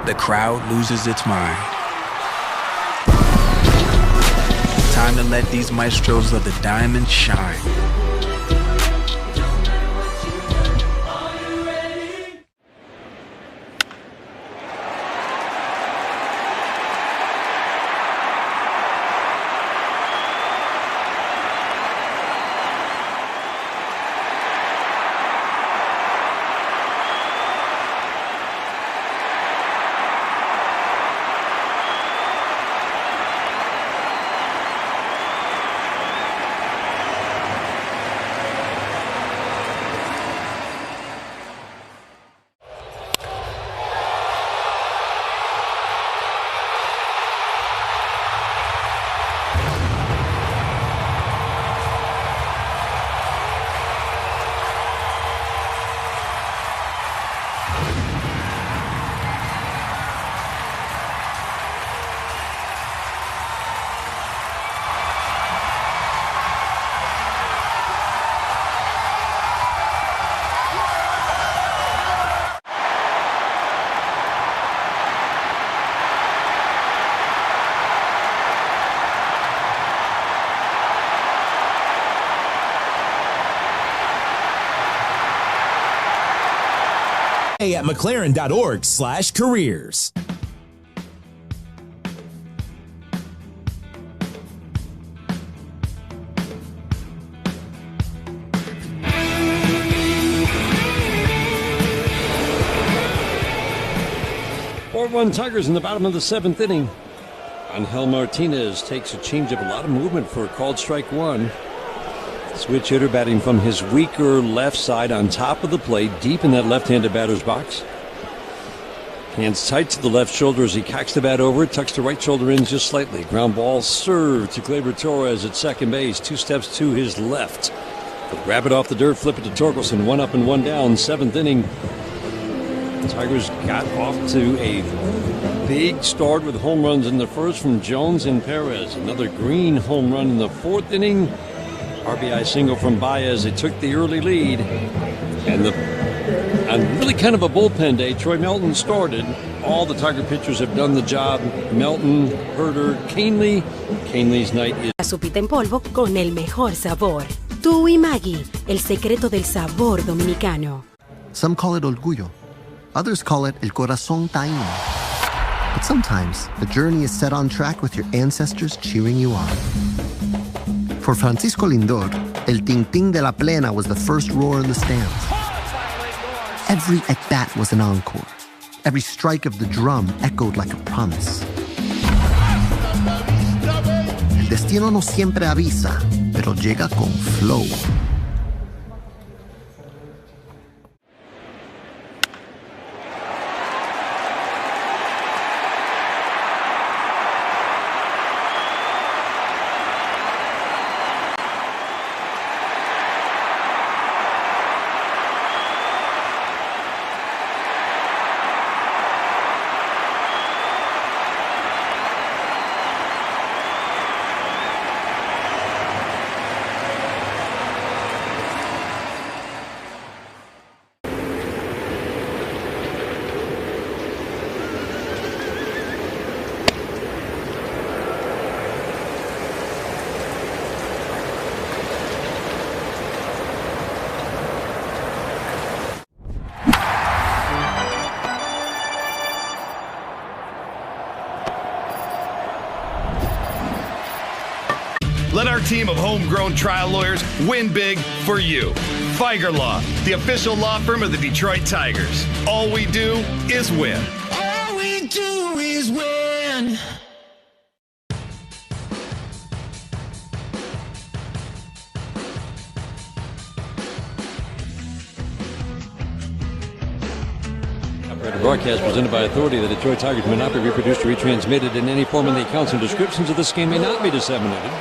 the crowd loses its mind. Time to let these maestros of the diamond shine. At McLaren.org/careers. 4-1 Tigers in the bottom of the 7th inning. Angel Martinez takes a changeup, a lot of movement for a called strike one. Switch hitter batting from his weaker left side on top of the plate, deep in that left-handed batter's box. Hands tight to the left shoulder as he cocks the bat over, tucks the right shoulder in just slightly. Ground ball served to Gleyber Torres at second base, 2 steps to his left. He'll grab it off the dirt, flip it to Torkelson, 1 up and 1 down, 7th inning. The Tigers got off to a big start with home runs in the first from Jones and Perez. Another Green home run in the 4th inning. RBI single from Baez. They took the early lead. And on really kind of a bullpen day, Troy Melton started. All the Tiger pitchers have done the job. Melton, Herter, Canely. Canely's night is... Sopita en polvo con el mejor sabor. Tú y Maggi, el secreto del sabor dominicano. Some call it orgullo. Others call it el corazón taíno. But sometimes the journey is set on track with your ancestors cheering you on. For Francisco Lindor, el ting-ting de la plena was the first roar in the stands. Every at-bat was an encore. Every strike of the drum echoed like a promise. El destino no siempre avisa, pero llega con flow. Let our team of homegrown trial lawyers win big for you. Feiger Law, the official law firm of the Detroit Tigers. All we do is win. All we do is win. The broadcast presented by authority. The Detroit Tigers may not be reproduced or retransmitted in any form, and the accounts and descriptions of this game may not be disseminated.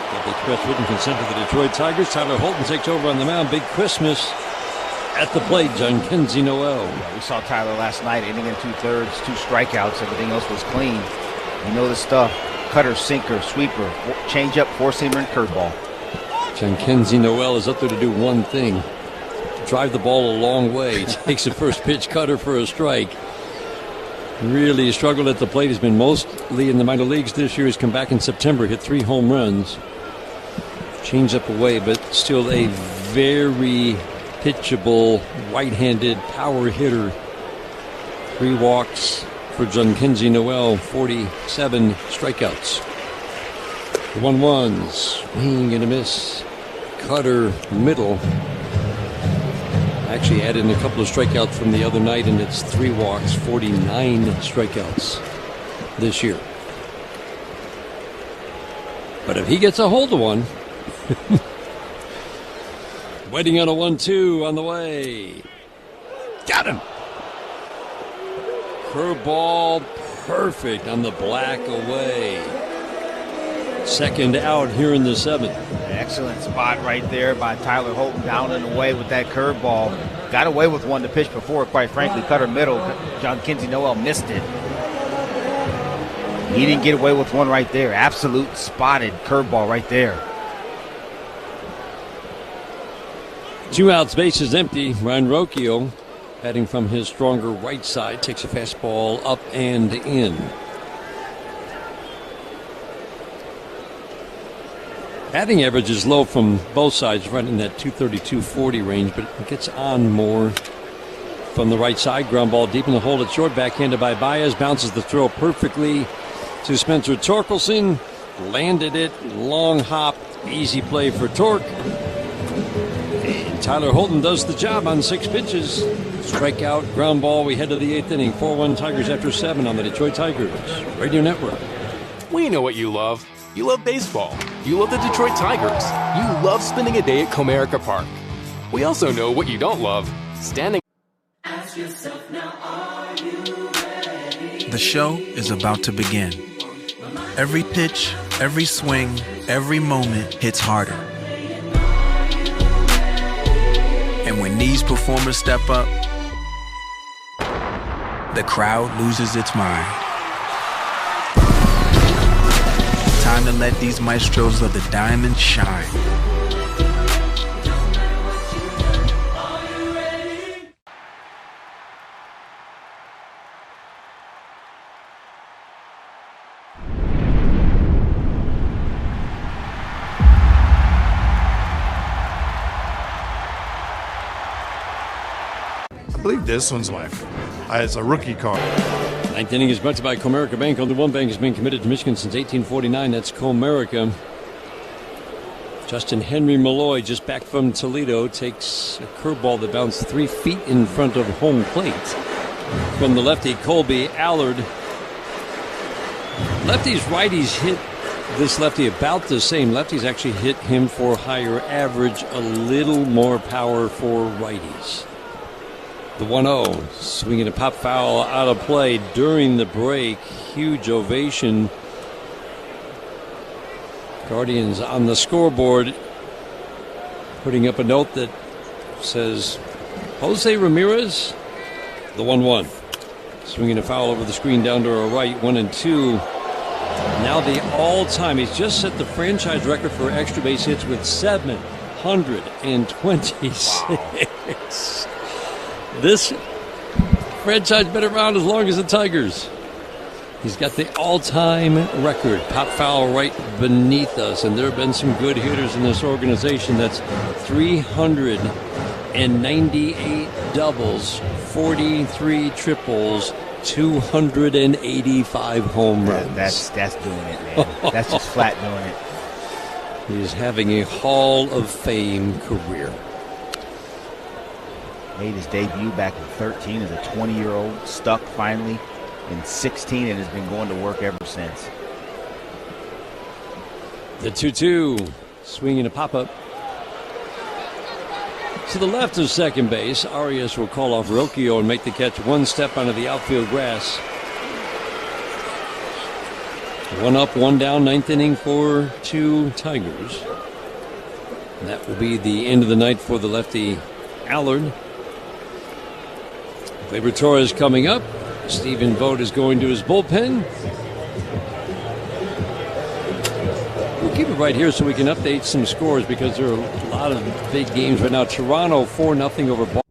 They express written consent to the Detroit Tigers. Tyler Holton takes over on the mound. Big Christmas at the plate. John Kenzie Noel. Yeah, we saw Tyler last night, inning and 2/3, 2 strikeouts. Everything else was clean. You know the stuff. Cutter, sinker, sweeper, changeup, four-seamer, and curveball. John Kenzie Noel is up there to do one thing. Drive the ball a long way. Takes the first pitch cutter for a strike. Really struggled at the plate. Has been mostly in the minor leagues this year. He's come back in September, hit 3 home runs. Changed up away, but still a very pitchable, right-handed power hitter. 3 walks for John Kenzie Noel, 47 strikeouts. The 1-1, swing and a miss. Cutter, middle. Actually added in a couple of strikeouts from the other night, and it's 3 walks, 49 strikeouts this year. But if he gets a hold of one, waiting on a 1-2 on the way. Got him. Curveball perfect on the black away. Second out here in the 7th. Excellent spot right there by Tyler Holton, down and away with that curveball. Got away with one to pitch before, quite frankly. Cutter middle. John Kenzie Noel missed it. He didn't get away with one right there. Absolute spotted curveball right there. 2 outs, bases empty. Ryan Rocchio, batting from his stronger right side, takes a fastball up and in. Batting average is low from both sides, right in that 230-240 range, but it gets on more from the right side. Ground ball deep in the hole at short, backhanded by Baez. Bounces the throw perfectly to Spencer Torkelson. Landed it, long hop, easy play for Torque. And Tyler Holton does the job on 6 pitches. Strikeout, ground ball. We head to the 8th inning. 4-1 Tigers after 7 on the Detroit Tigers Radio Network. We know what you love. You love baseball. You love the Detroit Tigers. You love spending a day at Comerica Park. We also know what you don't love. Standing. Ask yourself now, are you ready? The show is about to begin. Every pitch, every swing, every moment hits harder. And when these performers step up, the crowd loses its mind. Time to let these maestros of the diamond shine. I believe this one's it's a rookie card. 9th inning is brought to you by Comerica Bank. Only one bank has been committed to Michigan since 1849. That's Comerica. Justin Henry Malloy, just back from Toledo, takes a curveball that bounced 3 feet in front of home plate. From the lefty, Colby Allard. Lefties, righties hit this lefty about the same. Lefties actually hit him for higher average, a little more power for righties. The 1-0, swinging a pop foul out of play during the break. Huge ovation. Guardians on the scoreboard putting up a note that says Jose Ramirez. The 1-1, swinging a foul over the screen down to our right. 1-2. Now the all-time, he's just set the franchise record for extra base hits with 726. Wow. This franchise been around as long as the Tigers. He's got the all-time record. Pop foul right beneath us, and there have been some good hitters in this organization. That's 398 doubles, 43 triples, 285 home runs. That's doing it, man. That's just flat doing it. He's having a Hall of Fame career. Made his debut back in 13 as a 20-year-old, stuck finally in 16, and has been going to work ever since. The 2-2, swinging a pop-up. To the left of second base, Arias will call off Rocchio and make the catch one step onto the outfield grass. 1 up, 1 down, 9th inning for 2 Tigers. And that will be the end of the night for the lefty Allard. Gleyber Torres coming up. Steven Vogt is going to his bullpen. We'll keep it right here so we can update some scores because there are a lot of big games right now. Toronto 4-0 over Boston.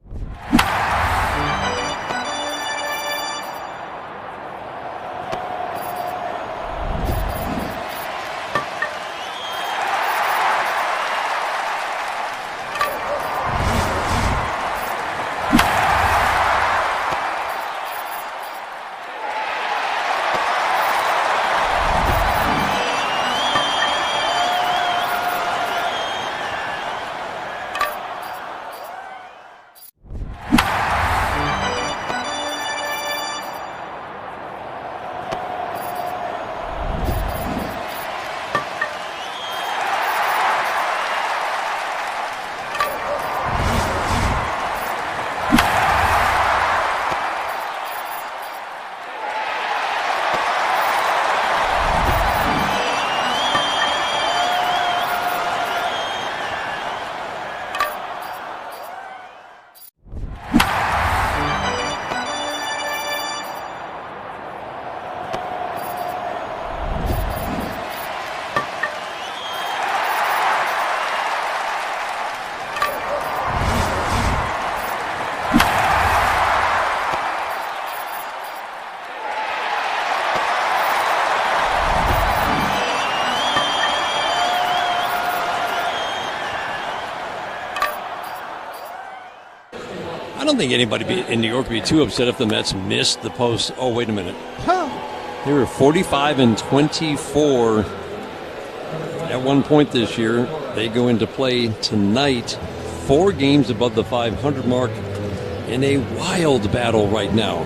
I don't think anybody in New York would be too upset if the Mets missed the post. Oh, wait a minute. They were 45-24 at one point this year. They go into play tonight, 4 games above the 500 mark. in a wild battle right now.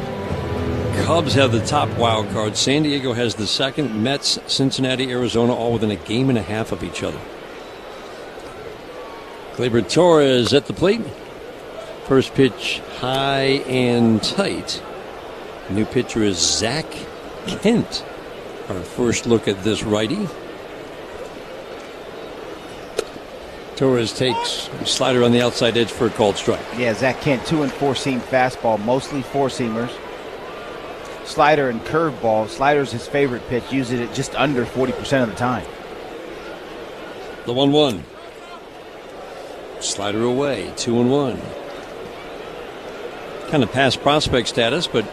Cubs have the top wild card. San Diego has the second. Mets, Cincinnati, Arizona, all within a game and a half of each other. Gleyber Torres at the plate. First pitch high and tight. New pitcher is Zach Kent. Our first look at this righty. Torres takes slider on the outside edge for a called strike. Yeah, Zach Kent, 2 and 4 seam fastball, mostly four-seamers. Slider and curveball. Slider's his favorite pitch, uses it just under 40% of the time. The 1-1. Slider away, 2-1. Kind of past prospect status, but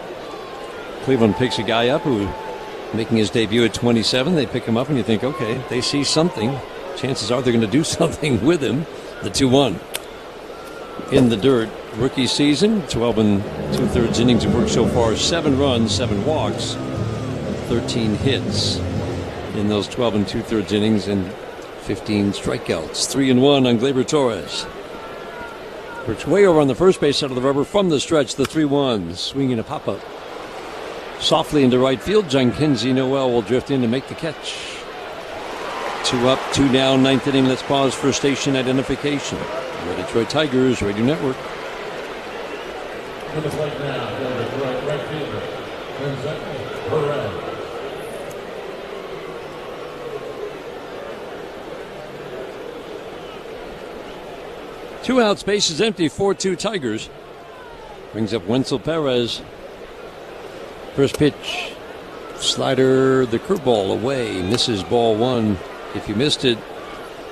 Cleveland picks a guy up who making his debut at 27. They pick him up and you think, okay, they see something. Chances are they're going to do something with him. The 2-1. In the dirt, rookie season, 12 and 2/3 innings of work so far, 7 runs, 7 walks, 13 hits in those 12 and 2/3 innings, and 15 strikeouts. 3-1 on Gleyber Torres. Works way over on the first base side of the rubber from the stretch. The 3-1, swinging a pop-up softly into right field. Jhonkensy Noel will drift in to make the catch. 2 up, 2 down, 9th inning. Let's pause for station identification. The Detroit Tigers Radio Network. Right fielder, Perez. 2 outs, base is empty, 4-2 Tigers. Brings up Wenzel Perez. First pitch, slider, the curveball away, misses ball 1. If you missed it,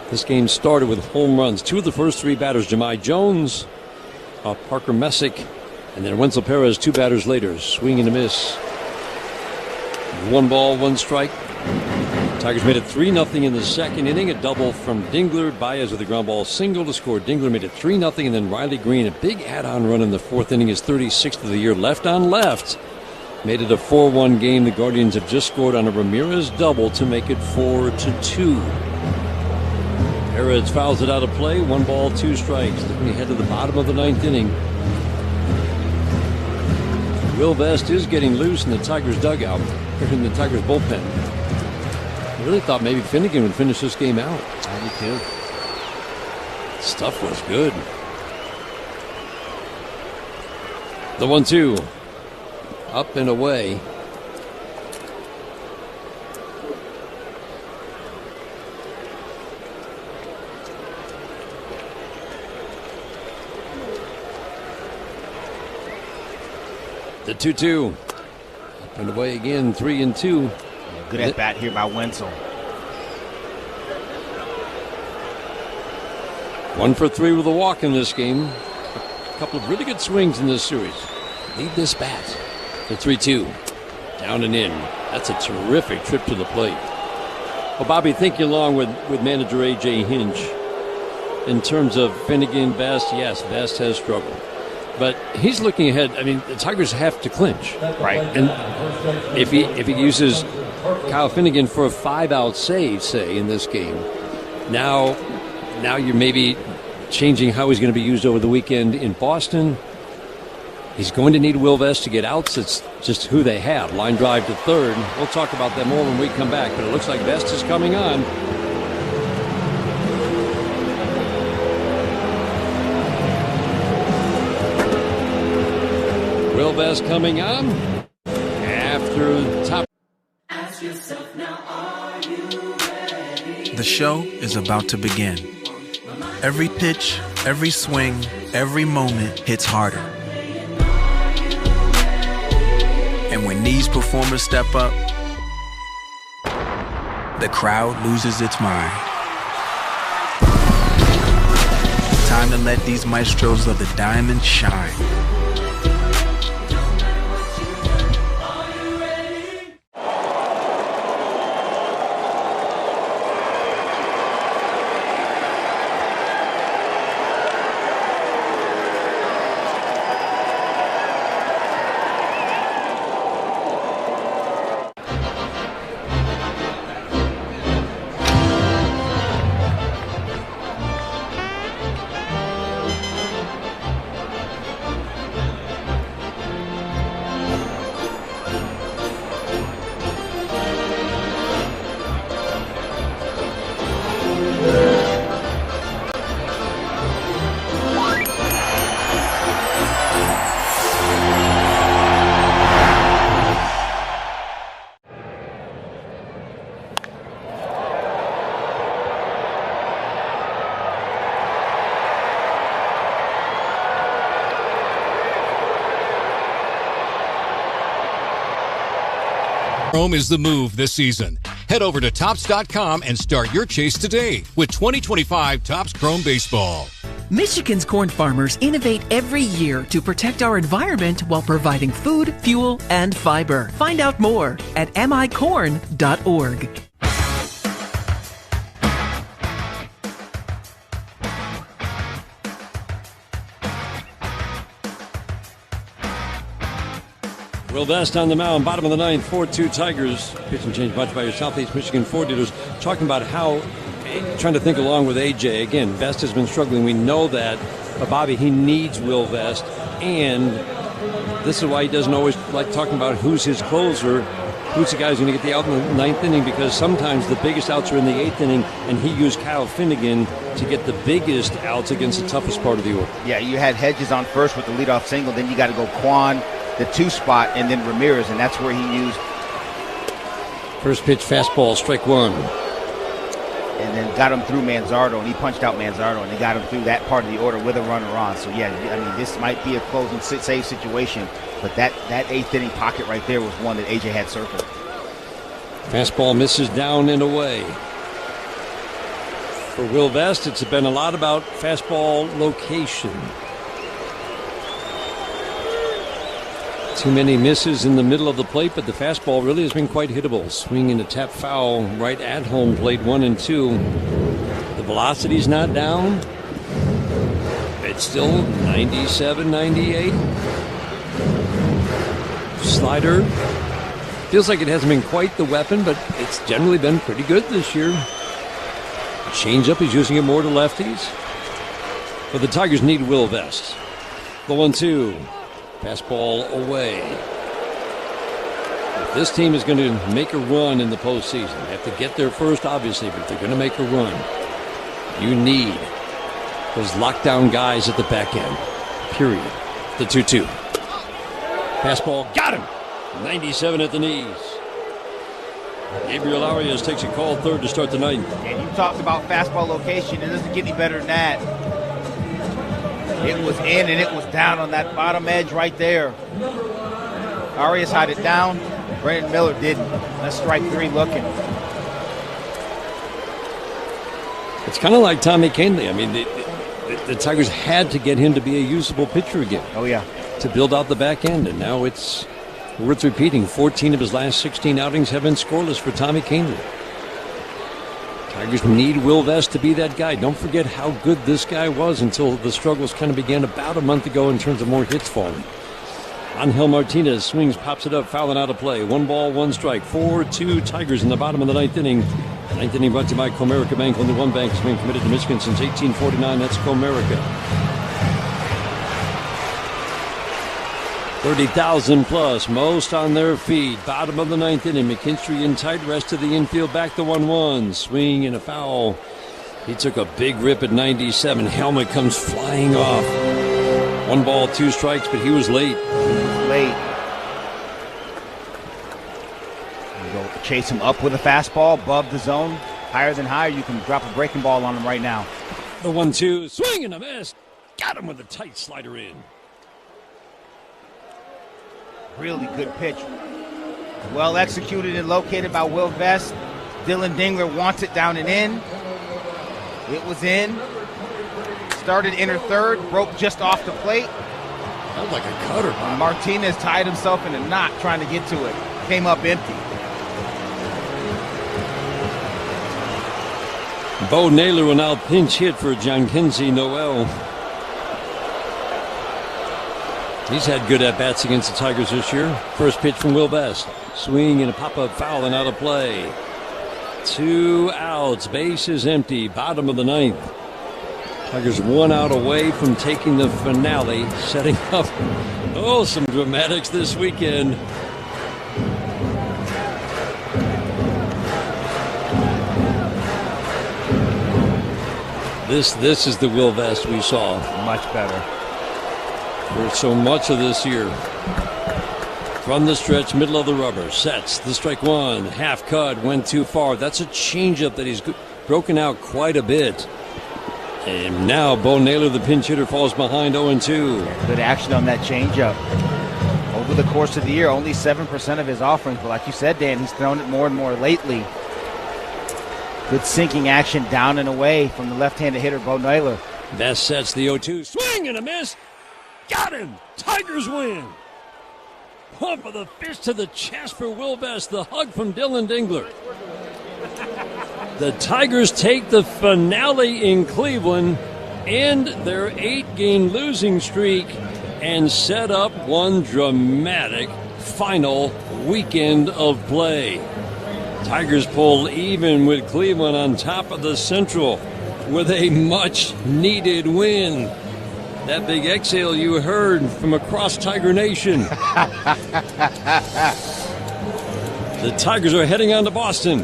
this game started with home runs. 2 of the first 3 batters, Jahmai Jones, Parker Messick, and then Wenzel Perez 2 batters later. Swing and a miss. 1 ball, 1 strike. Tigers made it 3-0 in the second inning. A double from Dingler. Baez with a ground ball single to score. Dingler made it 3-0, and then Riley Green, a big add-on run in the 4th inning, his 36th of the year, left on left. Made it a 4-1 game. The Guardians have just scored on a Ramirez double to make it 4-2. Perez fouls it out of play. 1 ball, 2 strikes. Looking ahead to the bottom of the 9th inning. Will Vest is getting loose in the Tigers dugout, in the Tigers bullpen. I really thought maybe Finnegan would finish this game out. I do too. Stuff was good. The 1-2. Up and away. The 2-2. Up and away again, 3-2. Good at bat here by Wenzel. 1 for 3 with a walk in this game. A couple of really good swings in this series. Lead this bat. The 3-2. Down and in. That's a terrific trip to the plate. Well, Bobby, think along with manager A.J. Hinch. In terms of Finnegan, Vest, yes, Vest has struggled. But he's looking ahead. I mean, the Tigers have to clinch. Right. And if he uses Kyle Finnegan for a 5-out save, say, in this game, now you're maybe changing how he's going to be used over the weekend in Boston. He's going to need Will Vest to get outs. It's just who they have. Line drive to third. We'll talk about that more when we come back. But it looks like Vest is coming on. Will Vest coming on after the top. Ask yourself now, are you ready? The show is about to begin. Every pitch, every swing, every moment hits harder. And when these performers step up, the crowd loses its mind. Time to let these maestros of the diamond shine. Chrome is the move this season. Head over to Topps.com and start your chase today with 2025 Topps Chrome Baseball. Michigan's corn farmers innovate every year to protect our environment while providing food, fuel, and fiber. Find out more at micorn.org. Will Vest on the mound, bottom of the ninth, 4-2 Tigers. Pitch and change brought to you by your Southeast Michigan Ford dealers. Talking about how, trying to think along with AJ. Again, Vest has been struggling. We know that. But Bobby, he needs Will Vest. And this is why he doesn't always like talking about who's his closer, who's the guy who's going to get the out in the ninth inning, because sometimes the biggest outs are in the eighth inning, and he used Kyle Finnegan to get the biggest outs against the toughest part of the order. Yeah, you had Hedges on first with the leadoff single. Then you got to go Quan, the 2 spot, and then Ramirez, and that's where he used. First pitch, fastball, strike one. And then got him through Manzardo, and he punched out Manzardo, and they got him through that part of the order with a runner on. So, yeah, I mean, this might be a closing save situation, but that eighth inning pocket right there was one that AJ had circled. Fastball misses down and away. For Will Vest, it's been a lot about fastball location. Too many misses in the middle of the plate, but the fastball really has been quite hittable. Swing and a tap foul right at home plate, 1-2. The velocity's not down. It's still 97, 98. Slider. Feels like it hasn't been quite the weapon, but it's generally been pretty good this year. Changeup, he's using it more to lefties. But the Tigers need Will Vest. The 1-2. Fastball away. If this team is going to make a run in the postseason, they have to get there first, obviously, but if they're going to make a run, you need those lockdown guys at the back end. Period. The 2-2. Fastball, got him! 97 at the knees. Gabriel Arias takes a call third to start the ninth. And you talked about fastball location. It doesn't get any better than that. It was in and it was down on that bottom edge right there. Arias had it down. Brandon Miller didn't. That's strike 3 looking. It's kind of like Tommy Kahnle. I mean, the Tigers had to get him to be a usable pitcher again. Oh, yeah. To build out the back end. And now it's worth repeating. 14 of his last 16 outings have been scoreless for Tommy Kahnle. Tigers need Will Vest to be that guy. Don't forget how good this guy was until the struggles kind of began about a month ago in terms of more hits falling. Angel Martinez swings, pops it up, fouling out of play. 1 ball, 1 strike. 4-2 Tigers in the bottom of the ninth inning. Ninth inning brought to you by Comerica Bank. Only one bank has been committed to Michigan since 1849. That's Comerica. 30,000 plus, most on their feet. Bottom of the ninth inning. McKinstry in tight, rest of the infield back to 1-1. Swing and a foul. He took a big rip at 97. Helmet comes flying off. 1 ball, 2 strikes, but he was late. Late. You go chase him up with a fastball above the zone. Higher than higher, you can drop a breaking ball on him right now. The 1-2, swing and a miss. Got him with a tight slider in. Really good pitch. Well executed and located by Will Vest. Dylan Dingler wants it down and in. It was in. Started inner third, broke just off the plate. That was like a cutter. Martinez tied himself in a knot trying to get to it. Came up empty. Bo Naylor will now pinch hit for Giankenzie Noel. He's had good at-bats against the Tigers this year. First pitch from Will Vest. Swing and a pop-up foul and out of play. 2 outs. Base is empty. Bottom of the ninth. Tigers 1 out away from taking the finale. Setting up, some dramatics this weekend. This is the Will Vest we saw. Much better. For so much of this year. From the stretch, middle of the rubber, sets the strike 1, half cut, went too far. That's a changeup that he's broken out quite a bit. And now Bo Naylor, the pinch hitter, falls behind 0-2. Good action on that changeup. over the course of the year. Only 7% of his offerings, but like you said, Dan, he's thrown it more and more lately. Good sinking action down and away from the left-handed hitter, Bo Naylor. Best sets the 0-2. Swing and a miss. Got him. Tigers win. Pump of the fist to the chest for Will Best. The hug from Dylan Dingler. The Tigers take the finale in Cleveland, end their 8-game losing streak, and set up one dramatic final weekend of play. Tigers pull even with Cleveland on top of the Central with a much-needed win. That big exhale you heard from across Tiger Nation. The Tigers are heading on to Boston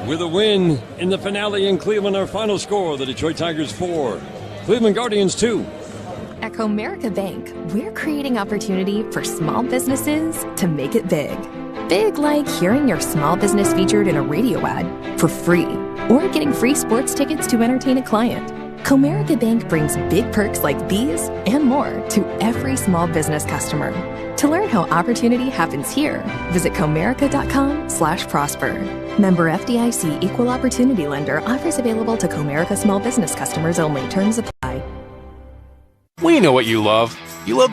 with a win in the finale in Cleveland. Our final score, the Detroit Tigers 4, Cleveland Guardians 2. At Comerica Bank, we're creating opportunity for small businesses to make it big. Big like hearing your small business featured in a radio ad for free, or getting free sports tickets to entertain a client. Comerica Bank brings big perks like these and more to every small business customer. To learn how opportunity happens here, visit comerica.com/prosper. Member FDIC Equal Opportunity Lender. Offers available to Comerica small business customers only. Terms apply. We know what you love. You love